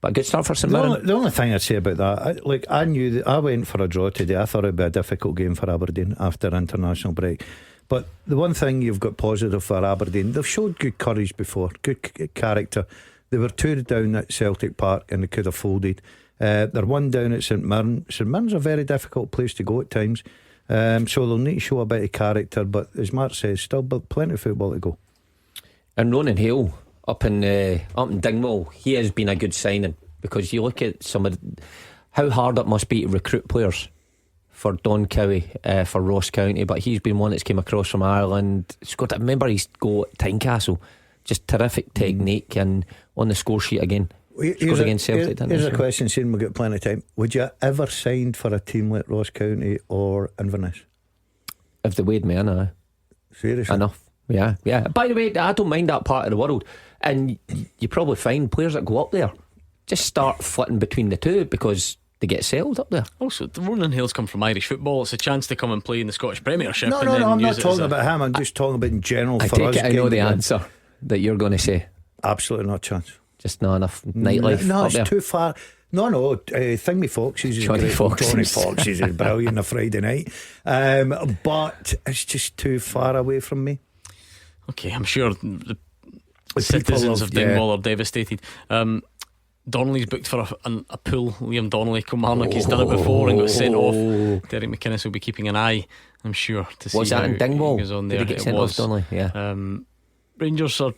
but a good start for St Mirren.
The only thing I'd say about that, I knew that I went for a draw today. I thought it'd be a difficult game for Aberdeen after international break. But the one thing you've got positive for Aberdeen, they've showed good courage before, good character. They were 2 down at Celtic Park and they could have folded. They're 1 down at St Mirren. St Mirren's a very difficult place to go at times, so they'll need to show a bit of character. But as Mark says, still plenty of football to go.
And Ronan Hale up in Dingwall, he has been a good signing, because you look at how hard it must be to recruit players for Don Cowie, for Ross County, but he's been one that's came across from Ireland. Scored, I remember his goal at Tynecastle, just terrific technique, and on the score sheet again.
Here's a question, seeing we've got plenty of time. Would you ever signed for a team like Ross County or Inverness?
If they weighed me in,
seriously?
Enough. Yeah. By the way, I don't mind that part of the world, and you probably find players that go up there just start flitting between the two because they get settled up there.
Also, the Ronan Hale's come from Irish football. It's a chance to come and play in the Scottish Premiership.
No, I'm not talking about him. I'm just talking about in general.
I
for
take
us
it I know the
getting
answer that you're going to say.
Absolutely not a chance.
Just not enough nightlife.
No,
up
it's
there.
too far. No, Thingy Foxes is
Johnny
great.
Foxes.
Johnny Foxes is brilliant on a Friday night, but it's just too far away from me.
Okay, I'm sure the citizens of Dingwall are devastated. Donnelly's booked for a pool. Liam Donnelly, Kilmarnock, he's done it before and got sent off. Derek McInnes will be keeping an eye, I'm sure, to see
was that
how
in Dingwall?
he goes on there.
Did he get sent off, Donnelly? Yeah.
Rangers are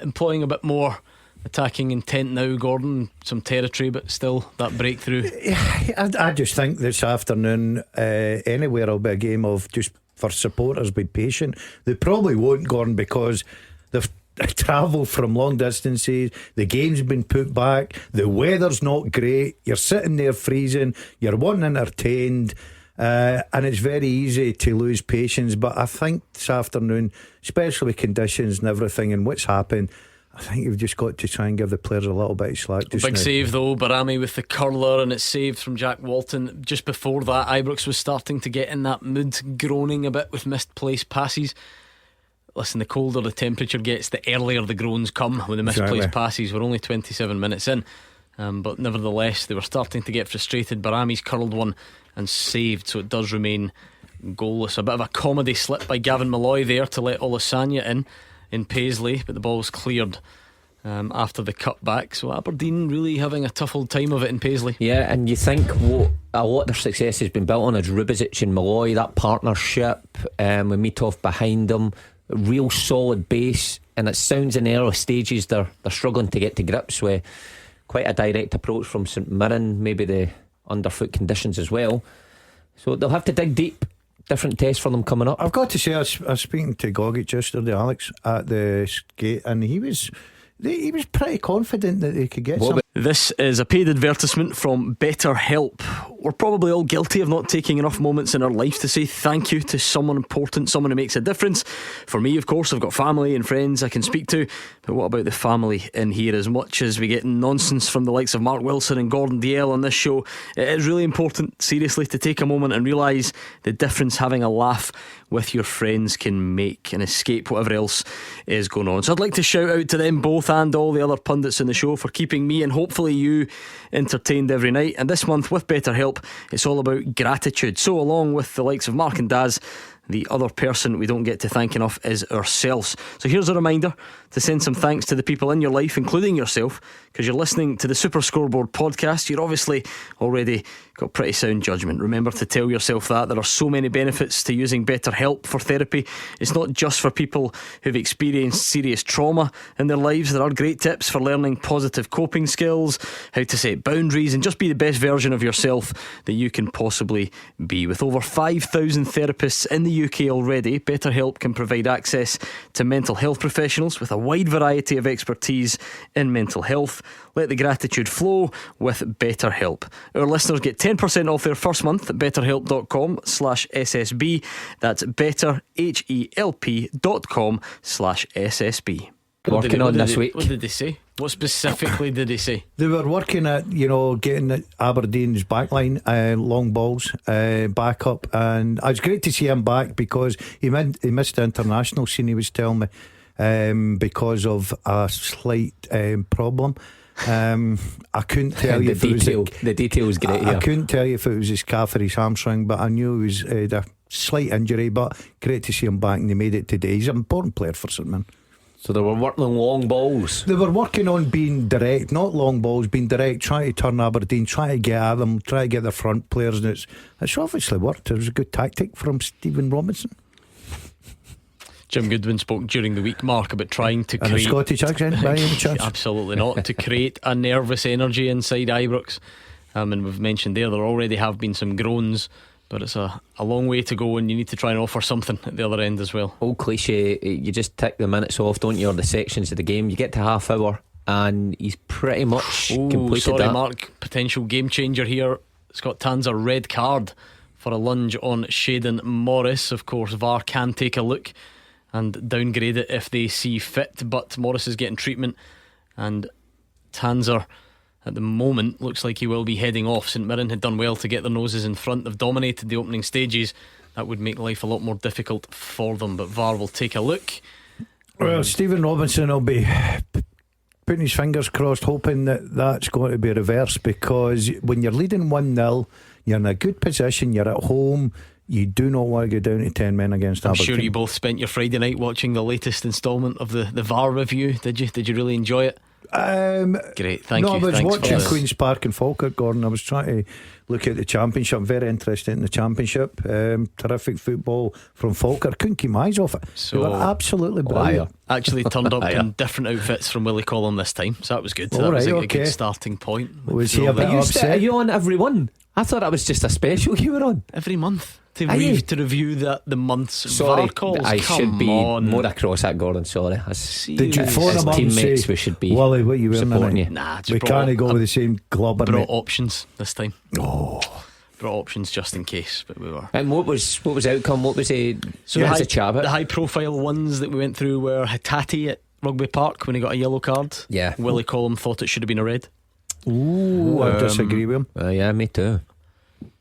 employing a bit more attacking intent now, Gordon. Some territory, but still that breakthrough.
I just think this afternoon, anywhere will be a game of just for supporters be patient. They probably won't, Gordon, because they've travelled from long distances. The game's been put back. The weather's not great. You're sitting there freezing. You're wanting entertained. And it's very easy to lose patience. But I think this afternoon, especially with conditions and everything and what's happened, I think you've just got to try and give the players a little bit of slack.
Big save though, Barami with the curler, and it's saved from Jack Walton. Just before that, Ibrox was starting to get in that mood, groaning a bit with misplaced passes. Listen, the colder the temperature gets, the earlier the groans come when the misplaced passes. We're only 27 minutes in, but nevertheless they were starting to get frustrated. Barami's curled one and saved, so it does remain goalless. A bit of a comedy slip by Gavin Malloy there to let Olasanya in Paisley, but the ball's cleared after the cutback. So Aberdeen really having a tough old time of it in Paisley.
Yeah, and you think what a lot of their success has been built on is Rubizic and Malloy, that partnership, with Mitov behind them, real solid base. And it sounds in the early stages they're struggling to get to grips with quite a direct approach from St Mirren, maybe the underfoot conditions as well. So they'll have to dig deep. Different test for them coming up.
I've got to say, I was speaking to Gogic yesterday, Alex, at the skate, and he was pretty confident that they could get something.
This is a paid advertisement from BetterHelp. We're probably all guilty of not taking enough moments in our life to say thank you to someone important, someone who makes a difference. For me, of course, I've got family and friends I can speak to, but what about the family in here? As much as we get nonsense from the likes of Mark Wilson and Gordon Dalziel on this show, it is really important, seriously, to take a moment and realise the difference having a laugh with your friends can make and escape whatever else is going on. So I'd like to shout out to them both and all the other pundits in the show for keeping me and hopefully you entertained every night. And this month with BetterHelp, it's all about gratitude. So along with the likes of Mark and Daz, the other person we don't get to thank enough is ourselves. So here's a reminder to send some thanks to the people in your life, including yourself, because you're listening to the Super Scoreboard podcast. You're obviously already got pretty sound judgment. Remember to tell yourself that there are so many benefits to using BetterHelp for therapy. It's not just for people who've experienced serious trauma in their lives. There are great tips for learning positive coping skills, how to set boundaries, and just be the best version of yourself that you can possibly be. With over 5,000 therapists in the UK already, BetterHelp can provide access to mental health professionals with a wide variety of expertise in mental health. Let the gratitude flow with BetterHelp. Our listeners get 10% off their first month at betterhelp.com/SSB. That's betterhelp.com/SSB.
Working on this week.
What did they say? What specifically did they say?
They were working at, getting Aberdeen's backline, long balls, back up, and it was great to see him back because he missed the international scene, he was telling me, because of a slight problem. I couldn't tell you
the detail was great.
I couldn't tell you if it was his calf or his hamstring, but I knew he was a slight injury. But great to see him back, and he made it today. He's an important player for St Mirren.
So they were working on long balls.
They were working on being direct, not long balls, being direct, trying to turn Aberdeen, trying to get at them, trying to get the front players, and it's obviously worked. It was a good tactic from Stephen Robinson.
Jim Goodwin spoke during the week, Mark, about trying to create
a Scottish accent.
Absolutely not. To create a nervous energy inside Ibrox, and we've mentioned there already have been some groans, but it's a long way to go, and you need to try and offer something at the other end as well.
Old cliche, you just tick the minutes off, don't you, or the sections of the game. You get to half hour and he's pretty much completed that.
Mark, potential game changer here. Scott Tanzer red card for a lunge on Shayden Morris. Of course, VAR can take a look and downgrade it if they see fit, but Morris is getting treatment, and Tanzer at the moment looks like he will be heading off. St Mirren had done well to get their noses in front. They've dominated the opening stages. That would make life a lot more difficult for them, but VAR will take a look.
Well, Stephen Robinson will be putting his fingers crossed, hoping that that's going to be reversed, because when you're leading 1-0, you're in a good position, you're at home. You do not want to go down to 10 men against Aberdeen.
I'm sure you both spent your Friday night watching the latest instalment of the VAR review. Did you really enjoy it? Great, thank you.
I was
Thanks
watching
for
Queen's Park and Falkirk, Gordon. I was trying to look at the Championship. Very interested in the Championship. Terrific football from Falkirk. Couldn't keep my eyes off it.
So,
they were absolutely brilliant.
Actually turned up in different outfits from Willie Collum this time, so that was good. That
All
was
right,
a good starting point.
Was he a bit upset?
Are you on every one? I thought that was just a special you were on.
Every month to
you?
review the month's
Sorry,
VAR calls.
I
Come
should be
on.
more across that, Gordon. Sorry.
Did you phone
as
him up and
teammates,
say,
we should be
Wally, what you wearing
supporting
tonight?
you?
Nah, just
We
brought
can't go with the same club.
brought options this time.
Oh,
Brought options just in case, but we were.
And what was the outcome? What was the
the
chat about?
high profile ones that we went through were Hattati at Rugby Park when he got a yellow card.
Yeah.
Willie Collum thought it should have been a red.
ooh, I disagree with him.
Yeah, me too.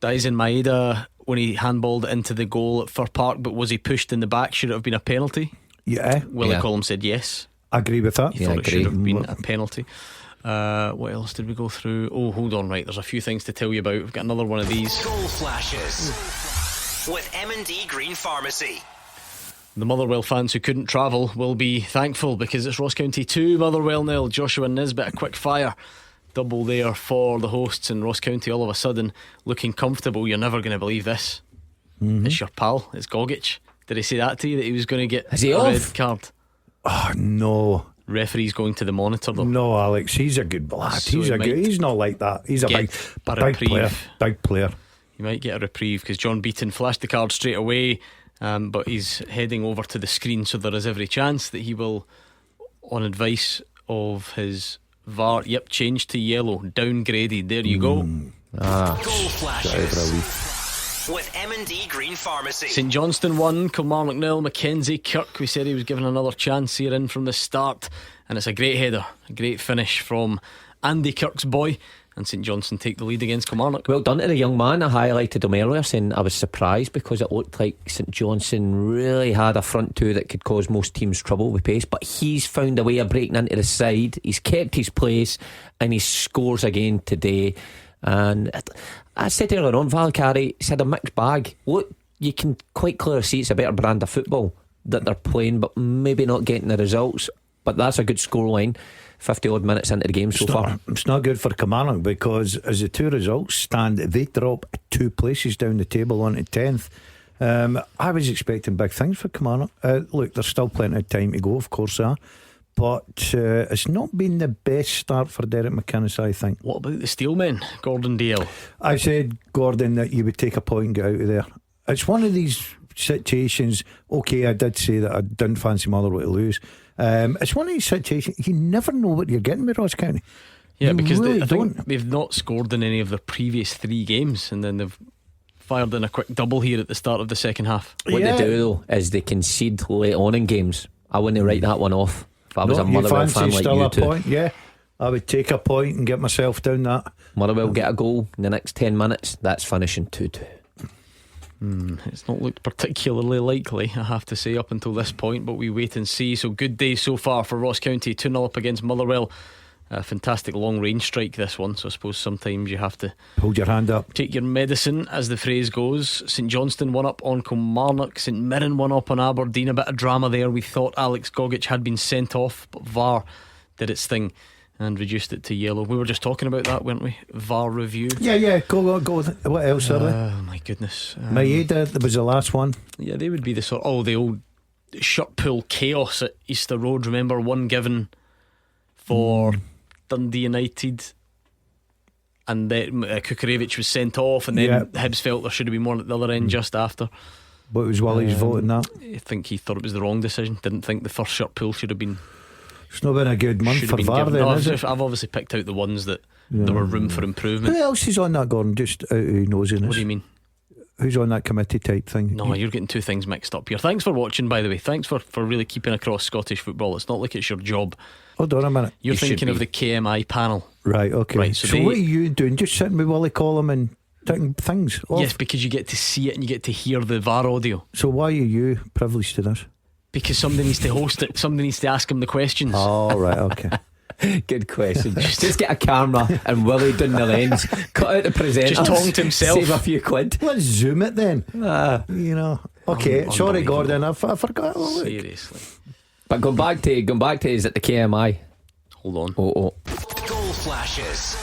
Daisen Maeda when he handballed it into the goal at Fir Park, but was he pushed in the back? Should it have been a penalty?
Yeah,
Willie
Yeah.
Collum said yes.
I agree with that.
He thought it should have been a penalty. What else did we go through? Oh, hold on, right, there's a few things to tell you about. We've got another one of these.
Goal flashes with M&D Green Pharmacy.
The Motherwell fans who couldn't travel will be thankful because it's Ross County 2, Motherwell 0. Joshua Nisbet, a quick fire double there for the hosts, and Ross County all of a sudden looking comfortable. You're never going to believe this. It's your pal, it's Gogic. Did he say that to you, that he was going to get
Is he
a
off?
red card?
Oh no,
Referee's going to the monitor though.
no, Alex. He's a good lad.
So
He's
he
a good.
might
He's not like that. He's a
get
big
a
player.
reprieve.
Big player.
You might get a reprieve because John Beaton flashed the card straight away, but he's heading over to the screen, so there is every chance that he will, on advice of his VAR, change to yellow, downgraded. There you go.
Goal flashes with M&D Green Pharmacy.
St Johnstone 1, Kilmarnock 0. Mackenzie Kirk, we said he was given another chance here in from the start, and it's a great header, a great finish from Andy Kirk's boy, and St Johnstone take the lead against Kilmarnock.
Well done to the young man. I highlighted him earlier, saying I was surprised because it looked like St Johnstone really had a front two that could cause most teams trouble with pace, but he's found a way of breaking into the side. He's kept his place and he scores again today. And I said earlier on, Valkyrie, he's had a mixed bag. Look, you can quite clearly see it's a better brand of football that they're playing, but maybe not getting the results. But that's a good scoreline 50 odd minutes into the game so far.
It's not good for Kilmarnock because as the two results stand, they drop 2 places down the table onto 10th. I was expecting big things for Kilmarnock. Look, there's still plenty of time to go, of course there, but it's not been the best start for Derek McInnes, I think.
What about the Steelmen, Gordon Dale?
I said, Gordon, that you would take a point and get out of there. It's one of these situations. Okay, I did say that I didn't fancy Motherwell to lose. It's one of these situations you never know what you're getting with Ross County.
Yeah,
You
because
really
I think
don't.
they've not scored in any of the previous 3 games, and then they've fired in a quick double here at the start of the second half.
What they do though is they concede late on in games. I wouldn't write that one off if I was a Motherwell fan like
still
you
a
two.
point? Yeah, I would take a point and get myself down that.
Motherwell get a goal in the next 10 minutes, that's finishing 2-2.
It's not looked particularly likely, I have to say, up until this point, but we wait and see. So good day so far for Ross County, 2-0 up against Motherwell. A fantastic long range strike this one, so I suppose sometimes you have to
hold your hand up,
take your medicine, as the phrase goes. St Johnstone 1 up on Kilmarnock, St Mirren 1 up on Aberdeen. A bit of drama there. We thought Alex Gogic had been sent off, but VAR did its thing and reduced it to yellow. We were just talking about that, weren't we? VAR review.
Yeah, go. What else are they?
Oh my goodness.
Maeda, that was the last one.
Yeah, they would be the sort. The old shirt pull chaos at Easter Road. Remember, one given for Dundee United, and then Kukarevich was sent off, and then Hibs felt there should have been one at the other end just after.
But it was Willie's voting that.
I think he thought it was the wrong decision. Didn't think the first shirt pull should have been.
It's not been a good month for VAR then, is it?
I've obviously picked out the ones that there were room for improvement.
Who else is on that, Gordon? Just out of nosiness.
What do you mean?
Who's on that committee type thing?
No, you're getting 2 things mixed up here. Thanks for watching, by the way. Thanks for really keeping across Scottish football. It's not like it's your job.
Hold on a minute.
You're thinking of the KMI panel.
Right, okay.
Right,
so what are you doing? Just sitting with Willie Collum and taking things off?
Yes, because you get to see it and you get to hear the VAR audio.
So why are you privileged to this?
Because somebody needs to host it. Somebody needs to ask him the questions.
Oh, right, okay.
Good question. Just get a camera and Willie down the lens, cut out the presenter,
just talking to himself,
save a few quid.
Let's zoom it then. You know. Okay, sorry Gordon, I forgot.
Seriously.
But going back to is at the KMI.
Hold on.
Oh.
Goal flashes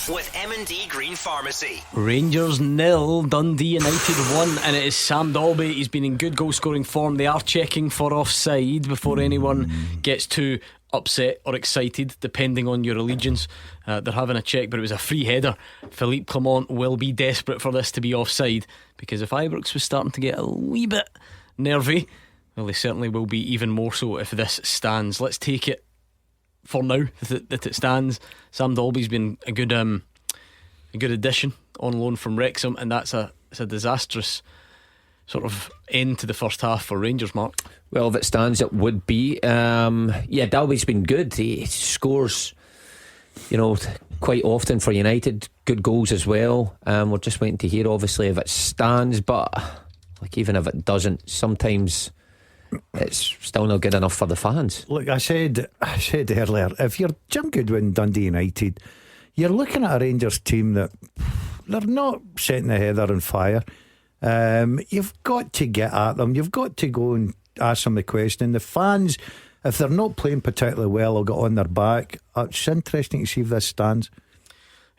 with M&D Green Pharmacy.
Rangers 0, Dundee United 1, and it is Sam Dalby. He's been in good goal scoring form. They are checking for offside before anyone gets too upset or excited, depending on your allegiance. They're having a check, but it was a free header. Philippe Clement will be desperate for this to be offside, because if Ibrox was starting to get a wee bit nervy, well, they certainly will be even more so if this stands. Let's take it for now that it stands. Sam Dalby's been a good addition on loan from Wrexham, and it's a disastrous sort of end to the first half for Rangers, Mark.
Well, if it stands, it would be. Dalby's been good. He scores, quite often for United. Good goals as well. We're just waiting to hear, obviously, if it stands. But even if it doesn't, sometimes it's still not good enough for the fans.
Look, I said earlier, if you're Jim Goodwin, Dundee United, you're looking at a Rangers team that they're not setting the heather on fire. You've got to get at them. You've got to go and ask them the question. The fans, if they're not playing particularly well, will get on their back. It's interesting to see if this stands.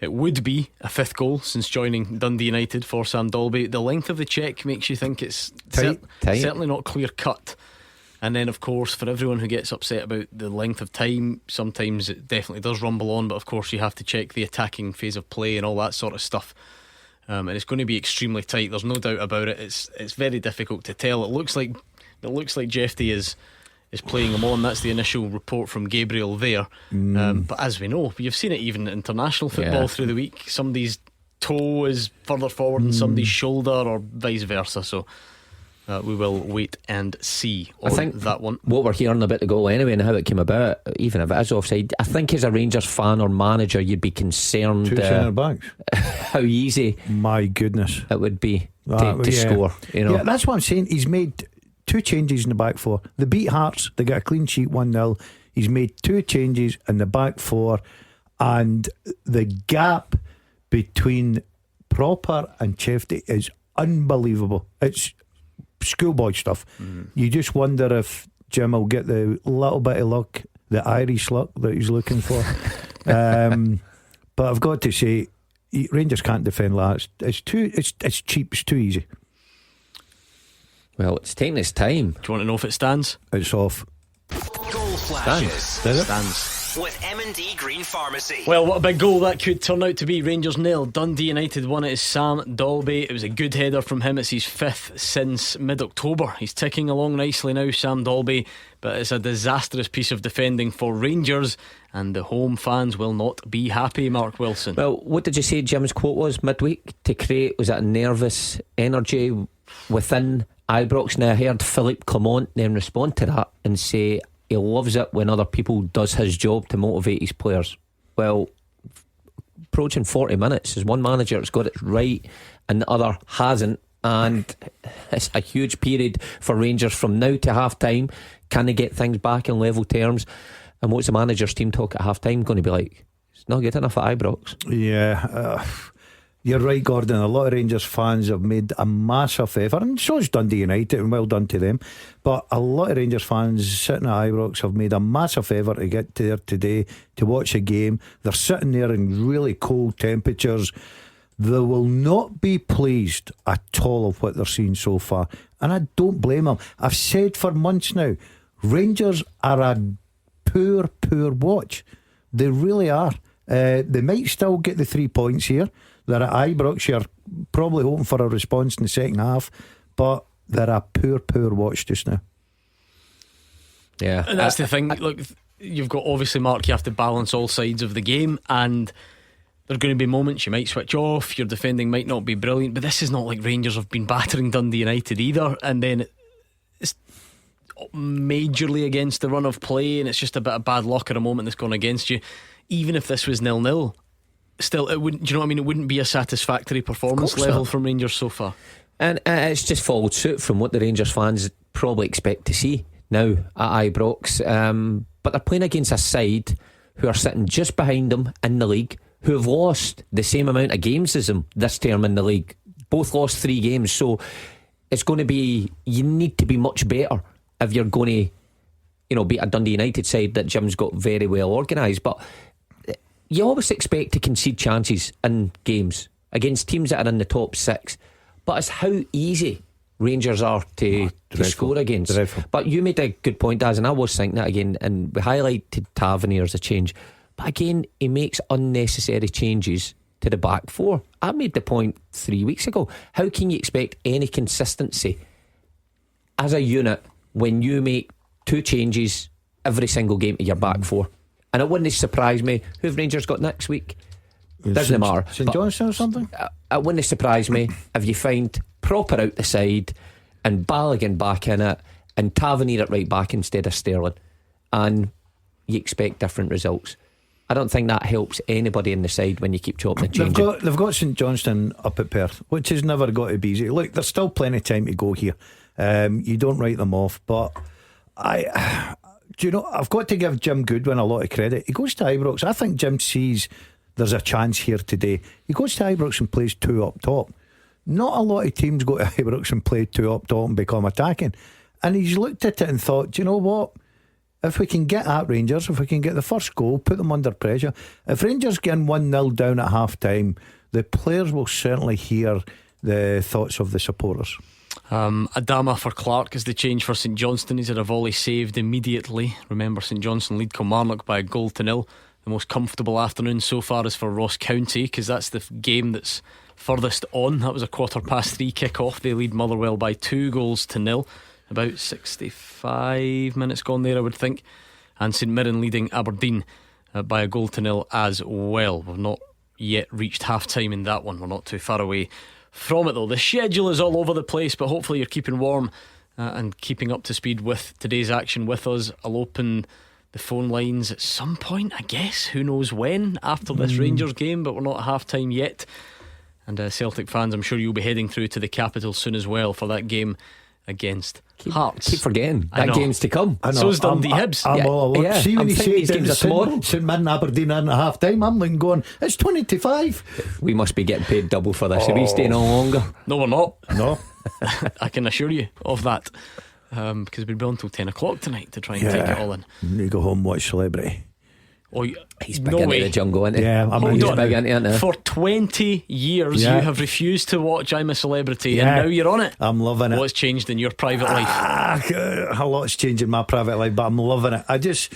It would be a fifth goal since joining Dundee United for Sam Dalby. The length of the check makes you think it's
tight.
Certainly not clear cut. And then, of course, for everyone who gets upset about the length of time, sometimes it definitely does rumble on. But of course, you have to check the attacking phase of play and all that sort of stuff. And it's going to be extremely tight. There's no doubt about it. It's very difficult to tell. It looks like Jeffy is playing him on. That's the initial report from Gabriel there. But as we know, you've seen it even in international football through the week. Somebody's toe is further forward than somebody's shoulder, or vice versa. So we will wait and see on
I think
that one.
What we're hearing about the goal anyway and how it came about, even if it is offside, I think as a Rangers fan or manager, you'd be concerned
Two centre backs.
how easy,
my goodness,
it would be to score.
Yeah, that's what I'm saying. He's made 2 changes in the back four. They beat Hearts, they got a clean sheet 1-0. He's made 2 changes in the back four, and the gap between Proper and Chefty is unbelievable. It's schoolboy stuff. You just wonder if Jim will get the little bit of luck, the Irish luck that he's looking for. But I've got to say, Rangers can't defend that. It's cheap, it's too easy.
Well, it's taking its time.
Do you want to know if it stands?
It's off.
Goal flashes
Stands.
with M&D Green Pharmacy.
Well, what a big goal that could turn out to be. Rangers 0, Dundee United 1. It is Sam Dalby. It was a good header from him. It's his 5th since mid-October. He's ticking along nicely now, Sam Dalby, but it's a disastrous piece of defending for Rangers, and the home fans will not be happy, Mark Wilson.
Well, what did you say Jim's quote was midweek? To create, was that a nervous energy within Ibrox? Now I heard Philippe Clement then respond to that and say he loves it when other people does his job to motivate his players. Well, approaching 40 minutes, there's one manager that's got it right and the other hasn't, and it's a huge period for Rangers from now to half time. Can they get things back in level terms? And what's the manager's team talk at half time going to be like? It's not good enough at Ibrox.
Yeah, you're right, Gordon. A lot of Rangers fans have made a massive effort, and so has Dundee United, and well done to them. But a lot of Rangers fans sitting at Ibrox have made a massive effort to get there today to watch a game. They're sitting there in really cold temperatures. They will not be pleased at all of what they're seeing so far, and I don't blame them. I've said for months now, Rangers are a poor watch. They really are. They might still get the 3 points here. They're at Ibrox. You're probably hoping for a response in the second half, but they're a poor watch just now.
Yeah,
and that's the thing. Look, you've got, obviously, Mark, you have to balance all sides of the game, and there are going to be moments you might switch off, your defending might not be brilliant, but this is not like Rangers have been battering Dundee United either, and then it's majorly against the run of play, and it's just a bit of bad luck at a moment that's gone against you. Even if this was 0-0, still, it wouldn't. Do you know what I mean? It wouldn't be a satisfactory performance level from Rangers so far.
And it's just followed suit from what the Rangers fans probably expect to see now at Ibrox. But they're playing against a side who are sitting just behind them in the league, who have lost the same amount of games as them this term in the league. Both lost 3 games. So it's going to be, you need to be much better if you're going to beat a Dundee United side that Jim's got very well organised. But you always expect to concede chances in games against teams that are in the top 6. But it's how easy Rangers are to score against.
Dreadful.
But you made a good point, Daz, and I was thinking that again. And we highlighted Tavernier as a change, but again, he makes unnecessary changes to the back four. I made the point 3 weeks ago. How can you expect any consistency as a unit when you make 2 changes every single game to your back four? And it wouldn't surprise me who Rangers got next week. Doesn't matter.
St Johnstone or something?
It wouldn't surprise me if you find Proper out the side and Balogun back in it and Tavernier at right back instead of Sterling, and you expect different results. I don't think that helps anybody in the side when you keep chopping and changing.
They've got St Johnstone up at Perth, which has never got to be easy. Look, there's still plenty of time to go here. You don't write them off, but I've got to give Jim Goodwin a lot of credit. He goes to Ibrox. I think Jim sees there's a chance here today. He goes to Ibrox and plays 2 up top. Not a lot of teams go to Ibrox and play 2 up top and become attacking. And he's looked at it and thought, do you know what? If we can get at Rangers, if we can get the first goal, put them under pressure. If Rangers get 1-0 down at half time, the players will certainly hear the thoughts of the supporters.
Adama for Clark is the change for St Johnstone. He's had a volley saved immediately. Remember, St Johnstone lead Kilmarnock by 1-0. The most comfortable afternoon so far is for Ross County, because that's the game that's furthest on. That was a 3:15 kick-off. They lead Motherwell by 2-0. About 65 minutes gone there, I would think. And St Mirren leading Aberdeen by 1-0 as well. We've not yet reached half-time in that one. We're not too far away from it though. The schedule is all over the place, but hopefully you're keeping warm and keeping up to speed with today's action with us. I'll open the phone lines at some point, I guess. Who knows when, after this Rangers game, but we're not at half-time yet. And Celtic fans, I'm sure you'll be heading through to the capital soon as well for that game against Hearts.
Keep forgetting that game's to come.
So's Dundee Hibs.
I'm all along. See when
I'm
you say
these games are tomorrow.
St Mirren Aberdeen in at half time, I'm looking going, it's 20-5.
We must be getting paid double for this. Are we staying on longer?
No, we're not.
No.
I can assure you of that, because we'll be on till 10 o'clock tonight to try and take it all in.
You go home, watch Celebrity.
Oh,
he's big into the jungle, isn't he?
Yeah,
Hold on.
Big into it.
For 20 years you have refused to watch I'm a Celebrity, and now you're on it.
I'm loving it.
What's changed in your private life?
A lot's changed in my private life, but I'm loving it. I just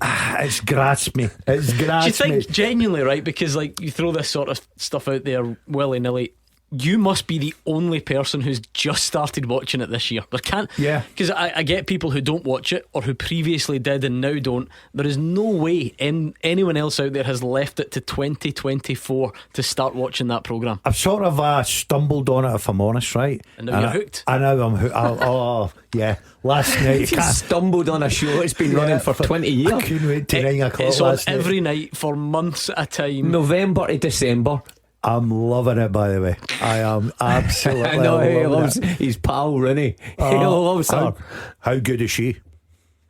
it's grasped me. It's grasped
Do you
me.
think genuinely, right? Because like you throw this sort of stuff out there willy-nilly, you must be the only person who's just started watching it this year. There can't, because I get people who don't watch it or who previously did and now don't. There is no way anyone else out there has left it to 2024 to start watching that programme.
I've sort of stumbled on it, if I'm honest, right?
And now you're hooked.
I know I'm hooked. Yeah. Last night
you stumbled on a show. It's been running for 20 years.
I couldn't wait till 9 o'clock.
It's on every night for months at a time,
November to December.
I'm loving it, by the way. I am absolutely
I know he
loving
loves
it.
his pal Rooney. He loves her.
How good is she?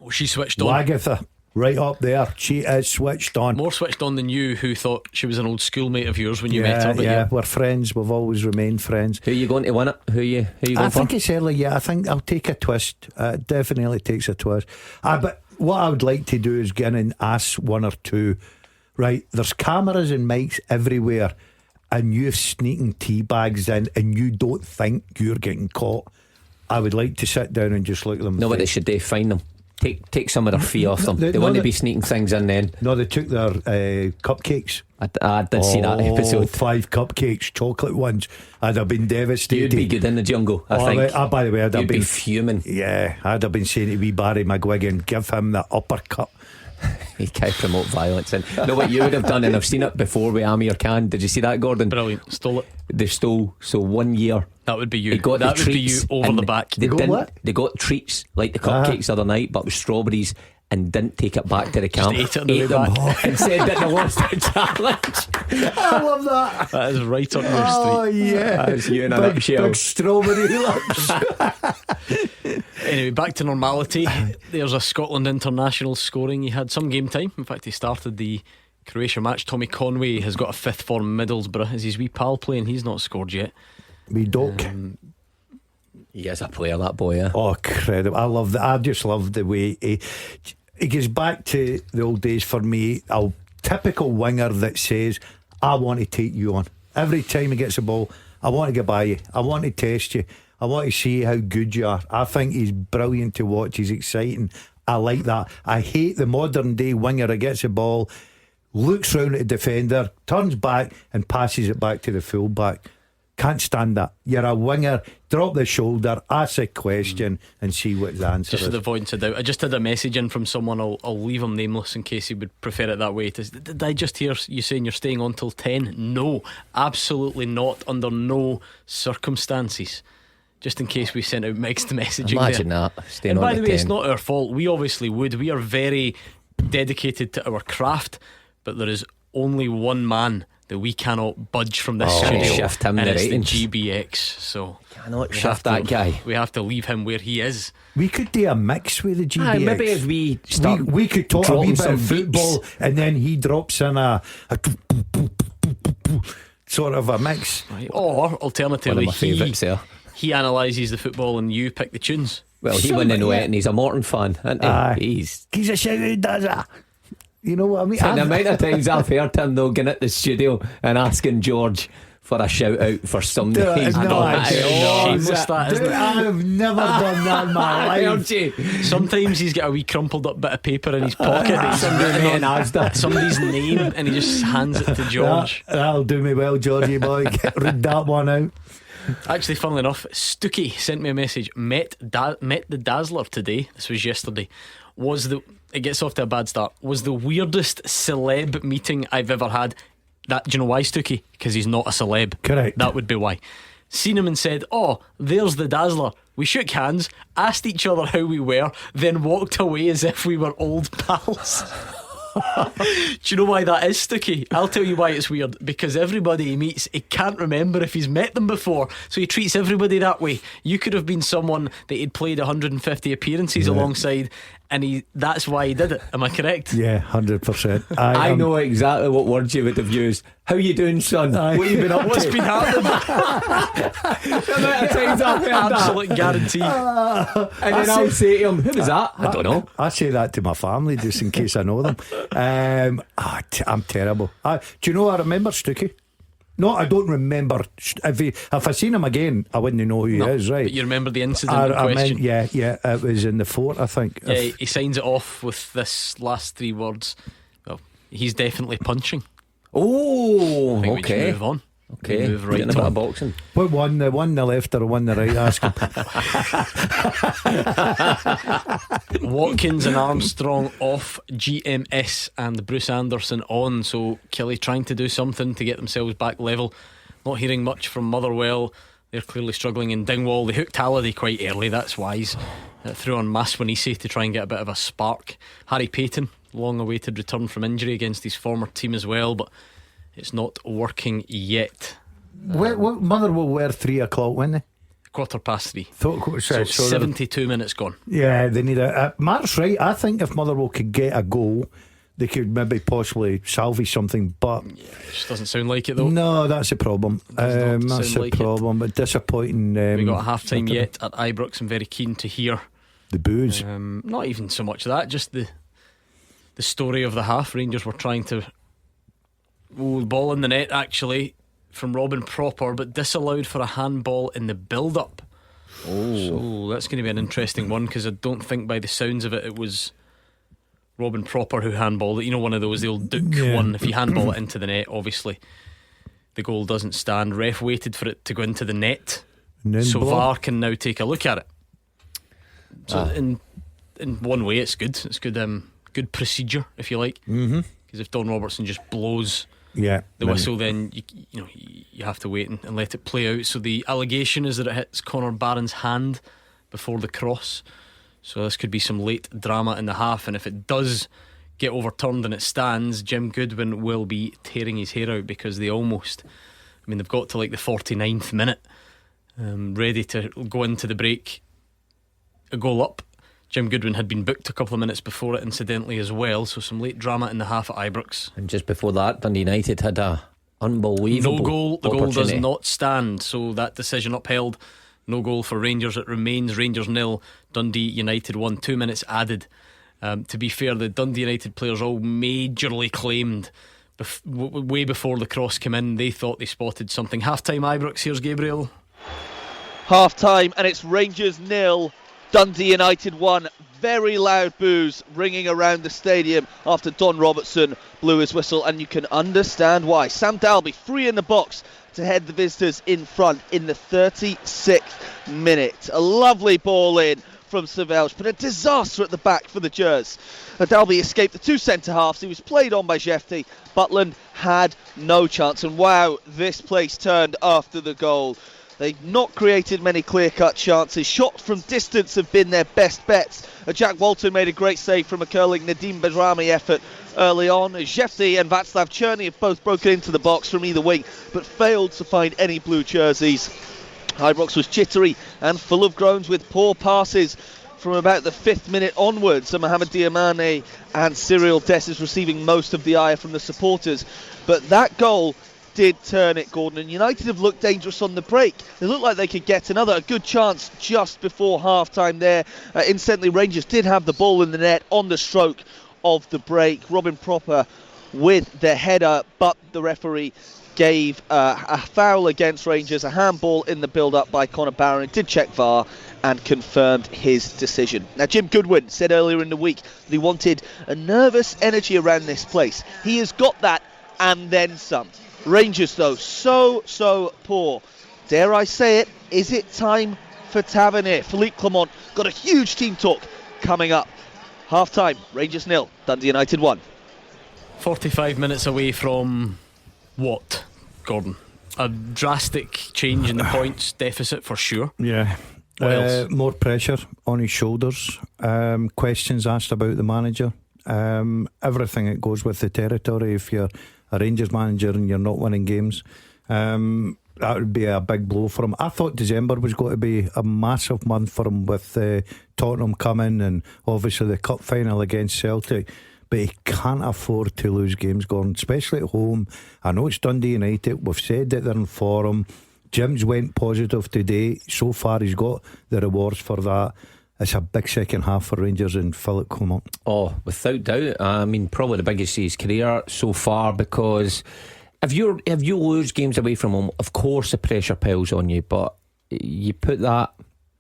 Oh, she switched on.
Lagatha, right up there. She is switched on.
More switched on than you, who thought she was an old schoolmate of yours when you met her. But
we're friends. We've always remained friends.
Who are you going to win it? Who you going
I
for?
think it's early. Yeah, I think I'll take a twist. It definitely takes a twist. But what I would like to do is get in and ask one or two. Right, there's cameras and mics everywhere, and you're sneaking tea bags in and you don't think you're getting caught. I would like to sit down and just look at them.
No, but they should fine them. Take some of their fee off them. They want to be sneaking things in then.
No, they took their cupcakes.
I did see that episode.
5 cupcakes, chocolate ones. I'd have been devastated.
You'd be good in the jungle, I think.
By the way,
You'd be fuming.
Yeah, I'd have been saying to wee Barry McGuigan, give him the uppercut.
He can't promote violence. And know what you would have done, and I've seen it before with Amir Khan. Did you see that, Gordon?
Brilliant. Stole it.
They stole. So 1 year.
That would be you.
That
would be you over the back.
They got treats like the cupcakes the other night, but with strawberries, and didn't take it back to the camp.
Just ate it on the way back.
And said that they lost the challenge.
I love that.
That is right up your street.
Oh yeah,
that's you in a nutshell.
Big strawberry lips.
Anyway, back to normality. There's a Scotland international scoring. He had some game time. In fact, he started the Croatia match. Tommy Conway has got a 5th for Middlesbrough. Is his wee pal playing? He's not scored yet.
We doke.
He is a player, that boy. Yeah.
Oh, incredible! I just love the way he goes back to the old days for me. A typical winger that says, "I want to take you on." Every time he gets the ball, I want to get by you. I want to test you. I want to see how good you are. I think he's brilliant to watch. He's exciting. I like that. I hate the modern day winger that gets the ball, looks round at the defender, turns back and passes it back to the full back. Can't stand that. You're a winger. Drop the shoulder, ask a question and see what the answer
just
is.
for the avoidance of doubt, I just had a message in from someone. I'll leave him nameless in case he would prefer it that way. Did I just hear you saying you're staying on till 10? No, absolutely not, under no circumstances. Just in case we sent out mixed messaging.
Imagine
there.
that. Staying
and
on
by
to
the way,
10.
it's not our fault. We obviously would. We are very dedicated to our craft, but there is only one man that we cannot budge from this studio,
shift him
and
the
it's
ratings.
the GBX. So
Cannot
we
shift
have
that
to-
guy.
We have to leave him where he is.
We could do a mix with the GBX.
Aye, maybe if we start
we could talk a
dropping
wee bit
some
of football
beats.
and then he drops in a sort of a mix.
Right. Or
One of
alternatively,
my favourites there.
he analyses the football and you pick the tunes.
Well, he wouldn't know it, and he's a Morton fan, isn't he?
Aye.
He's
a shout out, does it? You know what I mean?
and the amount of times I've heard him though getting at the studio and asking George for a shout out for something
No,
he's
no,
not.
I
Shameless
don't.
that, isn't
Dude,
it?
I have never done that in my life.
Heard you.
Sometimes he's got a wee crumpled up bit of paper in his pocket that he's
Somebody
written
made an
on
Asda.
somebody's name and he just hands it to George.
That'll do me well, Georgie boy. Read that one out.
Actually, funnily enough, Stookie sent me a message. Met the Dazzler today. This was yesterday. It gets off to a bad start. Was the weirdest celeb meeting I've ever had. Do you know why, Stookie? Because he's not a celeb.
Correct.
That would be why. Seen him and said, "Oh, there's the Dazzler." We shook hands, asked each other how we were, then walked away as if we were old pals. Do you know why that is, Stookie? I'll tell you why it's weird. Because everybody he meets, he can't remember if he's met them before, so he treats everybody that way. You could have been someone that he'd played 150 appearances alongside, and that's why he did it. Am I correct?
Yeah, 100%.
I know exactly what words you would have used. How you doing, son? What you been up
What's
to?
been happening?
The amount of times I've heard that.
Absolute guarantee.
And then I'll say to him, who was that? I don't know.
I say that to my family just in case I know them. I'm terrible. Do you know I remember Stookie? No, I don't remember. If I seen him again, I wouldn't know who he is, right?
But you remember the incident in
I
question?
meant, yeah, it was in the fort, I think.
Yeah, he signs it off with this last three words. Well, he's definitely punching.
Oh,
I think we
okay.
just move on.
Okay,
Move
getting
right
a bit
on.
of boxing.
What one? The one on the left or the one on the right? Ask him.
Watkins and Armstrong off, GMS and Bruce Anderson on. So Kelly trying to do something to get themselves back level. Not hearing much from Motherwell. They're clearly struggling in Dingwall. They hooked Halliday quite early, that's wise. Threw on Maswanisi to try and get a bit of a spark. Harry Payton, long awaited return from injury against his former team as well, but it's not working yet.
What Motherwell were 3 o'clock, weren't they?
3:15.
So
72 minutes gone.
Yeah, they need Mark's right. I think if Motherwell could get a goal, they could maybe possibly salvage something, but
It just doesn't sound like it though.
no, that's the problem.
Does not
That's
sound
the
like it.
problem. But disappointing.
We got half time yet at Ibrox. I'm very keen to hear
The booze.
not even so much that, just the story of the half. Rangers were trying to ball in the net actually from Robin Proper, but disallowed for a handball in the build-up. So that's going to be an interesting one, because I don't think by the sounds of it it was Robin Proper who handballed it. You know, one of those, the old Duke one. If you handball it into the net, obviously the goal doesn't stand. Ref waited for it to go into the net,
And then
so
blow.
VAR can now take a look at it. So in one way it's good. It's good procedure, if you like. Because if Don Robertson just blows
Yeah,
the whistle, then you have to wait and let it play out. So the allegation is that it hits Connor Barron's hand before the cross. So this could be some late drama in the half, and if it does get overturned and it stands, Jim Goodwin will be tearing his hair out, because they've got to like the 49th minute, ready to go into the break, a goal up. Jim Goodwin had been booked a couple of minutes before it, incidentally, as well. So some late drama in the half at Ibrox.
And just before that, Dundee United had a unbelievable
No goal. The goal does
opportunity.
not stand, so that decision upheld. No goal for Rangers. It remains Rangers 0, Dundee United 1. 2 minutes added. To be fair, the Dundee United players all majorly claimed way before the cross came in, they thought they spotted something. Half time, Ibrox. Here's Gabriel.
Half time, and it's Rangers 0, Dundee United 1. Very loud boos ringing around the stadium after Don Robertson blew his whistle, and you can understand why. Sam Dalby free in the box to head the visitors in front in the 36th minute. A lovely ball in from Savelch, but a disaster at the back for the Gers. Dalby escaped the two centre-halves. He was played on by Jefty. Butland had no chance, and wow, this place turned after the goal. They've not created many clear-cut chances. Shots from distance have been their best bets. Jack Walton made a great save from a curling Nadim Bedrami effort early on. Jefty and Václav Černý have both broken into the box from either wing, but failed to find any blue jerseys. Ibrox was jittery and full of groans with poor passes from about the 5th minute onwards. Mohamed Diamane and Cyril Dessers receiving most of the ire from the supporters. But that goal did turn it, Gordon, and United have looked dangerous on the break. They looked like they could get a good chance just before half-time there. Incidentally, Rangers did have the ball in the net on the stroke of the break. Robin Proper with the header, but the referee gave a foul against Rangers, a handball in the build-up by Conor Barron. It did check VAR and confirmed his decision. Now, Jim Goodwin said earlier in the week that he wanted a nervous energy around this place. He has got that and then some. Rangers, though, so poor. Dare I say it, is it time for Tavernier? Philippe Clement got a huge team talk coming up. Half-time, Rangers 0, Dundee United 1.
45 minutes away from what, Gordon? A drastic change in the points deficit for sure.
Yeah. More pressure on his shoulders. Questions asked about the manager. Everything that goes with the territory. If you're a Rangers manager and you're not winning games, that would be a big blow for him. I thought December was going to be a massive month for him with Tottenham coming and obviously the cup final against Celtic. But he can't afford to lose games, Gordon, especially at home. I know it's Dundee United. We've said that they're in form. Jim's went positive today. So far he's got the rewards for that. It's a big second half for Rangers and Philip Clement.
Oh, without doubt. I mean, probably the biggest of his career so far, because if you lose games away from home, of course the pressure piles on you, but you put that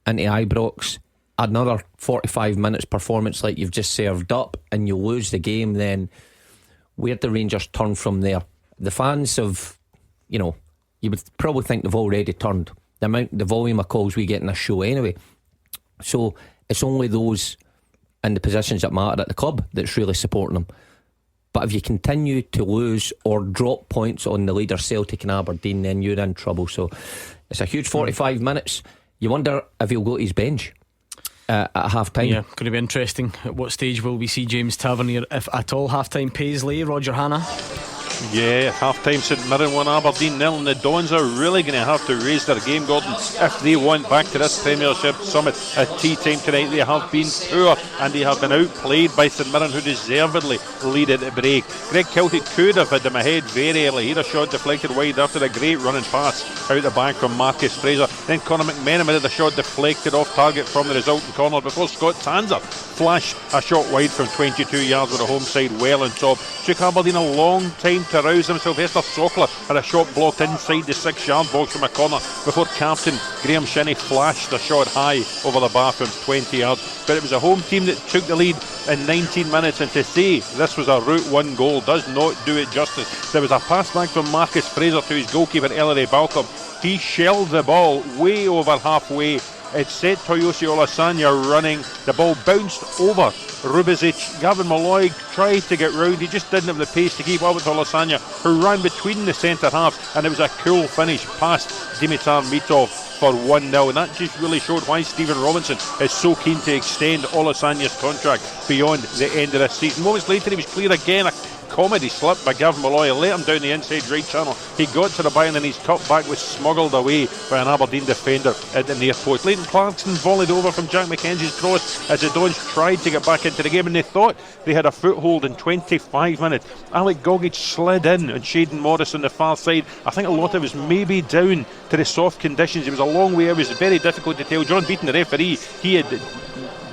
into Ibrox, another 45 minutes performance like you've just served up, and you lose the game, then where'd the Rangers turn from there? The fans have, you would probably think they've already turned. The volume of calls we get in a show anyway. So it's only those in the positions that matter at the club that's really supporting them. But if you continue to lose or drop points on the leaders Celtic and Aberdeen, then you're in trouble. So it's a huge 45 minutes. You wonder if he'll go to his bench at half time.
Yeah, going to be interesting. At what stage will we see James Tavernier, if at all? Half time, Paisley, Roger Hanna.
Yeah, half time St Mirren 1, Aberdeen 0, and the Dons are really going to have to raise their game, Gordon, if they want back to this Premiership summit at tea time tonight. They have been poor and they have been outplayed by St Mirren, who deservedly lead at the break. Greg Kiltie could have had them ahead very early. He'd a shot deflected wide after a great running pass out the back from Marcus Fraser. Then Conor McMenamin had a shot deflected off target from the resulting corner before Scott Tanser flashed a shot wide from 22 yards with the home side well on top. Took Aberdeen a long time to rouse himself. Esther Sokler had a shot blocked inside the 6-yard box from a corner before captain Graham Shinney flashed a shot high over the bar from 20 yards. But it was a home team that took the lead in 19 minutes, and to say this was a Route 1 goal does not do it justice. There was a pass back from Marcus Fraser to his goalkeeper Ellery Balcom. He shelled the ball way over halfway. It set Toyosi Olasanya running. The ball bounced over Rubizic. Gavin Malloy tried to get round. He just didn't have the pace to keep up with Olasanya, who ran between the centre halves, and it was a cool finish past Dimitar Mitov for 1-0, and that just really showed why Stephen Robinson is so keen to extend Olasanya's contract beyond the end of this season. Moments later he was clear again. A comedy slip by Gavin Malloy, let him down the inside right channel. He got to the by and then his top back was smuggled away by an Aberdeen defender at the near post. Leighton Clarkson volleyed over from Jack McKenzie's cross as the Dons tried to get back into the game, and they thought they had a foothold in 25 minutes. Alec Gogic slid in and Shaden Morris on the far side. I think a lot of it was maybe down to the soft conditions. It was a long way, it was very difficult to tell. John Beaton, the referee, he had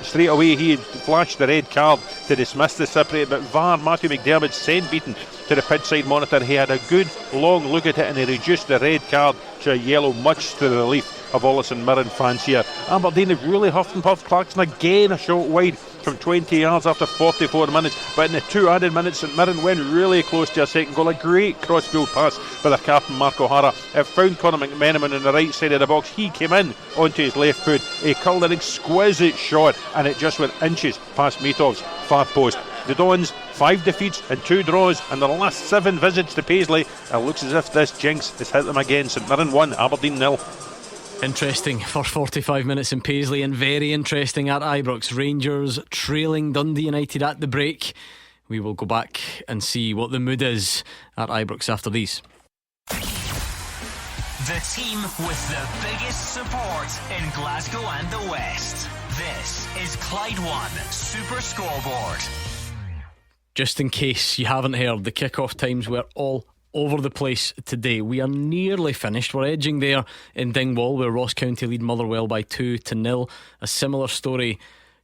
straight away he had flashed the red card to dismiss the separate, but VAR Matthew McDermott sent Beaton to the pitch side monitor. He had a good long look at it and he reduced the red card to a yellow, much to the relief of Wallace and Mirren fans here. Aberdeen have really huffed and puffed. Clarkson again a shot wide from 20 yards after 44 minutes, but in the 2 added minutes St Mirren went really close to a second goal. A great cross-field pass by their captain Mark O'Hara. It found Conor McMenamin on the right side of the box. He came in onto his left foot. He curled an exquisite shot and it just went inches past Meatov's far post. The Dons, 5 defeats and 2 draws in their last 7 visits to Paisley. It looks as if this jinx has hit them again. St Mirren 1, Aberdeen 0.
Interesting first 45 minutes in Paisley, and very interesting at Ibrox. Rangers trailing Dundee United at the break. We will go back and see what the mood is at Ibrox after these.
The team with the biggest support in Glasgow and the West. This is Clyde One Super Scoreboard.
Just in case you haven't heard, the kick-off times were all over the place today. We are nearly finished. We're edging there in Dingwall, where Ross County lead Motherwell by 2-0. A similar story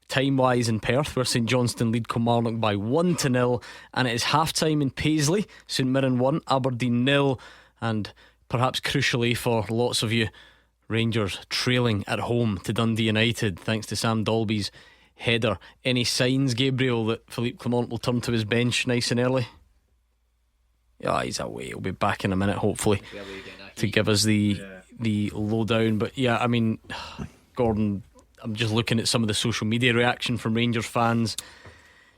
time-wise in Perth, where St Johnstone lead Kilmarnock by 1-0. And it is half-time in Paisley. St Mirren 1, Aberdeen 0. And perhaps crucially for lots of you, Rangers trailing at home to Dundee United thanks to Sam Dolby's header. Any signs, Gabriel, that Philippe Clement will turn to his bench nice and early? Yeah, he's away. He'll be back in a minute, hopefully, to give us the lowdown. But yeah, I mean, Gordon, I'm just looking at some of the social media reaction from Rangers fans,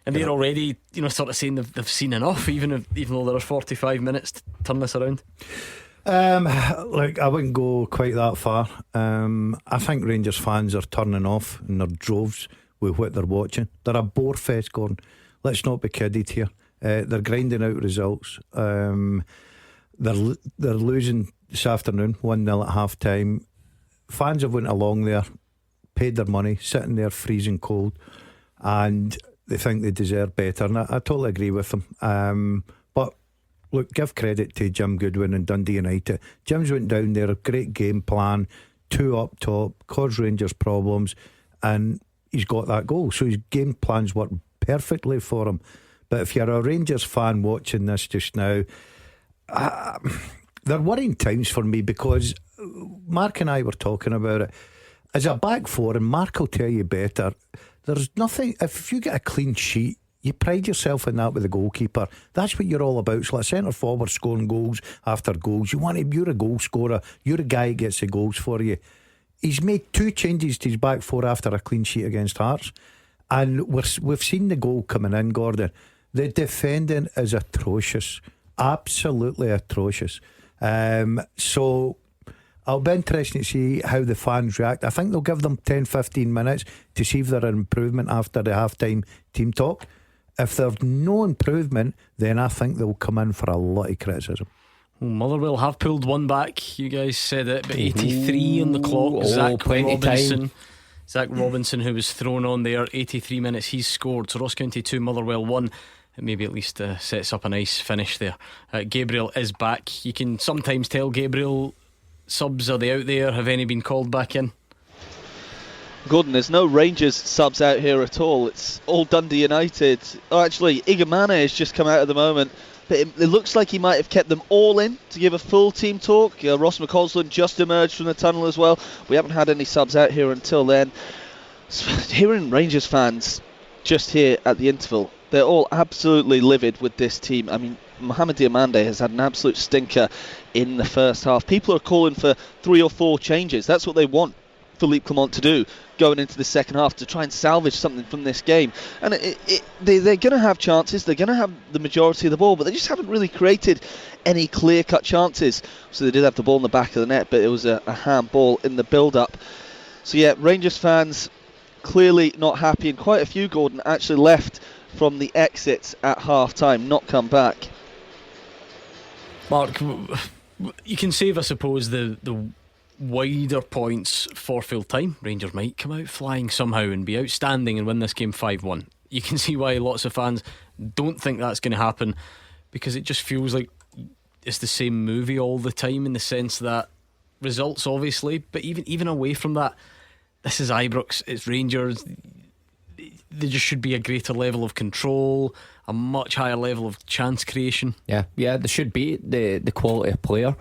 and they're already, sort of saying they've seen enough, even though there are 45 minutes to turn this around.
Look, I wouldn't go quite that far. I think Rangers fans are turning off in their droves with what they're watching. They're a bore fest, Gordon. Let's not be kidded here. They're grinding out results. They're losing this afternoon 1-0 at half time. Fans have went along there, paid their money, sitting there freezing cold, and they think they deserve better, and I totally agree with them. But look, give credit to Jim Goodwin and Dundee United. Jim's went down there, a great game plan, 2 up top, caused Rangers problems, and he's got that goal. So his game plans work perfectly for him. But if you're a Rangers fan watching this just now, they're worrying times for me, because Mark and I were talking about it. As a back four, and Mark will tell you better, there's nothing. If you get a clean sheet, you pride yourself in that with the goalkeeper. That's what you're all about. So like centre forward scoring goals after goals. You're a goal scorer. You're a guy who gets the goals for you. He's made 2 changes to his back four after a clean sheet against Hearts, and we've seen the goal coming in, Gordon. The defending is atrocious, absolutely atrocious. So I'll be interested to see how the fans react. I think they'll give them 10-15 minutes to see if there's an improvement after the half-time team talk. If there's no improvement, then I think they'll come in for a lot of criticism.
Motherwell have pulled one back. You guys said it, but 83 on the clock. Zach Robinson, who was thrown on there, 83 minutes, he's scored. So Ross County 2, Motherwell 1. It maybe at least sets up a nice finish there. Gabriel is back. You can sometimes tell, Gabriel, subs, are they out there? Have any been called back in?
Gordon, there's no Rangers subs out here at all. It's all Dundee United. Oh, actually, Igamane has just come out at the moment, but it looks like he might have kept them all in to give a full team talk. Ross McCausland just emerged from the tunnel as well. We haven't had any subs out here until then. Hearing Rangers fans just here at the interval, they're all absolutely livid with this team. I mean, Mohamed Diamande has had an absolute stinker in the first half. People are calling for 3 or 4 changes. That's what they want Philippe Clement to do going into the second half, to try and salvage something from this game. And they're going to have chances, they're going to have the majority of the ball, but they just haven't really created any clear-cut chances. So they did have the ball in the back of the net, but it was a handball in the build-up. So yeah, Rangers fans clearly not happy, and quite a few, Gordon, actually left from the exits at half-time, not come back.
Mark, you can save, I suppose, the wider points for full time. Rangers might come out flying somehow and be outstanding and win this game 5-1. You can see why lots of fans don't think that's going to happen, because it just feels like it's the same movie all the time, in the sense that results obviously, but even away from that, this is Ibrox, it's Rangers. There just should be a greater level of control, a much higher level of chance creation.
Yeah, there should be the quality of player.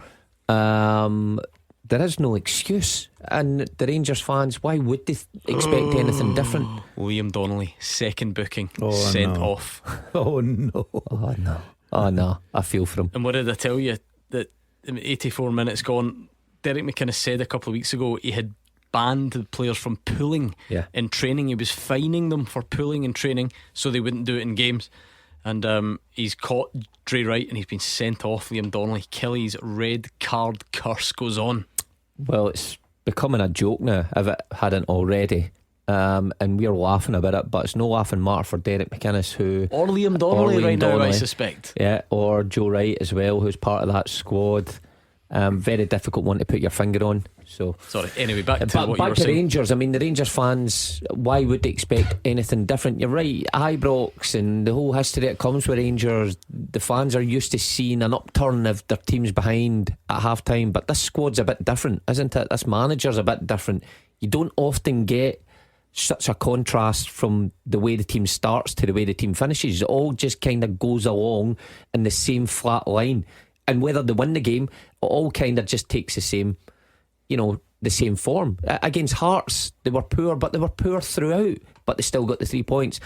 There is no excuse, and the Rangers fans, why would they expect anything different?
Liam Donnelly, second booking, sent off.
Oh no.
I feel for him.
And what did I tell you? That 84 minutes gone, Derek McInnes said a couple of weeks ago he had banned the players from pulling in training. He was fining them for pulling in training so they wouldn't do it in games. And he's caught Dre Wright and he's been sent off. Liam Donnelly. Kelly's red card curse goes on.
Well, it's becoming a joke now, if it hadn't already. And we're laughing about it, but it's no laughing matter for Derek McInnes, who
or Liam Donnelly now, I suspect.
Yeah, or Joe Wright as well, who's part of that squad. Very difficult one to put your finger on. So
sorry. Anyway, back to what you were
saying.
Rangers.
I mean, the Rangers fans, why would they expect anything different? You're right. Ibrox and the whole history that comes with Rangers. The fans are used to seeing an upturn if their team's behind at half time. But this squad's a bit different, isn't it? This manager's a bit different. You don't often get such a contrast from the way the team starts to the way the team finishes. It all just kind of goes along in the same flat line. And whether they win the game, it all kind of just takes the same, the same form. Against Hearts, they were poor, but they were poor throughout, but they still got the 3 points.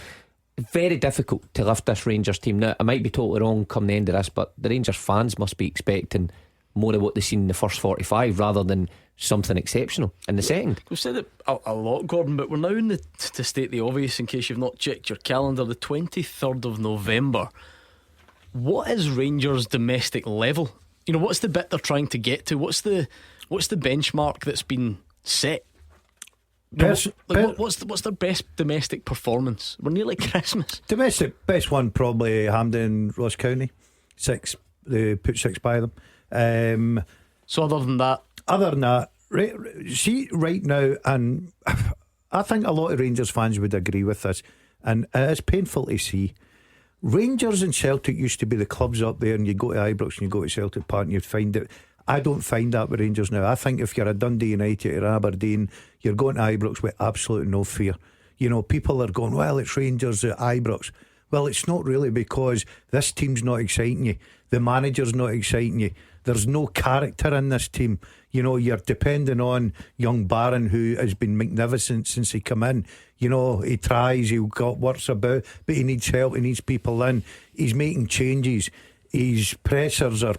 Very difficult to lift this Rangers team. Now, I might be totally wrong come the end of this, but the Rangers fans must be expecting more of what they've seen in the first 45 rather than something exceptional in the second.
We've said it a lot, Gordon, but we're now in to state the obvious, in case you've not checked your calendar, the 23rd of November. What is Rangers' domestic level? What's the bit they're trying to get to? What's the benchmark that's been set? What's their best domestic performance? We're nearly Christmas.
Domestic best one probably Hampden, Ross County. 6. They put 6 by them.
So other than that,
see right now, and I think a lot of Rangers fans would agree with this, and it's painful to see. Rangers and Celtic used to be the clubs up there, and you go to Ibrox and you go to Celtic Park and you'd find it. I don't find that with Rangers now. I think if you're a Dundee United or Aberdeen, you're going to Ibrox with absolutely no fear. People are going, well, it's Rangers at Ibrox. Well, it's not really, because this team's not exciting you. The manager's not exciting you. There's no character in this team. You're depending on young Barron, who has been magnificent since he come in. He tries, he got works about, but he needs help, he needs people in. He's making changes. His pressers are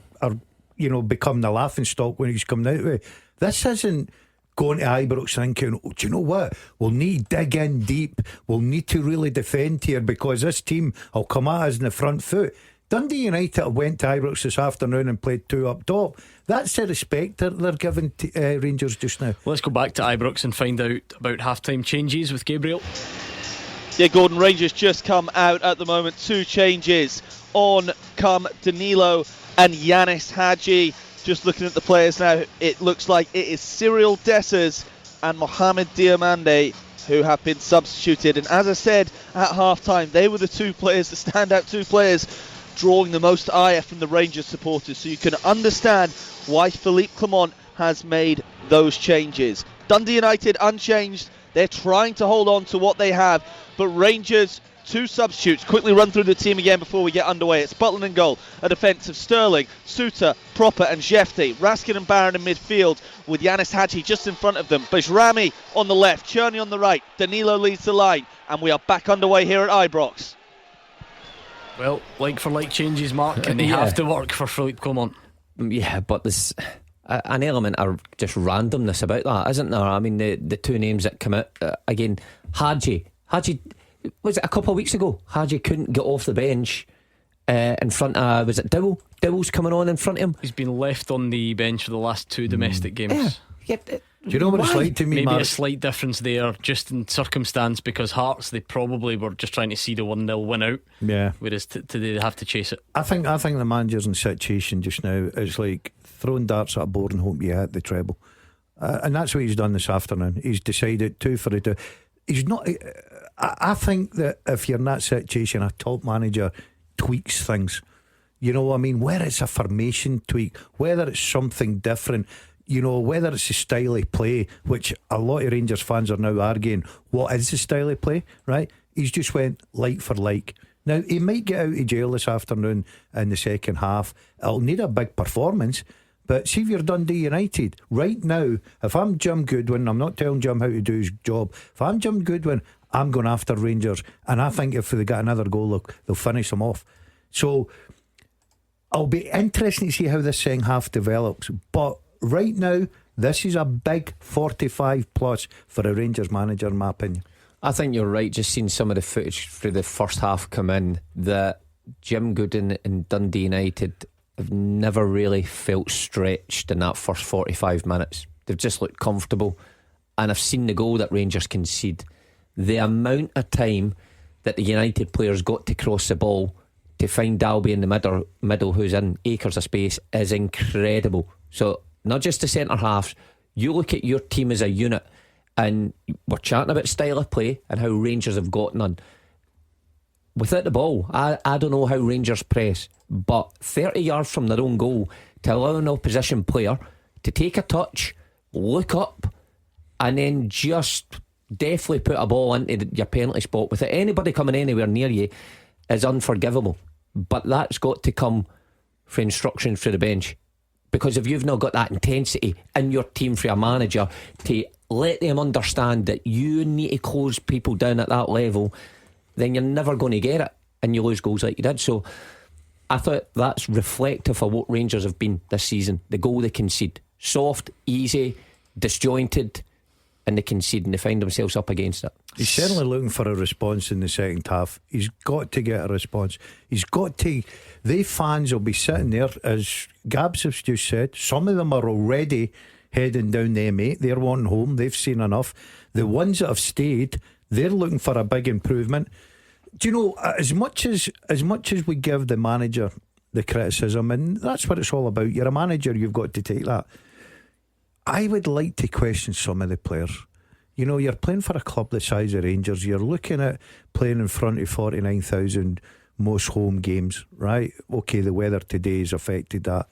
become the laughing stock when he's coming out with it. This isn't going to Ibrox thinking, do you know what? We'll need to dig in deep. We'll need to really defend here, because this team will come at us in the front foot. Dundee United went to Ibrox this afternoon and played 2 up top. That's the respect that they're giving Rangers just now.
Let's go back to Ibrox and find out about half-time changes with Gabriel.
Yeah, Gordon, Rangers just come out at the moment. 2 changes. On come Danilo and Yanis Hadji. Just looking at the players now, it looks like it is Cyril Dessers and Mohamed Diomande who have been substituted. And as I said at half-time, they were the 2 players, the standout 2 players, drawing the most ire from the Rangers supporters. So you can understand why Philippe Clement has made those changes. Dundee United unchanged. They're trying to hold on to what they have, but Rangers, 2 substitutes. Quickly run through the team again before we get underway. It's Butland in goal, a defence of Sterling, Suter, Proper and Jefte. Raskin and Barron in midfield with Yanis Hadji just in front of them. Bajrami on the left, Cherney on the right. Danilo leads the line, and we are back underway here at Ibrox.
Well, like for like changes, Mark, and they have to work for Philippe Clement.
Yeah, but there's an element of just randomness about that, isn't there? I mean, the 2 names that come out again. Hadji, was it a couple of weeks ago? Hadji couldn't get off the bench in front of, was it Dowell? Dowell's coming on in front of him.
He's been left on the bench for the last 2 domestic games.
Yeah,
Do you know what it's like to me,
Maybe
Mark?
a slight difference there, just in circumstance, because Hearts, they probably were just trying to see the 1-0 win out.
Yeah.
Whereas today they have to chase it.
I think the manager's in situation just now. It's like throwing darts at a board and hope you hit the treble. And that's what he's done this afternoon. He's decided 2 for 2. He's not. I think that if you're in that situation, a top manager tweaks things. You know what I mean? Whether it's a formation tweak, whether it's something different, you know, whether it's a style of play, which a lot of Rangers fans are now arguing, what is the style of play, right? He's just went like for like. Now, he might get out of jail this afternoon in the second half. It'll need a big performance. But see if you're Dundee United right now, if I'm Jim Goodwin, I'm not telling Jim how to do his job. If I'm Jim Goodwin, I'm going after Rangers, and I think if they get another goal, they'll finish them off. So I'll be interested to see how this second half develops. But right now, this is a big 45 plus for a Rangers manager, in my opinion.
I think you're right. Just seeing some of the footage through the first half come in, that Jim Goodwin and Dundee United have never really felt stretched in that first 45 minutes. They've just looked comfortable. And I've seen the goal that Rangers concede. The amount of time that the United players got to cross the ball to find Dalby in the middle who's in acres of space is incredible. So not just the centre halves, you look at your team as a unit, and we're chatting about style of play and how Rangers have gotten on. Without the ball, I don't know how Rangers press, but 30 yards from their own goal, to allow an opposition player to take a touch, look up, and then just definitely put a ball into your penalty spot without anybody coming anywhere near you is unforgivable. But that's got to come for instructions for the bench, because if you've not got that intensity in your team for a manager to let them understand that you need to close people down at that level, then you're never going to get it, and you lose goals like you did. So I thought that's reflective of what Rangers have been this season. The goal they concede, soft, easy, disjointed, and they concede and they find themselves up against it.
He's certainly looking for a response in the second half. He's got to get a response. He's got to. They fans will be sitting there, as Gabs has just said. Some of them are already heading down the M8. They're wanting home. They've seen enough. The ones that have stayed, they're looking for a big improvement. Do you know, as much as we give the manager the criticism, and that's what it's all about, you're a manager, you've got to take that. I would like to question some of the players. You know, you're playing for a club the size of Rangers. You're looking at playing in front of 49,000 most home games, right? Okay, the weather today has affected that.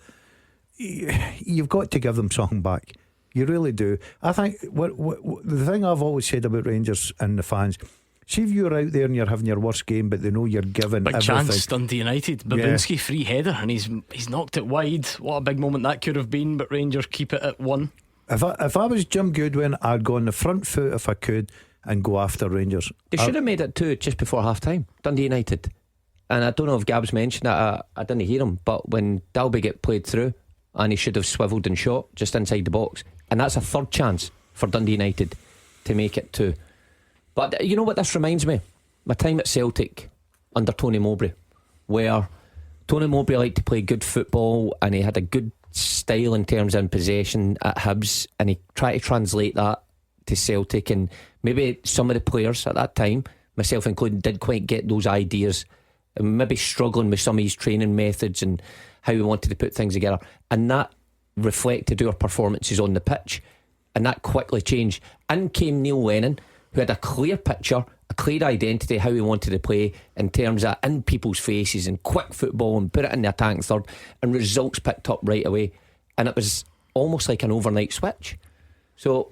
You've got to give them something back. You really do. I think the thing I've always said about Rangers and the fans, see if you're out there and you're having your worst game, but they know you're giving
big
everything.
chance, Dundee United, Babinski free header, and he's knocked it wide. What a big moment that could have been, but Rangers keep it at 1.
If I was Jim Goodwin, I'd go on the front foot if I could and go after Rangers.
They should have made it 2 just before half time, Dundee United. And I don't know if Gabs mentioned that, I didn't hear him, but when Dalby get played through, and he should have swivelled and shot just inside the box, and that's a third chance for Dundee United to make it 2. But you know what this reminds me? My time at Celtic under Tony Mowbray, where Tony Mowbray liked to play good football and he had a good style in terms of possession at Hibs, and he tried to translate that to Celtic, and maybe some of the players at that time, myself included, did quite get those ideas, and maybe struggling with some of his training methods and how he wanted to put things together, and that reflected our performances on the pitch, and that quickly changed. In came Neil Lennon, who had a clear picture, a clear identity, how he wanted to play in terms of in people's faces and quick football, and put it in the attacking third, and results picked up right away, and it was almost like an overnight switch. So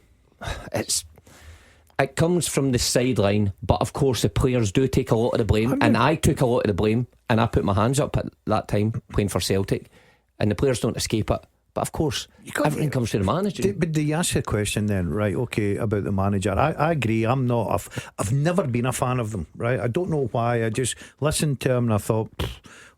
it comes from the sideline, but of course the players do take a lot of the blame, and I took a lot of the blame, and I put my hands up at that time playing for Celtic, and the players don't escape it. But of course, everything comes to the manager.
But do you ask the question then, right? Okay, about the manager. I agree. I've never been a fan of them, right? I don't know why. I just listened to him and I thought,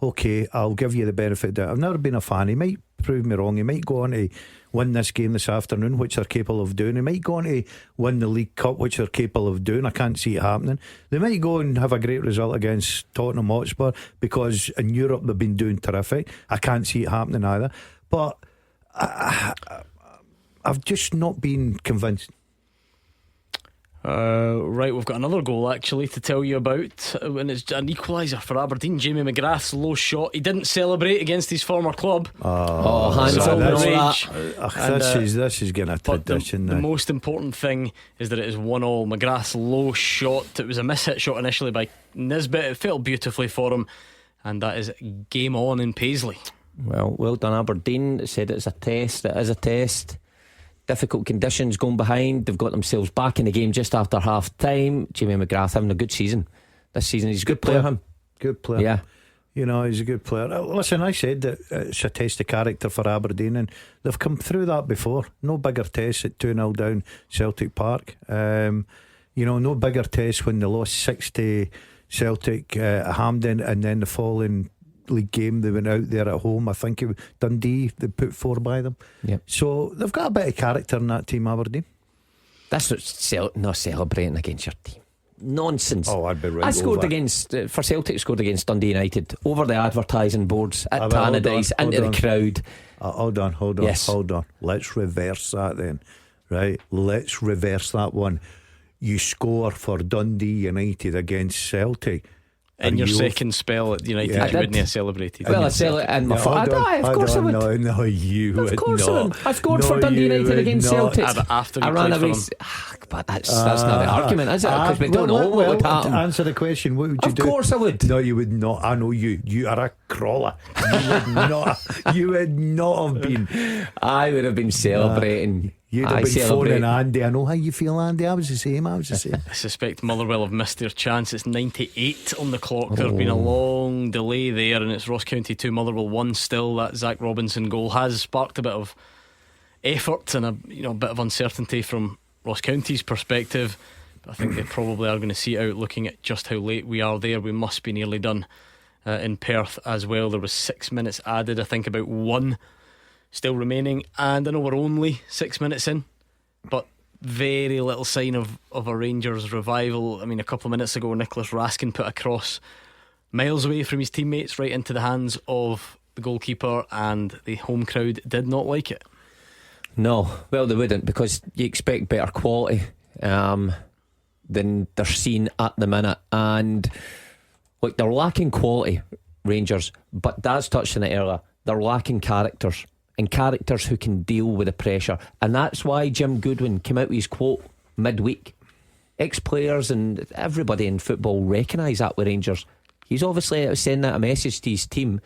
okay, I'll give you the benefit of that. I've never been a fan. He might prove me wrong. He might go on to win this game this afternoon, which they're capable of doing. He might go on to win the League Cup, which they're capable of doing. I can't see it happening. They might go and have a great result against Tottenham Hotspur, because in Europe they've been doing terrific. I can't see it happening either. But I've just not been convinced.
Right, we've got another goal actually to tell you about, and it's an equaliser for Aberdeen. Jamie McGrath's low shot. He didn't celebrate against his former club.
Hands
So
up and all
rage.
that.
This is getting a
But
tradition
the
now.
most important thing is that it is 1-1. McGrath's low shot. It was a mishit shot initially by Nisbet. It felt beautifully for him, and that is game on in Paisley.
Well done Aberdeen. It said it's a test. It is a test. Difficult conditions going behind. They've got themselves back in the game just after half time. Jamie McGrath having a good season this season. He's a good player, him.
Good player.
Yeah.
You know, he's a good player. Listen, I said that it's a test of character for Aberdeen, and they've come through that before. No bigger test at 2-0 down Celtic Park. You know, no bigger test when they lost 60 Celtic at Hampden, and then the following league game they went out there at home. I think it was Dundee, they put 4 by them.
Yep.
So they've got a bit of character in that team, Aberdeen.
That's not celebrating against your team. Nonsense.
Oh, I'd be right.
I scored
over.
against for Celtic, scored against Dundee United over the advertising boards at
Hold on,
Tannadice
hold
into
on.
the crowd.
Hold on.
Yes.
Hold on. Let's reverse that then. Right? Let's reverse that one. You score for Dundee United against Celtic.
In your
you-
second spell at United,
Yeah.
you wouldn't have celebrated.
Well, I sell it in my
Hold on,
of course I would.
No, you would
Of course I
not.
would. I scored for
No,
Dundee
you
United
would
against
not.
Celtic.
But after you
I ran
played for
away.
them.
But that's not the argument, is it? Because we don't know
well,
what would
to
happen.
answer the question, what would you
Of
do?
course I would.
No, you would not. I know you. You are a crawler. You would not. You would not have been.
I would have been celebrating.
You'd have
I
been
celebrate.
phoning Andy. I know how you feel, Andy. I was the same.
I suspect Motherwell have missed their chance. It's 98 on the clock. There's been a long delay there, and it's Ross County 2, Motherwell 1 still. That Zach Robinson goal has sparked a bit of effort and a bit of uncertainty from Ross County's perspective. But I think they probably are going to see it out, looking at just how late we are there. We must be nearly done in Perth as well. There was 6 minutes added, I think about 1 still remaining, and I know we're only 6 minutes in, but very little sign of a Rangers revival. I mean, a couple of minutes ago Nicholas Raskin put a cross miles away from his teammates right into the hands of the goalkeeper, and the home crowd did not like it.
No, well they wouldn't, because you expect better quality than they're seeing at the minute. And look, they're lacking quality, Rangers, but Daz touched on it earlier. They're lacking characters, and characters who can deal with the pressure. And that's why Jim Goodwin came out with his quote midweek. Ex-players and everybody in football recognise that with Rangers. He's obviously sending out a message to his team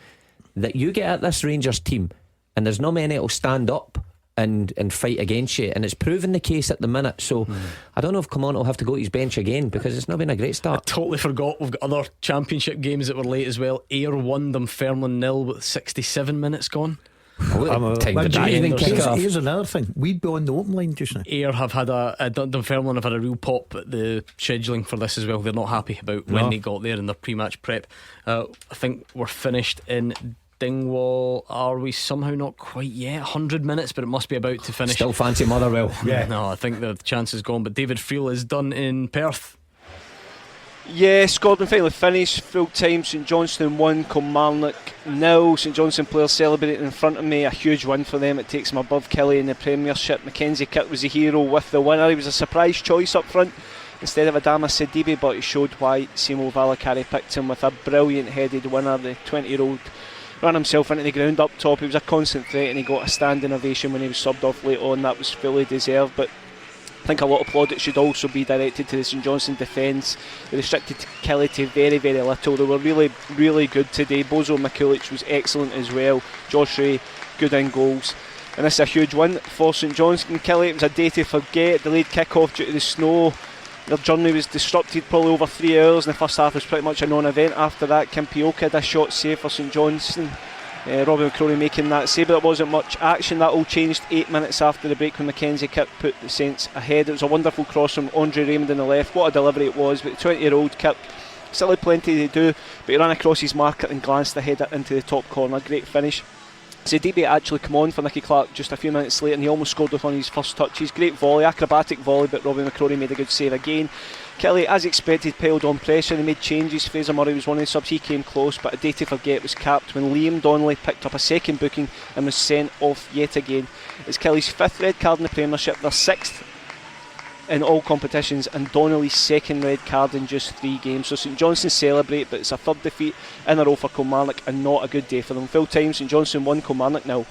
that you get at this Rangers team and there's not many that will stand up and fight against you, and it's proven the case at the minute. So I don't know if Clement will have to go to his bench again, because it's not been a great start.
I totally forgot we've got other championship games that were late as well. Ayr won Dunfermline 0 with 67 minutes gone.
Time for that evening kick-off.
Here's another thing. We'd be on the open line just now.
Ayr have had Dunfermline have had a real pop at the scheduling for this as well. They're not happy about when they got there in their pre-match prep. I think we're finished in Dingwall. Are we somehow not quite yet? 100 minutes, but it must be about to finish.
Still fancy Motherwell.
Yeah.
No, I think the chance is gone. But David Friel is done in Perth.
Yeah, Scotland finally finished full time. St Johnstone 1, Kilmarnock 0. St Johnstone players celebrating in front of me. A huge win for them. It takes them above Kelly in the Premiership. Mackenzie Kirk was the hero with the winner. He was a surprise choice up front instead of Adama Sidibe, but he showed why Simo Valakari picked him with a brilliant headed winner. The 20-year-old ran himself into the ground up top. He was a constant threat, and he got a standing ovation when he was subbed off late on. That was fully deserved, but I think a lot of plaudits should also be directed to the St Johnstone defence. They restricted Kelly to very, very little. They were really, really good today. Bozo Mikulic was excellent as well. Josh Ray, good in goals. And this is a huge win for St Johnstone. Kelly, it was a day to forget. Delayed kick-off due to the snow. Their journey was disrupted probably over 3 hours, and the first half was pretty much a non-event. After that, Kim Pioka had a shot save for St Johnstone. Robin McCrory making that save, but there wasn't much action. That all changed 8 minutes after the break when Mackenzie Kirk put the Saints ahead. It was a wonderful cross from Andre Raymond on the left. What a delivery it was. But the 20-year-old Kirk still had plenty to do, but he ran across his marker and glanced ahead into the top corner. Great finish. Sidibe actually come on for Nicky Clark just a few minutes later, and he almost scored with one of his first touches. Great volley, acrobatic volley, but Robbie McCrory made a good save again. Kelly, as expected, piled on pressure. He made changes. Fraser Murray was one of the subs. He came close, but a day to forget was capped when Liam Donnelly picked up a second booking and was sent off yet again. It's Kelly's 5th red card in the Premiership, their 6th in all competitions, and Donnelly's 2nd red card in just 3 games. So St Johnstone celebrate, but it's a 3rd defeat in a row for Kilmarnock and not a good day for them. Full time, St Johnstone 1, Kilmarnock 0.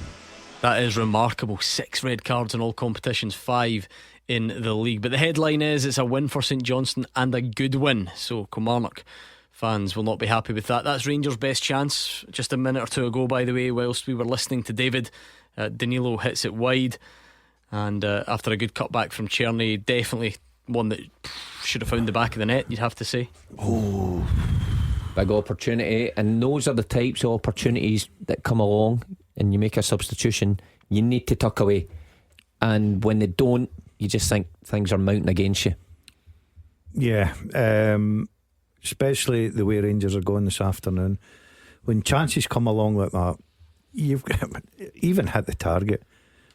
That is remarkable. 6 red cards in all competitions, 5 in the league. But the headline is it's a win for St Johnstone, and a good win. So Kilmarnock fans will not be happy with that. That's Rangers' best chance. Just a minute or two ago, by the way, whilst we were listening to David, Danilo hits it wide, and after a good cutback from Cherney, definitely one that should have found the back of the net, you'd have to say.
Oh, big opportunity. And those are the types of opportunities that come along, and you make a substitution, you need to tuck away, and when they don't, you just think things are mounting against you.
Yeah, especially the way Rangers are going this afternoon. When chances come along like that, you've even hit the target.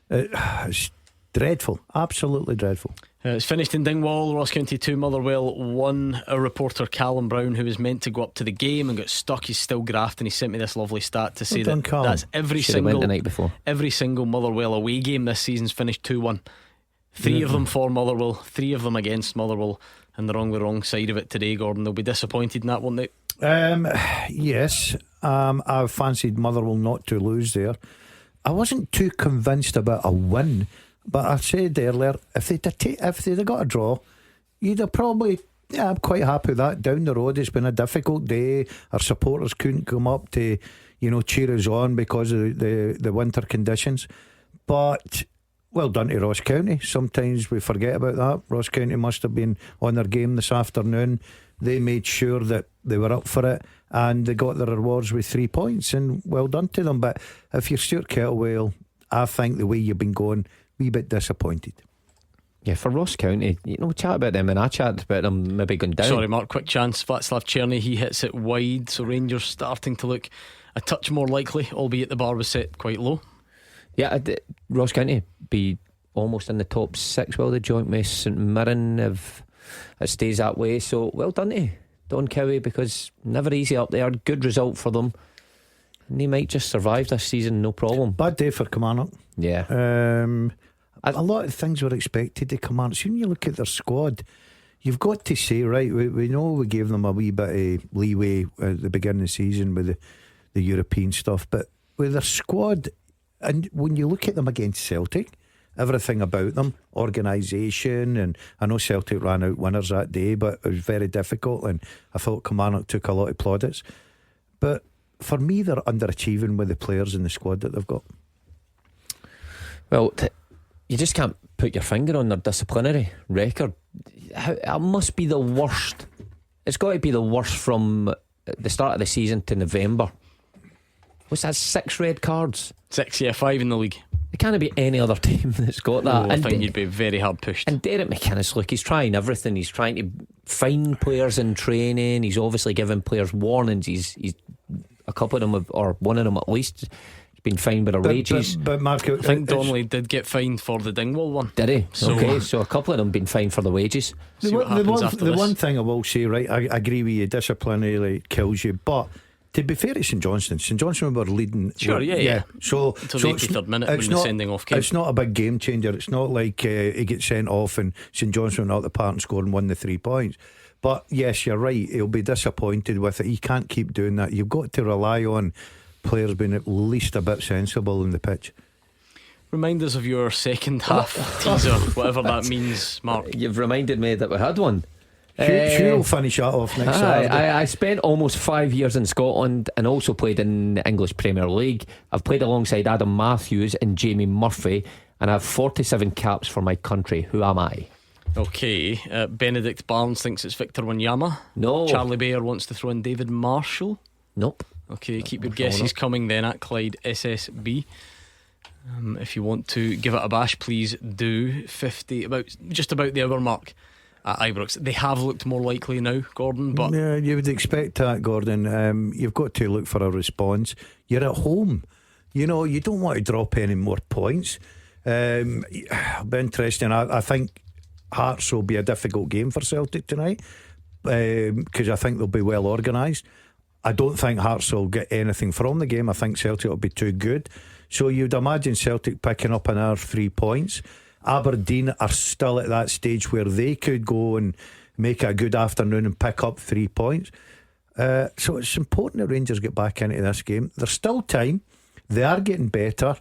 It's dreadful, absolutely dreadful.
It's finished in Dingwall, Ross County 2, Motherwell 1. Our reporter Callum Brown, who was meant to go up to the game and got stuck, he's still grafting. He sent me this lovely stat to say that that's every single
the night before.
Every single Motherwell away game this season's finished 2-1. 3 of them for Motherwell, 3 of them against Motherwell, and they're on the wrong side of it today, Gordon. They'll be disappointed in that, won't they?
Yes, I fancied Motherwell not to lose there. I wasn't too convinced about a win, but I said earlier, if they'd have got a draw, you'd have probably, I'm quite happy with that. Down the road, it's been a difficult day. Our supporters couldn't come up to, cheer us on because of the winter conditions. But well done to Ross County. Sometimes we forget about that. Ross County must have been on their game this afternoon. They made sure that they were up for it, and they got their rewards with 3 points, and well done to them. But if you're Stuart Kettlewell, I think the way you've been going, wee bit disappointed.
Yeah, for Ross County, chat about them, and I chat about them maybe going down.
Sorry, Mark, quick chance. Václav Černý, he hits it wide, so Rangers starting to look a touch more likely, albeit the bar was set quite low.
Yeah, Ross County be almost in the top 6. Well, the joint with St Mirren, if it stays that way. So well done to Don Cowie, because never easy up there. Good result for them, and they might just survive this season, no problem.
Bad day for Kilmarnock.
Yeah.
A lot of things were expected to Kilmarnock. So when you look at their squad, you've got to say, right, we know we gave them a wee bit of leeway at the beginning of the season with the European stuff, but with their squad, and when you look at them against Celtic, everything about them, organisation, and I know Celtic ran out winners that day, but it was very difficult, and I thought Kilmarnock took a lot of plaudits. But for me, they're underachieving with the players in the squad that they've got.
Well, you just can't put your finger on their disciplinary record. It must be the worst. It's got to be the worst from the start of the season to November. What's that, 6 red cards?
6, yeah, 5 in the league.
There can't be any other team that's got that.
I think you'd be very hard pushed.
And Derek McInnes, look, he's trying everything. He's trying to find players in training. He's obviously giving players warnings. He's a couple of them, or one of them at least, been fined by their wages.
But Mark,
I think Donnelly did get fined for the Dingwall one.
Did he? So a couple of them been fined for the wages.
The one thing I will say, right, I agree with you, disciplinarily kills you, but to be fair to St Johnstone were leading.
Sure, yeah.
So
until the 83rd minute when the sending off came.
It's not a big game changer. It's not like he gets sent off and St Johnstone went out the park and scored and won the 3 points. But yes, you're right, he'll be disappointed with it. He can't keep doing that. You've got to rely on players being at least a bit sensible in the pitch.
Remind us of your second half teaser, whatever that means, Mark.
You've reminded me that we had one.
Hugh will finish that off next Saturday.
I spent almost 5 years in Scotland and also played in the English Premier League. I've played alongside Adam Matthews and Jamie Murphy, and I have 47 caps for my country. Who am I?
Okay, Benedict Barnes thinks it's Victor Wanyama.
No.
Charlie Bayer wants to throw in David Marshall.
Nope.
Okay, keep your guesses coming then at Clyde SSB. If you want to give it a bash, please do. 50, just about the hour mark at Ibrox. They have looked more likely now, Gordon, but
yeah, you would expect that, Gordon. You've got to look for a response. You're at home You know, you don't want to drop any more points. It'll be interesting. I think Hearts will be a difficult game for Celtic tonight, because I think they'll be well organised. I don't think Hearts will get anything from the game. I think Celtic will be too good. So you'd imagine Celtic picking up another 3 points. Aberdeen are still at that stage where they could go and make a good afternoon and pick up 3 points. So it's important that Rangers get back into this game. There's still time. They are getting better.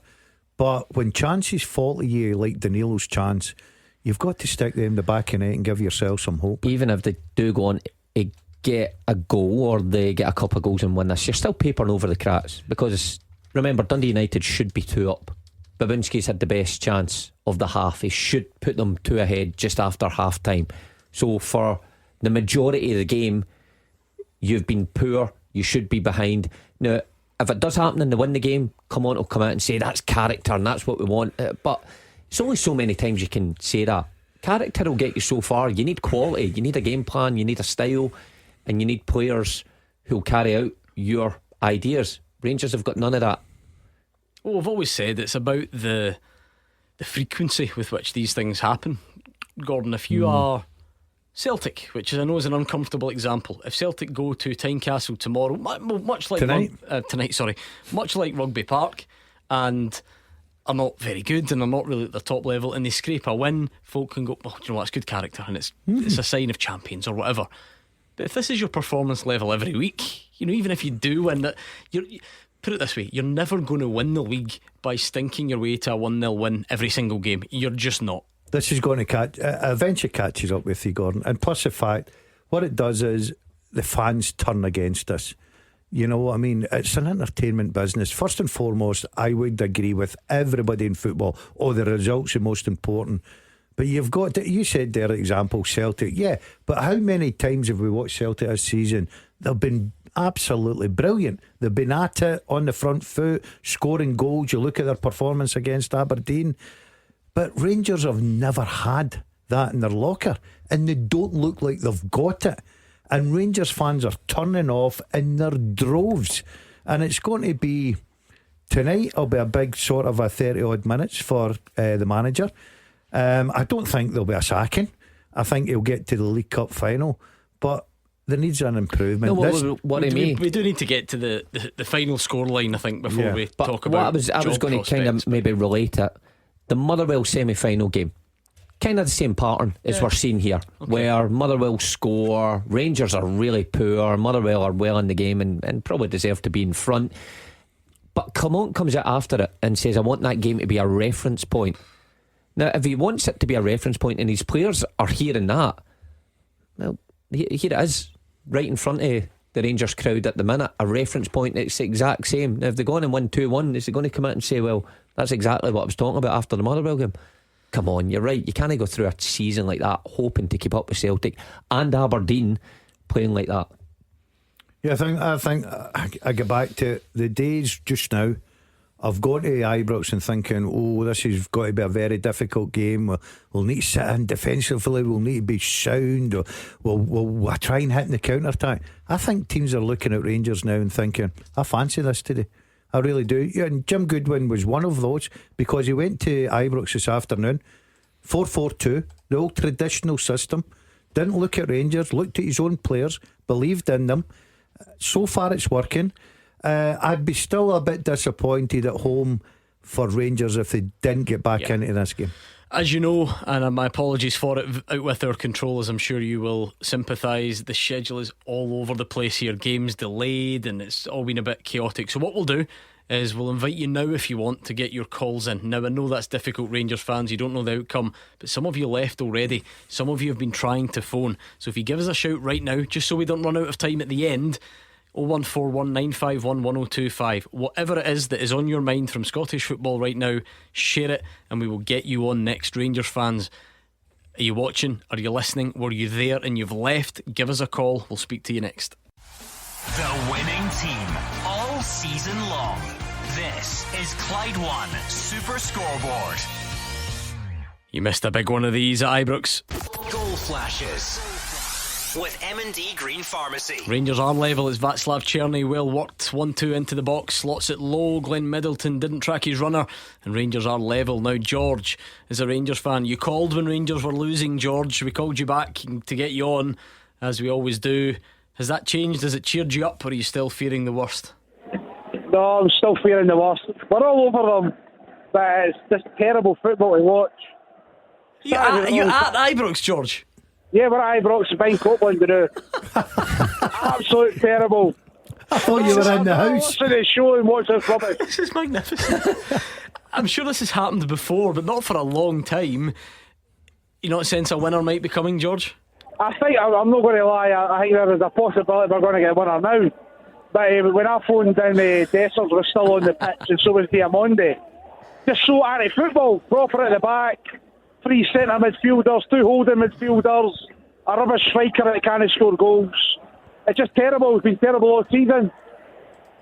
But when chances fall to you, like Danilo's chance, you've got to stick them in the back of the net and give yourself some hope.
Even if they do go on to get a goal, or they get a couple of goals and win this, you're still papering over the cracks. Because remember, Dundee United should be 2 up. Babinski's had the best chance of the half. He should put them 2 ahead just after half time. So for the majority of the game, you've been poor. You should be behind. Now, if it does happen and they win the game, come on, will come out and say that's character and that's what we want. But it's only so many times you can say that. Character will get you so far. You need quality. You need a game plan. You need a style, and you need players who'll carry out your ideas. Rangers have got none of that.
Well, I've always said it's about the frequency with which these things happen. Gordon, if you are Celtic, which I know is an uncomfortable example, if Celtic go to Tynecastle tomorrow, much like much like Rugby Park, and are not very good and are not really at the top level, and they scrape a win, folk can go, oh, you know what, it's good character and it's a sign of champions or whatever. But if this is your performance level every week, you know, even if you do win that, put it this way, you're never going to win the league by stinking your way to a 1-0 win every single game. You're just not. This
is going to eventually catches up with you, Gordon. And plus the fact, what it does is the fans turn against us. You know what I mean? It's an entertainment business. First and foremost, I would agree with everybody in football. Oh, the results are most important. But you've got to, you said there, example, Celtic. Yeah, but how many times have we watched Celtic this season? They've been absolutely brilliant. They've been at it on the front foot, scoring goals. You look at their performance against Aberdeen. But Rangers have never had that in their locker, and they don't look like they've got it. And Rangers fans are turning off in their droves. And it's going to be tonight, it'll be a big sort of a 30 odd minutes for the manager. I don't think there'll be a sacking. I think he'll get to the League Cup final, but there needs an improvement.
No, we do need to get to the final scoreline, I think, before we talk about
what I was going to kind of maybe relate it. The Motherwell semi-final game, kind of the same pattern as we're seeing here, where Motherwell score, Rangers are really poor, Motherwell are well in the game and probably deserve to be in front. But Clement comes out after it and says, I want that game to be a reference point. Now, if he wants it to be a reference point and his players are hearing that, well, here it is, right in front of the Rangers crowd at the minute, a reference point. It's the exact same. Now, if they go on and win 2-1, is he going to come out and say, well, that's exactly what I was talking about after the Motherwell game? Come on, you're right. You can't go through a season like that hoping to keep up with Celtic and Aberdeen playing like that.
Yeah, I think I get back to the days just now of going to Ibrox and thinking, oh, this has got to be a very difficult game. We'll need to sit in defensively, we'll need to be sound, or we'll try and hit in the counter attack. I think teams are looking at Rangers now and thinking, I fancy this today. I really do. Yeah, and Jim Goodwin was one of those, because he went to Ibrox this afternoon, 4-4-2, the old traditional system. Didn't look at Rangers, looked at his own players, believed in them. So far it's working. I'd be still a bit disappointed at home for Rangers if they didn't get back into this game.
As you know, and my apologies for it, out with our control, as I'm sure you will sympathise, the schedule is all over the place here. Games delayed and it's all been a bit chaotic. So what we'll do is we'll invite you now, if you want, to get your calls in. Now, I know that's difficult, Rangers fans, you don't know the outcome, but some of you left already. Some of you have been trying to phone. So if you give us a shout right now, just so we don't run out of time at the end, 01419511025. Whatever it is that is on your mind from Scottish football right now, share it and we will get you on next. Rangers fans, are you watching? Are you listening? Were you there and you've left? Give us a call. We'll speak to you next.
The winning team all season long. This is Clyde One Super Scoreboard.
You missed a big one of these at Ibrox.
Goal flashes, with M&D Green Pharmacy.
Rangers are level. It's Václav Černý, well worked, 1-2 into the box, slots it low. Glenn Middleton didn't track his runner, and Rangers are level. Now George is a Rangers fan. You called when Rangers were losing, George. We called you back to get you on, as we always do. Has that changed? Has it cheered you up, or are you still fearing the worst?
No, I'm still fearing the worst. We're all over them, but it's just terrible football to watch.
You at Ibrox, George?
Yeah, we're at Ibrox behind Copeland to do. Absolute terrible.
I thought you were in the house.
Watching the show and watch this rubbish.
This is magnificent. I'm sure this has happened before, but not for a long time. You not sense a winner might be coming, George?
I think, I'm not going to lie, I think there is a possibility we're going to get a winner now. But when I phoned down, the Dessers was still on the pitch, and so was Diamondi. Just so anti-football, proper at the back, 3 centre midfielders, 2 holding midfielders, a rubbish striker that can't score goals. It's just terrible. It's been terrible all season.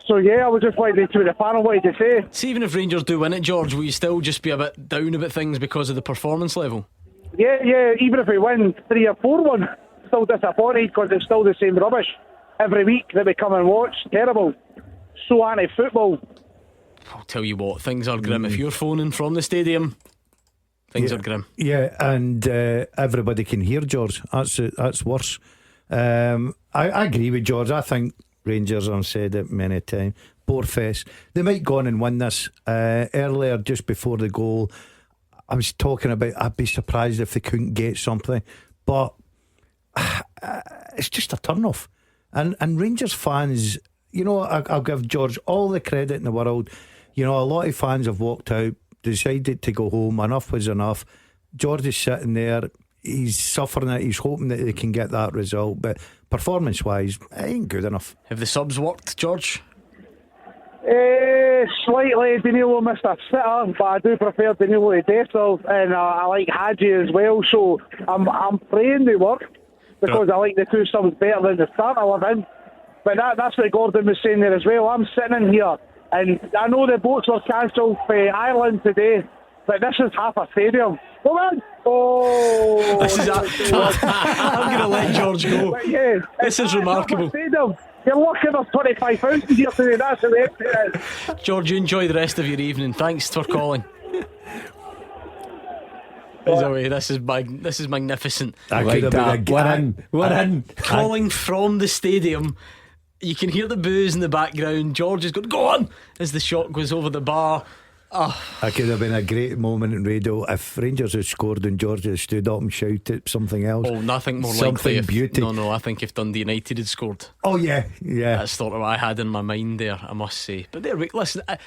So yeah, I was just waiting to the panel what to say.
See, even if Rangers do win it, George, will you still just be a bit down about things because of the performance level?
Yeah, even if we win 3 or 4-1, still disappointed because it's still the same rubbish every week that we come and watch. Terrible. So anti-football.
I'll tell you what, things are grim. If you're phoning from the stadium, things are grim.
Yeah, and everybody can hear George. That's worse. I agree with George. I think Rangers, I've said it many times, Borefest, they might go on and win this. Earlier, just before the goal, I was talking about I'd be surprised if they couldn't get something, but it's just a turn off. And Rangers fans, you know, I'll give George all the credit in the world. You know, a lot of fans have walked out, decided to go home. Enough was enough. George is sitting there, he's suffering it, he's hoping that they can get that result, but performance wise, it ain't good enough.
Have the subs worked, George?
Slightly. Danilo missed a sitter, but I do prefer Danilo to Dessers, and I like Hadji as well, so I'm praying they work, because I like the 2 subs better than the start 11. But that's what Gordon was saying there as well. I'm sitting in here, and I know the boats were cancelled for Ireland today, but this is half a stadium. Come on! Oh,
this is I'm going to let George go.
Yeah,
this is remarkable.
You're lucky there's 25,000 here today. That's the way it is.
George, you enjoy the rest of your evening. Thanks for calling. This is magnificent.
We're in.
Calling from the stadium. You can hear the boos in the background. George is going, go on, as the shot goes over the bar.
That could have been a great moment in radio if Rangers had scored and George had stood up and shouted something else.
Oh, nothing more
something
likely.
Beauty.
No, I think if Dundee United had scored.
Oh yeah.
That's sort of what I had in my mind there, I must say. But there, listen, I,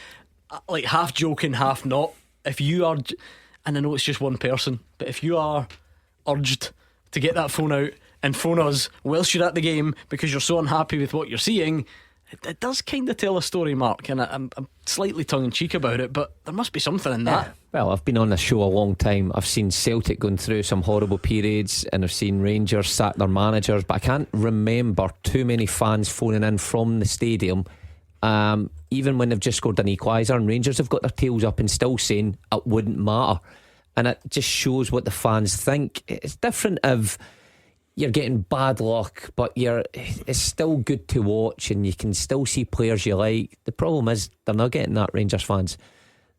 like half joking, half not. If you are, and I know it's just one person, but if you are urged to get that phone out and phone us whilst you're at the game because you're so unhappy with what you're seeing, it does kind of tell a story, Mark, and I'm slightly tongue-in-cheek about it, but there must be something in that.
Well, I've been on this show a long time. I've seen Celtic going through some horrible periods, and I've seen Rangers sack their managers, but I can't remember too many fans phoning in from the stadium, even when they've just scored an equaliser and Rangers have got their tails up and still saying it wouldn't matter. And it just shows what the fans think. It's different if you're getting bad luck, but it's still good to watch and you can still see players you like. The problem is they're not getting that, Rangers fans.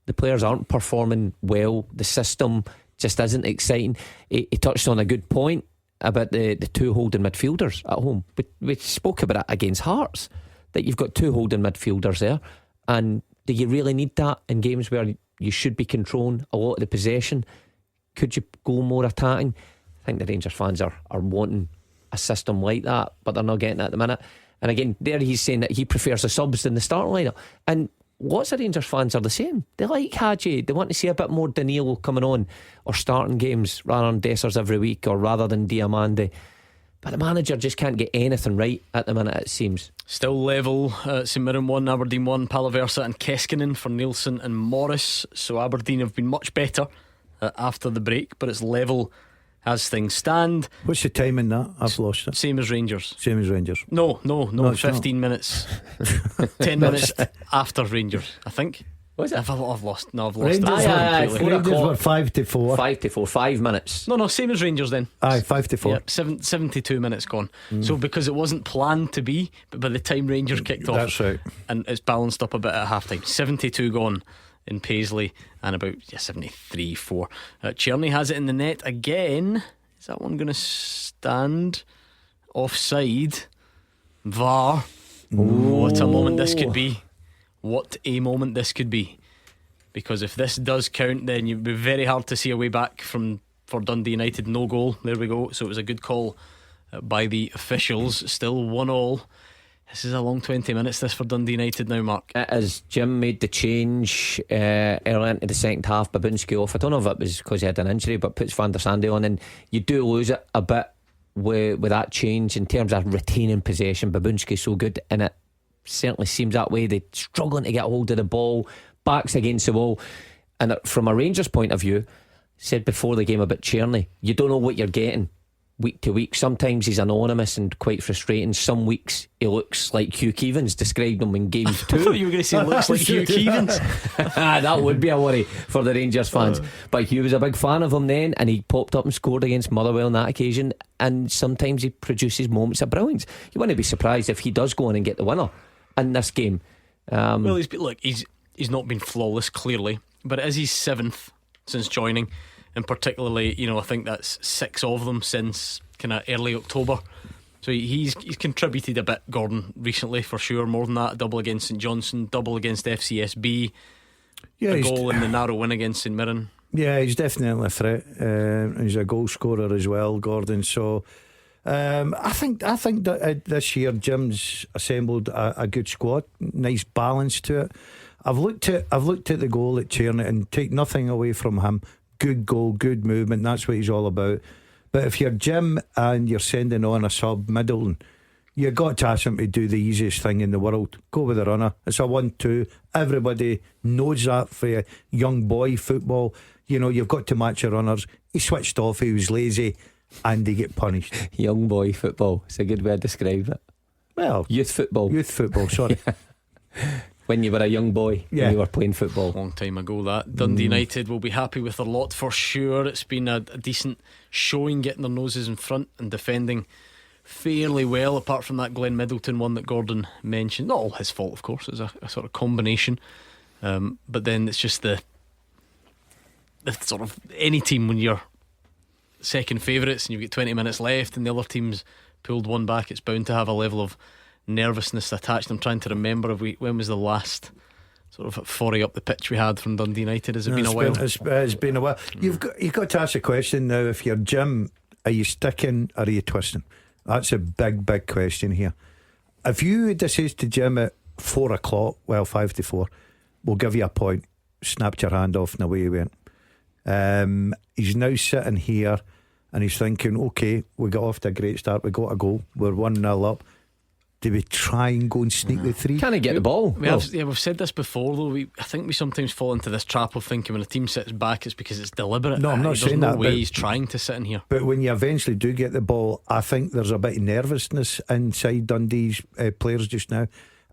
The players aren't performing well. The system just isn't exciting. He touched on a good point about the 2 holding midfielders at home. But we spoke about it against Hearts, that you've got 2 holding midfielders there, and do you really need that in games where you should be controlling a lot of the possession? Could you go more attacking? I think the Rangers fans are wanting a system like that, but they're not getting it at the minute. And again, there he's saying that he prefers the subs than the starting lineup. And lots of Rangers fans are the same. They like Hadji. They want to see a bit more Danilo coming on or starting games rather than Dessers every week, or rather than Diamandi. But the manager just can't get anything right at the minute, it seems.
Still level. St Mirren 1, Aberdeen 1, Palaversa and Keskinen for Nielsen and Morris. So Aberdeen have been much better after the break, but it's level as things stand.
What's the time in that? I've lost it.
Same as Rangers.
No,
15 minutes 10 minutes after Rangers, I think.
Was it?
I've lost. No, I've lost.
Rangers,
it.
Rangers were 5-4.
5-4, 5 minutes.
No, same as Rangers then.
Aye, 5-4.
Yep, 72 minutes gone. So because it wasn't planned to be, but by the time Rangers kicked off,
That's right.
and it's balanced up a bit at half time. 72 gone in Paisley, and about 73-4. Tierney has it in the net again. Is that one going to stand? Offside. VAR. What a moment this could be. What a moment this could be. Because if this does count, then you'd be very hard to see a way back for Dundee United. No goal. There we go. So it was a good call by the officials. Still 1-1. This is a long 20 minutes this for Dundee United now, Mark.
As Jim made the change early into the second half, Babinski off. I don't know if it was because he had an injury, but puts Van der Sande on, and you do lose it a bit with that change in terms of retaining possession. Babinski's so good, and it certainly seems that way. They're struggling to get hold of the ball, backs against the wall. And from a Rangers point of view, said before the game about Tierney, you don't know what you're getting week to week. Sometimes he's anonymous and quite frustrating. Some weeks he looks like Hugh Keevins described him in game 2.
I thought you were going to say looks like Hugh Keevins.
That would be a worry for the Rangers fans. But Hugh was a big fan of him then, and he popped up and scored against Motherwell on that occasion. And sometimes he produces moments of brilliance. You wouldn't be surprised if he does go on and get the winner in this game.
Well, he's not been flawless, clearly, but it is his 7th since joining, and particularly, I think that's 6 of them since kind of early October. So he's contributed a bit, Gordon, recently, for sure. More than that, a double against St Johnstone, double against FCSB, a goal in the narrow win against St Mirren.
Yeah, he's definitely a threat. He's a goal scorer as well, Gordon. So I think that this year Jim's assembled a good squad, nice balance to it. I've looked at the goal at Tierney and take nothing away from him. Good goal, good movement. That's what he's all about. But if you're Jim and you're sending on a sub, Middleton, you got to ask him to do the easiest thing in the world. Go with the runner. It's a 1-2. Everybody knows that for young boy football. You've got to match your runners. He switched off. He was lazy. And they get punished.
Young boy football. It's a good way to describe it.
Well,
youth football, sorry. When you were a young boy, when you were playing football.
Long time ago that. Dundee United will be happy with their lot for sure. It's been a decent showing, getting their noses in front and defending fairly well, apart from that Glenn Middleton one that Gordon mentioned. Not all his fault, of course. It's a sort of combination. But then it's just the sort of any team when you're second favourites and you've got 20 minutes left and the other team's pulled one back, it's bound to have a level of nervousness attached. I'm trying to remember when was the last sort of 40 up the pitch we had from Dundee United. Has it been a while?
It's been a while. You've got to ask a question now. If you're Jim, are you sticking or are you twisting? That's a big question here. If you had said to Jim at 4 o'clock, 5-4, we'll give you a point, snapped your hand off and away he went. He's now sitting here and he's thinking, okay, we got off to a great start, we got a goal, we're 1-0 up. Do we try and go and sneak the 3?
Can he get the ball?
We've said this before though. I think we sometimes fall into this trap of thinking when a team sits back it's because it's deliberate.
No, I'm not saying
that.
There's no
way he's trying to sit in here.
But when you eventually do get the ball, I think there's a bit of nervousness inside Dundee's players just now.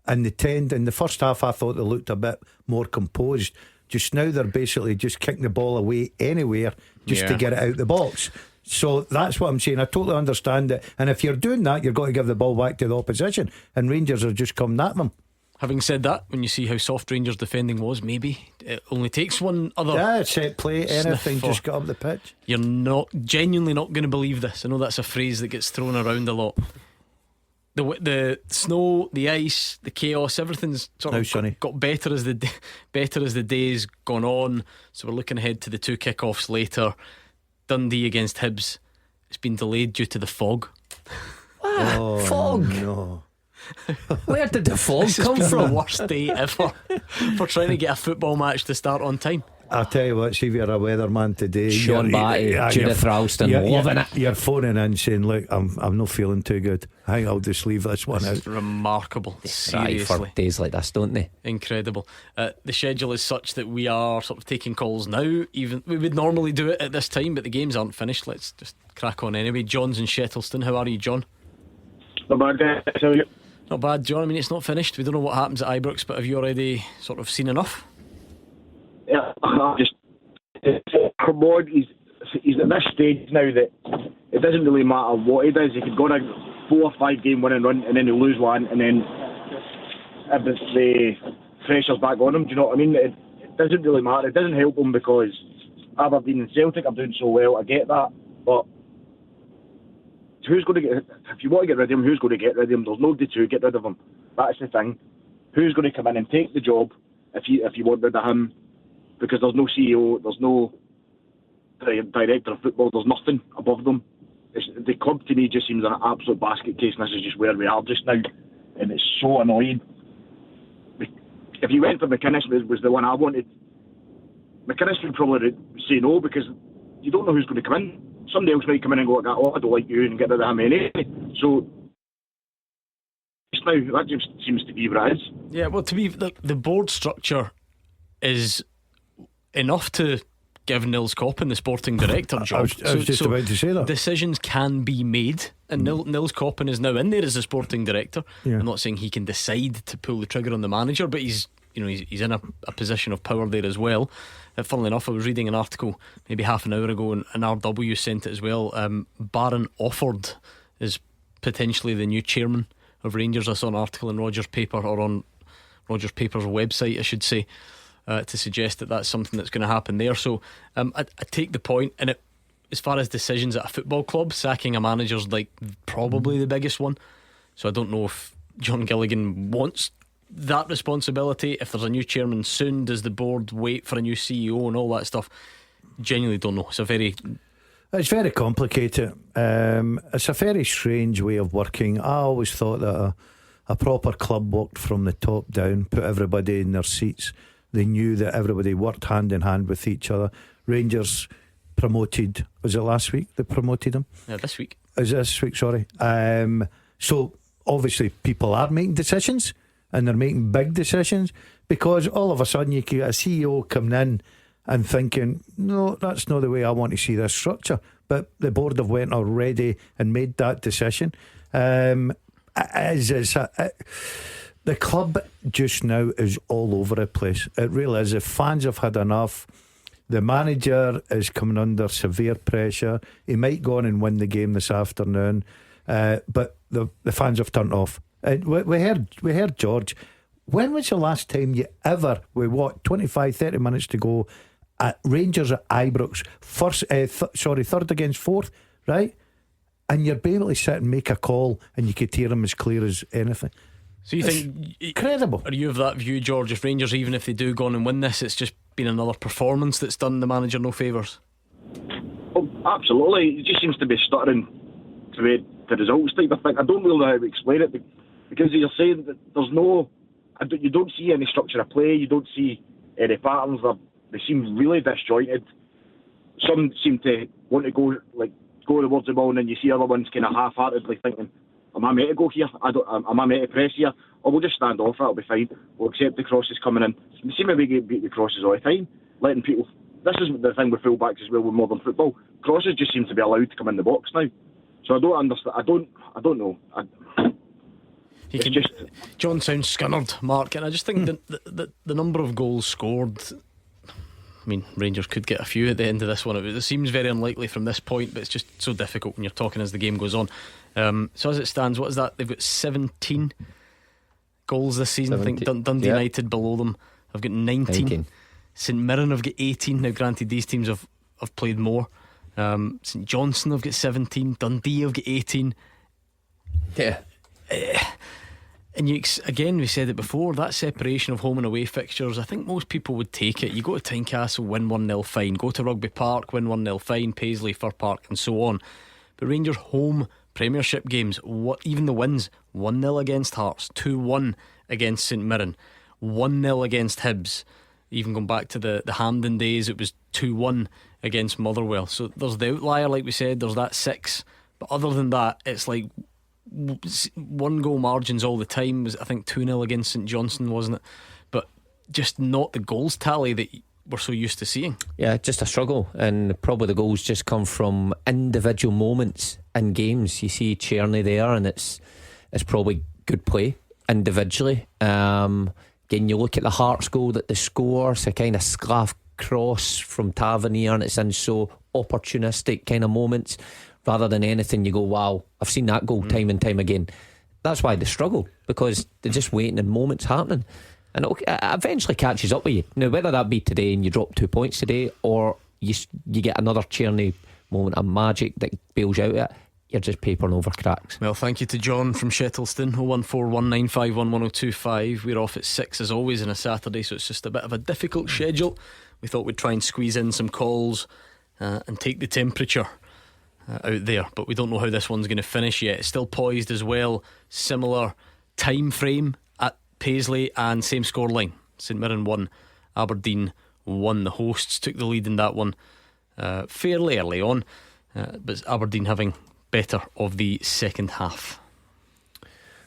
And in the first half I thought they looked a bit more composed. Just now they're basically just kicking the ball away anywhere just to get it out the box. So that's what I'm saying. I totally understand it. And if you're doing that, you've got to give the ball back to the opposition. And Rangers are just coming at them.
Having said that, when you see how soft Rangers defending was, maybe it only takes one other
set play, anything, just get up the pitch.
You're genuinely not going to believe this. I know that's a phrase that gets thrown around a lot. The snow, the ice, the chaos, everything's sort of got better as the day's gone on. So we're looking ahead to the 2 kickoffs later. Dundee against Hibs, it's been delayed due to the fog.
Fog?
No.
Where did the fog come
from?
from?
The worst day ever for trying to get a football match to start on time.
I'll tell you what, see if you're a weatherman today,
Sean Batty, Judith Ralston, loving it.
You're phoning in saying, look, I'm not feeling too good, I think I'll just leave this one out.
Remarkable.
They seriously for days like this, don't they?
Incredible. The schedule is such that we are sort of taking calls now. Even we would normally do it at this time, but the games aren't finished. Let's just crack on anyway. John's in Shettleston. How are you, John?
Not bad, guys. How are you?
Not bad, John. I mean, it's not finished. We don't know what happens at Ibrox, but have you already sort of seen enough?
I just Kermode, he's at this stage now that it doesn't really matter what he does. He could go on a 4 or 5 game winning run and then he'll lose one, and then the pressure's back on him. Do you know what I mean? It doesn't really matter. It doesn't help him because Aberdeen and Celtic are doing so well. I get that, but who's going to get? If you want to get rid of him, who's going to get rid of him? There's nobody to get rid of him. That's the thing. Who's going to come in and take the job if you want rid of him? Because there's no CEO, there's no director of football, there's nothing above them. The club to me just seems an absolute basket case, and this is just where we are just now, and it's so annoying. If you went for McInnes, was the one I wanted, McInnes would probably say no, because you don't know who's going to come in. Somebody else might come in and go, oh, I don't like you, and get rid of him anyway. So just now, that just seems to be what it is.
Yeah, well, to me, the board structure is enough to give Nils Koppen the sporting director job.
I was just about to say that.
Decisions can be made, and Nils Koppen is now in there as a sporting director.
Yeah.
I'm not saying he can decide to pull the trigger on the manager, but he's in a position of power there as well. Funnily enough, I was reading an article maybe half an hour ago, and RW sent it as well. Baron Offord is potentially the new chairman of Rangers. I saw an article in Rogers' paper, or on Rogers' paper's website, I should say, to suggest that that's something that's going to happen there. So I take the point, and as far as decisions at a football club, sacking a manager's like probably the biggest one. So I don't know if John Gilligan wants that responsibility. If there's a new chairman soon, does the board wait for a new CEO and all that stuff? Genuinely don't know. It's very
complicated. It's a very strange way of working. I always thought that a proper club worked from the top down, put everybody in their seats. They knew that everybody worked hand in hand with each other. Rangers promoted, was it last week they promoted them?
This week.
Is this week, sorry. So obviously people are making decisions, and they're making big decisions, because all of a sudden you get a CEO coming in and thinking, no, that's not the way I want to see this structure. But the board have went already and made that decision. The club just now is all over the place. It really is. The fans have had enough. The manager is coming under severe pressure. He might go on and win the game this afternoon, but the fans have turned off. We heard George. When was the last time you ever, with 25-30 minutes to go, at Rangers at Ibrox, third against fourth, right? And you're able to sit and make a call, and you could hear them as clear as anything.
So you think
incredible?
Are you of that view, George? If Rangers, even if they do go on and win this, it's just been another performance that's done the manager no favours?
Oh, absolutely. It just seems to be stuttering to the results type of thing. I don't really know how to explain it, because you're saying that there's no, you don't see any structure of play, you don't see any patterns. They seem really disjointed. Some seem to want to go towards the ball, and then you see other ones kind of half-heartedly thinking, am I meant to go here? Am I meant to press here? Or we'll just stand off, that'll be fine. We'll accept the crosses coming in. You see me beat the crosses all the time, letting people. This is the thing with full-backs as well with modern football. Crosses just seem to be allowed to come in the box now. So I don't understand. I don't know.
John sounds scunnered, Mark, and I just think that the number of goals scored, I mean, Rangers could get a few at the end of this one. It seems very unlikely from this point, but it's just so difficult when you're talking as the game goes on. So as it stands, what is that? They've got 17 goals this season. 17. I think Dundee United below them have got 19. St Mirren have got 18. Now granted, these teams have played more. St Johnstone have got 17. Dundee have got 18.
Yeah.
And again, we said it before, that separation of home and away fixtures, I think most people would take it. You go to Tynecastle, win 1-0, fine. Go to Rugby Park, win 1-0, fine. Paisley, Fir Park, and so on. But Rangers home Premiership games, even the wins, 1-0 against Hearts, 2-1 against St Mirren, 1-0 against Hibs. Even going back to the Hampden days, it was 2-1 against Motherwell. So there's the outlier, like we said, there's that 6. But other than that, it's like 1 goal margins all the time. I think 2-0 against St Johnstone, wasn't it? But just not the goals tally that we're so used to seeing.
Yeah, just a struggle, and probably the goals just come from individual moments in games. You see Cherney there, and it's probably good play individually. Again, you look at the Hearts goal that they score, so kind of cross from Tavernier and it's in so opportunistic kind of moments rather than anything you go, wow, I've seen that goal time and time again. That's why they struggle, because they're just waiting and moments happening, and it eventually catches up with you. Now, whether that be today and you drop 2 points today, or you get another Tierney moment of magic that bails you out of it, you're just papering over cracks.
Well, thank you to John from Shettleston. 01419511025. We're off at 6 as always on a Saturday, so it's just a bit of a difficult schedule. We thought we'd try and squeeze in some calls and take the temperature out there, but we don't know how this one's going to finish yet. It's still poised as well, similar time frame at Paisley, and same scoreline. St Mirren 1, Aberdeen 1. The hosts took the lead in that one fairly early on, but Aberdeen having better of the second half.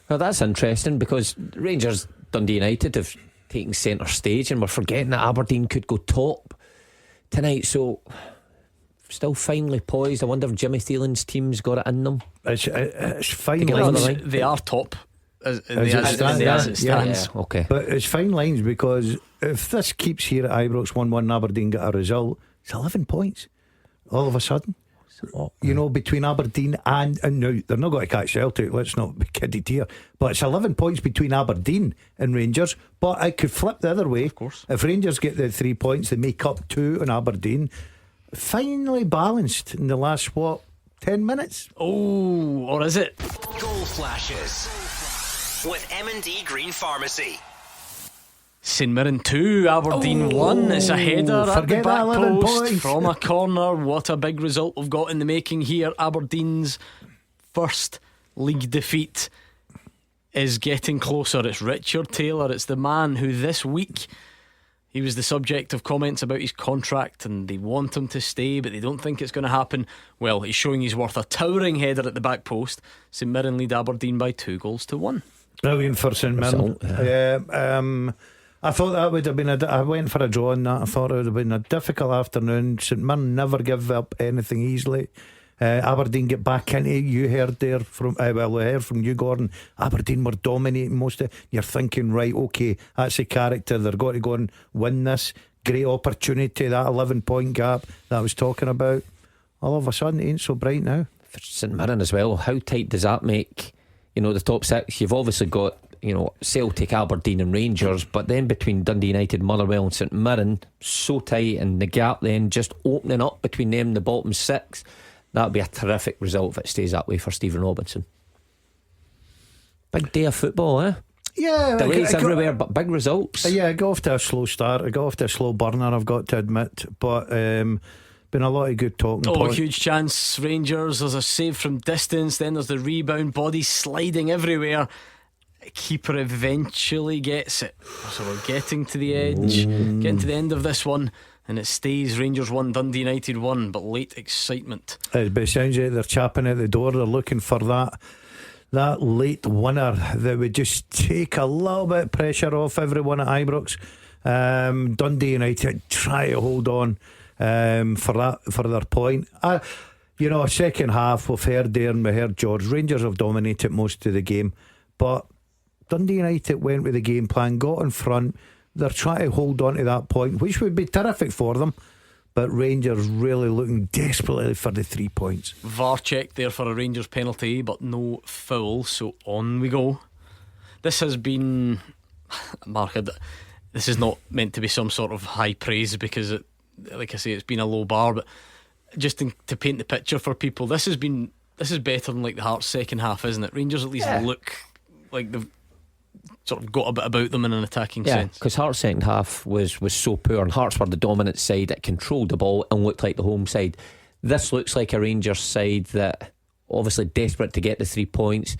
Well, that's interesting, because Rangers Dundee United have taken centre stage, and we're forgetting that Aberdeen could go top tonight, so still finely poised. I wonder if Jimmy Thielen's team's got it in them.
It's fine lines.
They are top as it stands.
Yeah, okay.
But it's fine lines, because if this keeps here at Ibrox 1-1, Aberdeen get a result, it's 11 points all of a sudden. You know, between Aberdeen and now they're not going to catch Celtic, let's not be kidded here, but it's 11 points between Aberdeen and Rangers. But it could flip the other way, of course. If Rangers get the 3 points, they make up 2 on Aberdeen. Finally balanced in the last 10 minutes.
Oh, or is it?
Goal flashes with M&D Green Pharmacy.
St Mirren 2, Aberdeen 1. It's a header at the back post from a corner. What a big result we've got in the making here. Aberdeen's first league defeat is getting closer. It's Richard Taylor. It's the man who this week, he was the subject of comments about his contract and they want him to stay, but they don't think it's going to happen. Well, he's showing his worth. A towering header at the back post. St Mirren lead Aberdeen by 2-1.
Brilliant for St Mirren. I thought that would have been I went for a draw on that. I thought it would have been a difficult afternoon. St Mirren never give up anything easily. Aberdeen get back into it. You heard there from I heard from you, Gordon. Aberdeen were dominating most of it. You're thinking, right, okay, that's the character. They're going to go and win this. Great opportunity, that 11-point gap that I was talking about. All of a sudden it ain't so bright now.
For St Mirren as well, how tight does that make, the top six? You've obviously got, Celtic, Aberdeen and Rangers, but then between Dundee United, Motherwell and St Mirren, so tight, and the gap then just opening up between them and the bottom six. That'd be a terrific result if it stays that way for Stephen Robinson. Big day of football, eh?
Yeah,
delays everywhere, but big results.
Yeah, I got off to a slow start. I got off to a slow burner, I've got to admit, but been a lot of good talking.
Huge chance, Rangers. There's a save from distance, then there's the rebound, bodies sliding everywhere. Keeper eventually gets it, so we're getting to the edge, getting to the end of this one, and it stays Rangers 1, Dundee United 1, but late excitement.
But it sounds like they're chapping at the door. They're looking for that late winner that would just take a little bit of pressure off everyone at Ibrox. Dundee United try to hold on for their point. Second half we've heard Darren, we heard George. Rangers have dominated most of the game, but Dundee United went with the game plan, got in front. They're trying to hold on to that point, which would be terrific for them. But Rangers really looking desperately for the 3 points.
VAR check there for a Rangers penalty, but no foul, so on we go. This has been, Mark, this is not meant to be some sort of high praise, because like I say, it's been a low bar, but just to paint the picture for people, this is better than like the Hearts second half, isn't it? Rangers at least look like they've sort of got a bit about them in an attacking sense.
Because Hearts' second half was so poor, and Hearts were the dominant side that controlled the ball and looked like the home side. This looks like a Rangers side that obviously desperate to get the 3 points,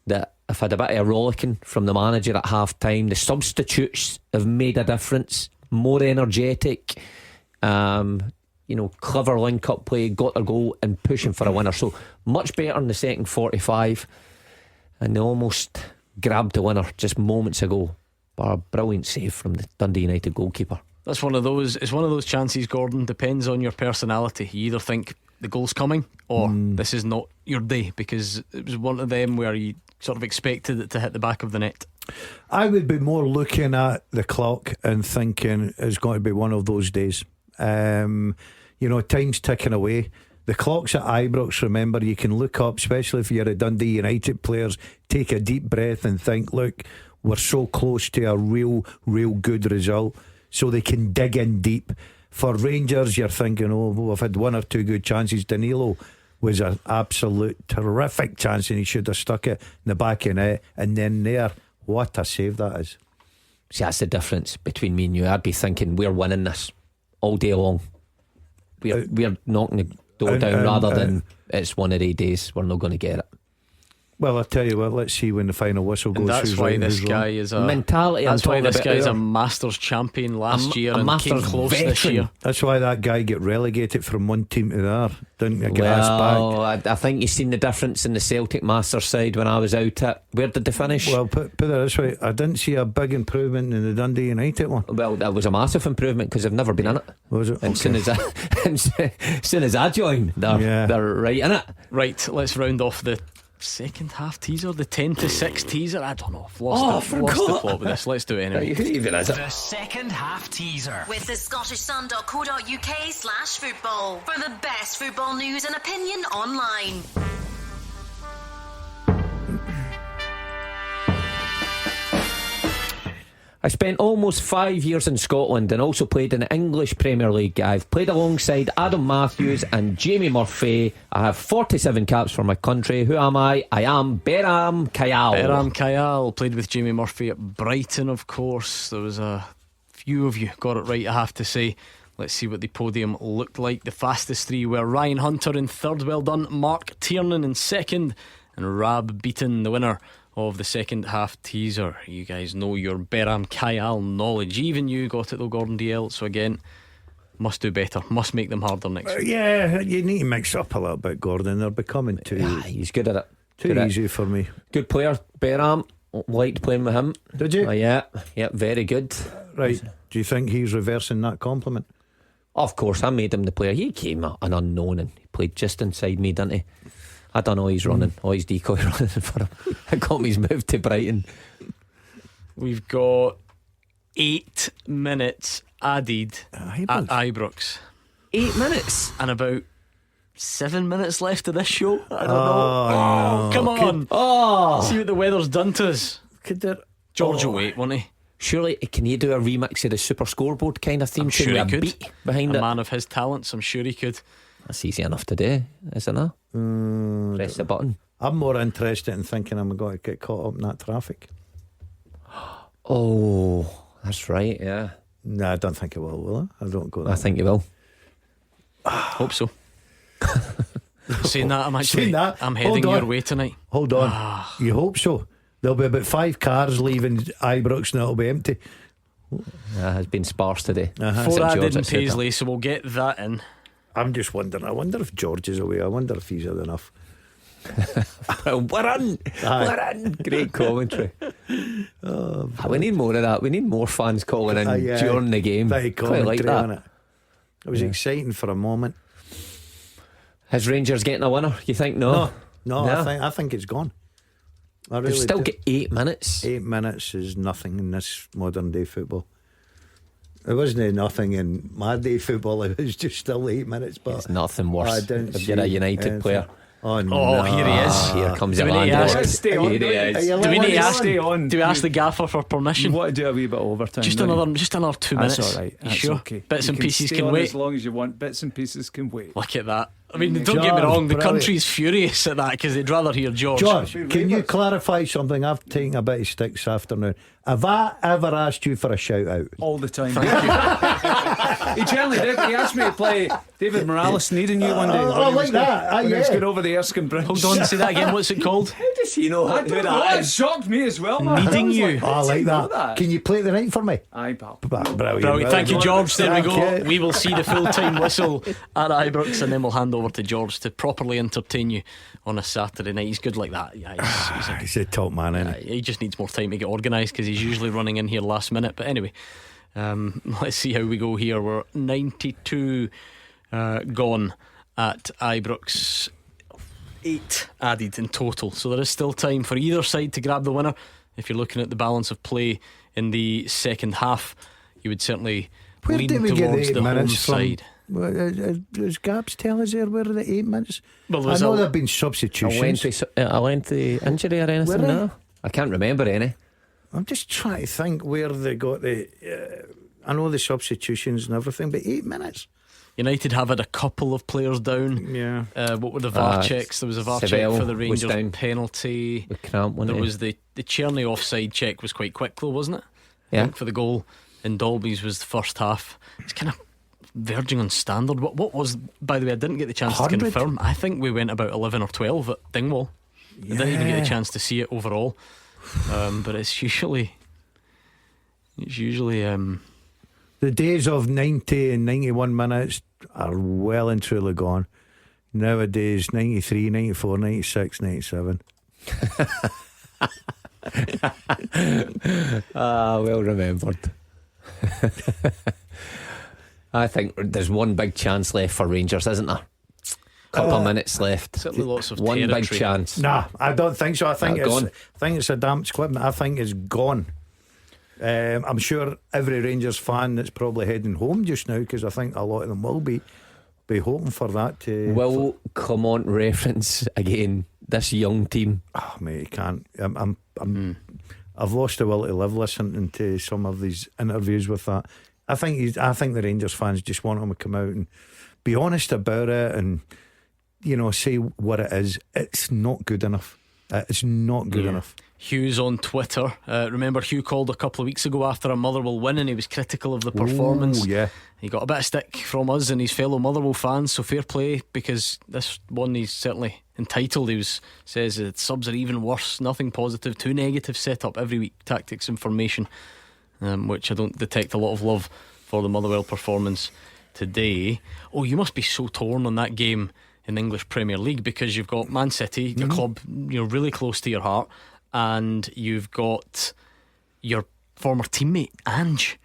that have had a bit of a rollicking from the manager at half time. The substitutes have made a difference, more energetic, clever link-up play, got their goal and pushing for a winner. So much better in the second 45, and they almost grabbed the winner just moments ago. But a brilliant save from the Dundee United goalkeeper.
It's one of those chances, Gordon, depends on your personality. You either think the goal's coming or this is not your day, because it was one of them where you sort of expected it to hit the back of the net.
I would be more looking at the clock and thinking it's going to be one of those days. You know, time's ticking away. The clock's at Ibrox. Remember, you can look up, especially if you're a Dundee United players, take a deep breath and think, look, we're so close to a real good result, so they can dig in deep. For Rangers, you're thinking, oh, we've had one or two good chances. Danilo was an absolute terrific chance, and he should have stuck it in the back of the net. And then there, what a save that is.
See, that's the difference between me and you. I'd be thinking we're winning this all day long. We're knocking the door down rather than it's one of the days we're not going to get it.
Well, I'll tell you what, let's see when the final whistle goes.
And that's why this guy is a
mentality.
That's why this guy's a Masters champion last year and came close this year. That's
why that guy get relegated from one team to the other. Didn't get asked back.
I think you've seen the difference in the Celtic Masters side when I was out at. Where did they finish?
Well, put it this way, I didn't see a big improvement in the Dundee United one.
Well, that was a massive improvement because they've never been in it.
Was it?
And soon as I joined, they're right in it.
Right, let's round off the second half teaser, the 10-6 teaser. I don't know, I've lost the plot with this. Let's do it anyway.
The second half teaser
with the scottishsun.co.uk/football for the best football news and opinion online.
I spent almost 5 years in Scotland and also played in the English Premier League. I've played alongside Adam Matthews and Jamie Murphy. I have 47 caps for my country. Who am I? I am Beram Kayal.
Beram Kayal played with Jamie Murphy at Brighton, of course. There was a few of you got it right, I have to say. Let's see what the podium looked like. The fastest three were Ryan Hunter in third, well done. Mark Tiernan in second, and Rab Beaton, the winner of the second half teaser. You guys know your Beram Kayal knowledge. Even you got it though, Gordon DL. So again, must do better. Must make them harder next week.
Yeah, you need to mix up a little bit, Gordon. They're becoming too
he's good at it.
Too easy for me.
Good player, Beram. Liked playing with him.
Did you?
Yeah, very good.
Right. Do you think he's reversing that compliment?
Of course, I made him the player. He came an unknown and he played just inside me, didn't he? I don't know, he's running, he's decoy running for him. I got me his move to Brighton.
We've got 8 minutes added at Ibrox.
8 minutes?
And about 7 minutes left of this show. I don't know. Come on. See what the weather's done to us. George will wait, won't he?
Surely, can you do a remix of the Super Scoreboard kind of theme?
I'm sure he could.
Beat behind
a man of his talents, I'm sure he could.
That's easy enough to do, isn't it? Press the button.
I'm more interested in thinking I'm going to get caught up in that traffic.
Oh, that's right, yeah.
No, I don't think it will I? I don't go there.
I think you will.
Hope so. Saying that, I'm heading your way tonight.
Hold on. You hope so? There'll be about 5 cars leaving Ibrox and it'll be empty.
Has been sparse today.
4 added in Paisley, so we'll get that in.
I'm just wondering. I wonder if George is away. I wonder if he's had enough.
We're in. Great commentary. We need more of that. We need more fans calling in during the game.
Quite like that. It was exciting for a moment.
Is Rangers getting a winner? You think? No.
I think it's gone.
They've still got 8 minutes.
8 minutes is nothing in this modern day football. It wasn't nothing in my day football. It was just still 8 minutes. But
it's nothing worse if you're a United player.
Oh, no.
Here he is.
Here comes the
man.
Do we need
to ask the gaffer for permission?
You want to do a wee bit of overtime?
Just another 2 minutes.
That's alright.
You sure?
Okay.
Bits and pieces can wait.
As long as you want. Bits and pieces can wait.
Look at that. I mean, don't get me wrong, the country's furious at that because they'd rather hear George.
Can you clarify something? I've taken a bit of stick this afternoon. Have I ever asked you for a shout out?
All the time.
Thank you.
He generally did. He asked me to play David Morales Needing You one day.
I like that.
He was going over the Erskine Bridge.
Hold on, say that again. What's it called?
How does he know
who that is? It shocked me as well, man.
Needing You.
I like that. Can you play the night for me?
Aye, pal.
Brilliant.
Thank you, George. There we go. We will see the full-time whistle at Ibrox and then we'll hand over to George to properly entertain you on a Saturday night. He's good like that. Yeah,
he's a top man, isn't he?
He just needs more time to get organised because he's usually running in here last minute. But anyway, let's see how we go here. We're 92 gone at Ibrox, 8 added in total, so there is still time for either side to grab the winner. If you're looking at the balance of play in the second half, you would certainly
Where
lean
did we get the
towards
8
the home
minutes from?
side.
Does Gabs tell us there where are the 8 minutes?
Well,
I know there have been substitutions.
A lengthy injury or anything?
Were they?
No, I can't remember any.
I'm just trying to think where they got the. I know the substitutions and everything, but 8 minutes.
United have had a couple of players down.
Yeah.
What were the VAR checks? There was a VAR check for the Rangers
down.
penalty.
The cramp,
there was the Tierney offside check was quite quick though, wasn't it? I
Yeah.
think for the goal in Dolby's was the first half. It's kind of verging on standard. What was, by the way, I didn't get the chance
100?
to confirm. I think we went about 11 or 12 at Dingwall. I didn't even get the chance to see it overall. But it's usually
the days of 90 and 91 minutes are well and truly gone. Nowadays 93, 94, 96, 97.
Well remembered. I think there's one big chance left for Rangers, isn't there? Couple of minutes left.
certainly lots of
one
territory.
big chance.
Nah, I don't think so. I think
Gone.
it's a damp squib. I think it's gone. I'm sure every Rangers fan that's probably heading home just now, because I think a lot of them will be hoping for that to.
Will Clement reference again this young team?
Oh mate, you can't. I've lost the will to live listening to some of these interviews with that. I think the Rangers fans just want him to come out and be honest about it, and say what it is. It's not good enough. It's not good enough.
Hugh's on Twitter. Remember, Hugh called a couple of weeks ago after a Motherwell win, and he was critical of the performance.
Ooh, yeah.
He got a bit of stick from us and his fellow Motherwell fans, so fair play, because this one he's certainly entitled. He says that subs are even worse, nothing positive, too negative setup every week, tactics and formation, which I don't detect a lot of love for the Motherwell performance today. Oh, you must be so torn on that game in the English Premier League, because you've got Man City, your club, really close to your heart, and you've got your former teammate Ange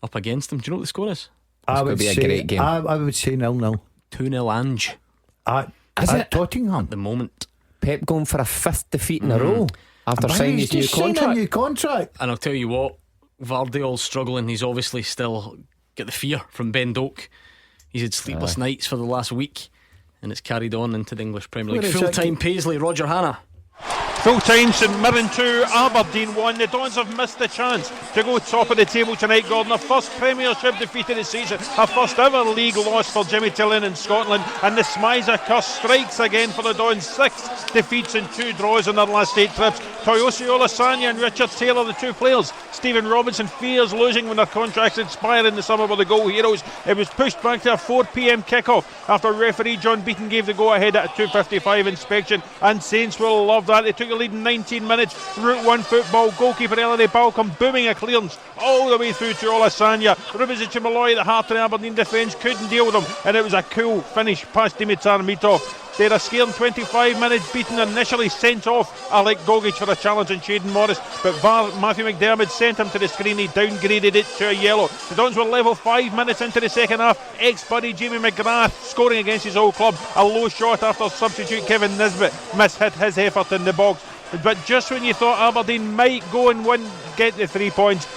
up against them. Do you know what the score is?
I would
be a
say,
great game.
I would say 0-0
2-0 Ange
at Tottenham.
at the moment.
Pep going for a fifth defeat in a row after signing his new contract.
New contract.
And I'll tell you what, Vardyol's struggling. He's obviously still got the fear from Ben Doak. He's had sleepless nights for the last week, and it's carried on into the English Premier League. Full time Paisley, Roger Hanna.
Full time, St Mirren 2, Aberdeen 1. The Dons have missed the chance to go top of the table tonight, Gordon. A first Premiership defeat of the season, a first ever league loss for Jimmy Tillin in Scotland, and the Smizer curse strikes again for the Dons. 6 defeats and 2 draws in their last 8 trips. Toyosi Olasanya and Richard Taylor, the 2 players. Stephen Robinson fears losing when their contracts expire in the summer with the goal heroes. It was pushed back to a 4 p.m. kickoff after referee John Beaton gave the go ahead at a 2:55 inspection, and Saints will love that. They took the lead in 19 minutes. Route 1 football, goalkeeper Ellery Balcom booming a clearance all the way through to Olasanya. Rubizic and Malloy, the heart of the Aberdeen defence, couldn't deal with him, and it was a cool finish past Dimitar Mitov. They're a scaring 25 minutes, beaten, initially sent off Alec Gogic for a challenge on Shaden Morris, but VAR Matthew McDermott sent him to the screen. He downgraded it to a yellow. The Dons were level 5 minutes into the second half. Ex-buddy Jamie McGrath scoring against his old club. A low shot after substitute Kevin Nisbet mishit his effort in the box. But just when you thought Aberdeen might go and get the 3 points,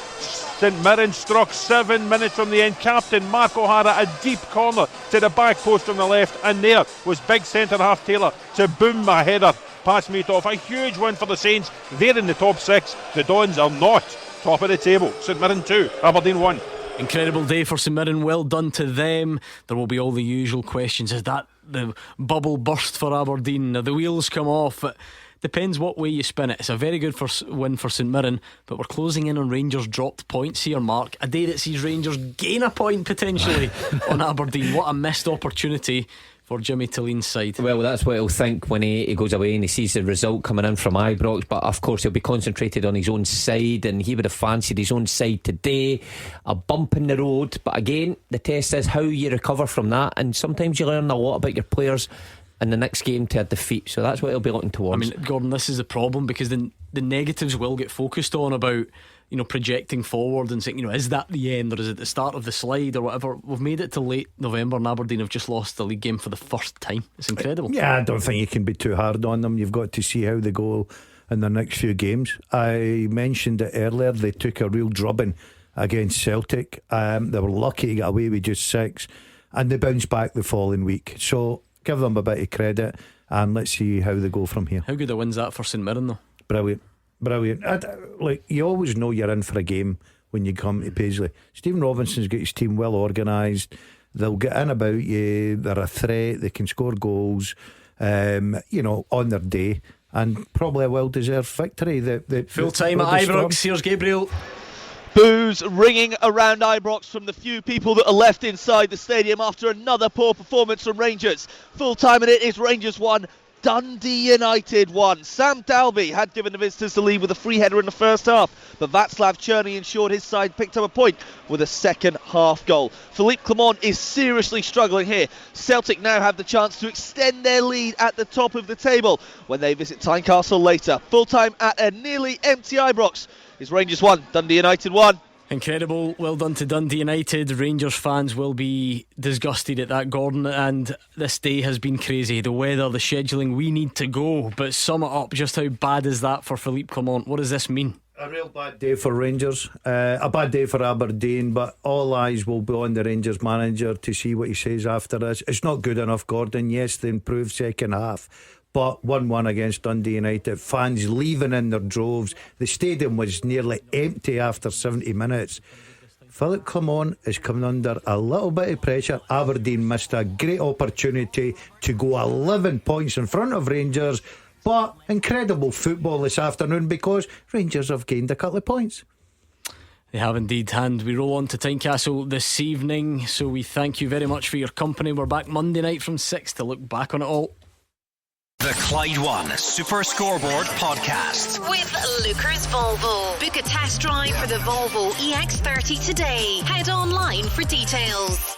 St Mirren struck 7 minutes from the end. Captain Mark O'Hara, a deep corner to the back post on the left, and there was big centre half Taylor to boom a header past Mitov. A huge win for the Saints. They're in the top 6. The Dons are not top of the table. St Mirren 2, Aberdeen 1.
Incredible day for St Mirren, well done to them. There will be all the usual questions. Is that the bubble burst for Aberdeen? Are the wheels come off? Depends what way you spin it. It's a very good win for St Mirren, but we're closing in on Rangers dropped points here, Mark. A day that sees Rangers gain a point potentially on Aberdeen. What a missed opportunity for Jimmy Tillin's side.
Well, that's what he'll think when he goes away and he sees the result coming in from Ibrox. But of course he'll be concentrated on his own side, and he would have fancied his own side today. A bump in the road, but again the test is how you recover from that, and sometimes you learn a lot about your players in the next game to a defeat. So that's what he'll be looking towards.
I mean, Gordon, this is the problem, because the negatives will get focused on about, projecting forward and saying, is that the end, or is it the start of the slide, or whatever. We've made it to late November and Aberdeen have just lost the league game for the first time. It's incredible.
Yeah, I don't think you can be too hard on them. You've got to see how they go in their next few games. I mentioned it earlier, they took a real drubbing against Celtic. They were lucky to get away with just 6, and they bounced back the following week. So give them a bit of credit, and let's see how they go from here.
How good a win's that for St Mirren though?
Brilliant. Like, you always know you're in for a game when you come to Paisley. Stephen Robinson's got his team well organised. They'll get in about you. They're a threat. They can score goals, on their day, and probably a well-deserved victory.
Full time at Ibrox. Here's Gabriel.
Boos ringing around Ibrox from the few people that are left inside the stadium after another poor performance from Rangers. Full time, and it is Rangers 1, Dundee United 1. Sam Dalby had given the visitors the lead with a free header in the first half, but Václav Černý ensured his side picked up a point with a second half goal. Philippe Clement is seriously struggling here. Celtic now have the chance to extend their lead at the top of the table when they visit Tynecastle later. Full time at a nearly empty Ibrox is Rangers 1, Dundee United 1.
Incredible, well done to Dundee United. Rangers fans will be disgusted at that, Gordon, and this day has been crazy. The weather, the scheduling, we need to go. But sum it up, just how bad is that for Philippe Clement? What does this mean?
A real bad day for Rangers, a bad day for Aberdeen, but all eyes will be on the Rangers manager to see what he says after this. It's not good enough, Gordon. Yes, they improved second half, but 1-1 against Dundee United, fans leaving in their droves. The stadium was nearly empty after 70 minutes. Philippe Clement is coming under a little bit of pressure. Aberdeen missed a great opportunity to go 11 points in front of Rangers, but incredible football this afternoon because Rangers have gained a couple of points.
They have indeed, and we roll on to Tynecastle this evening, so we thank you very much for your company. We're back Monday night from 6 to look back on it all.
The Clyde One Super Scoreboard Podcast
with Lucas Volvo. Book a test drive for the Volvo EX30 today. Head online for details.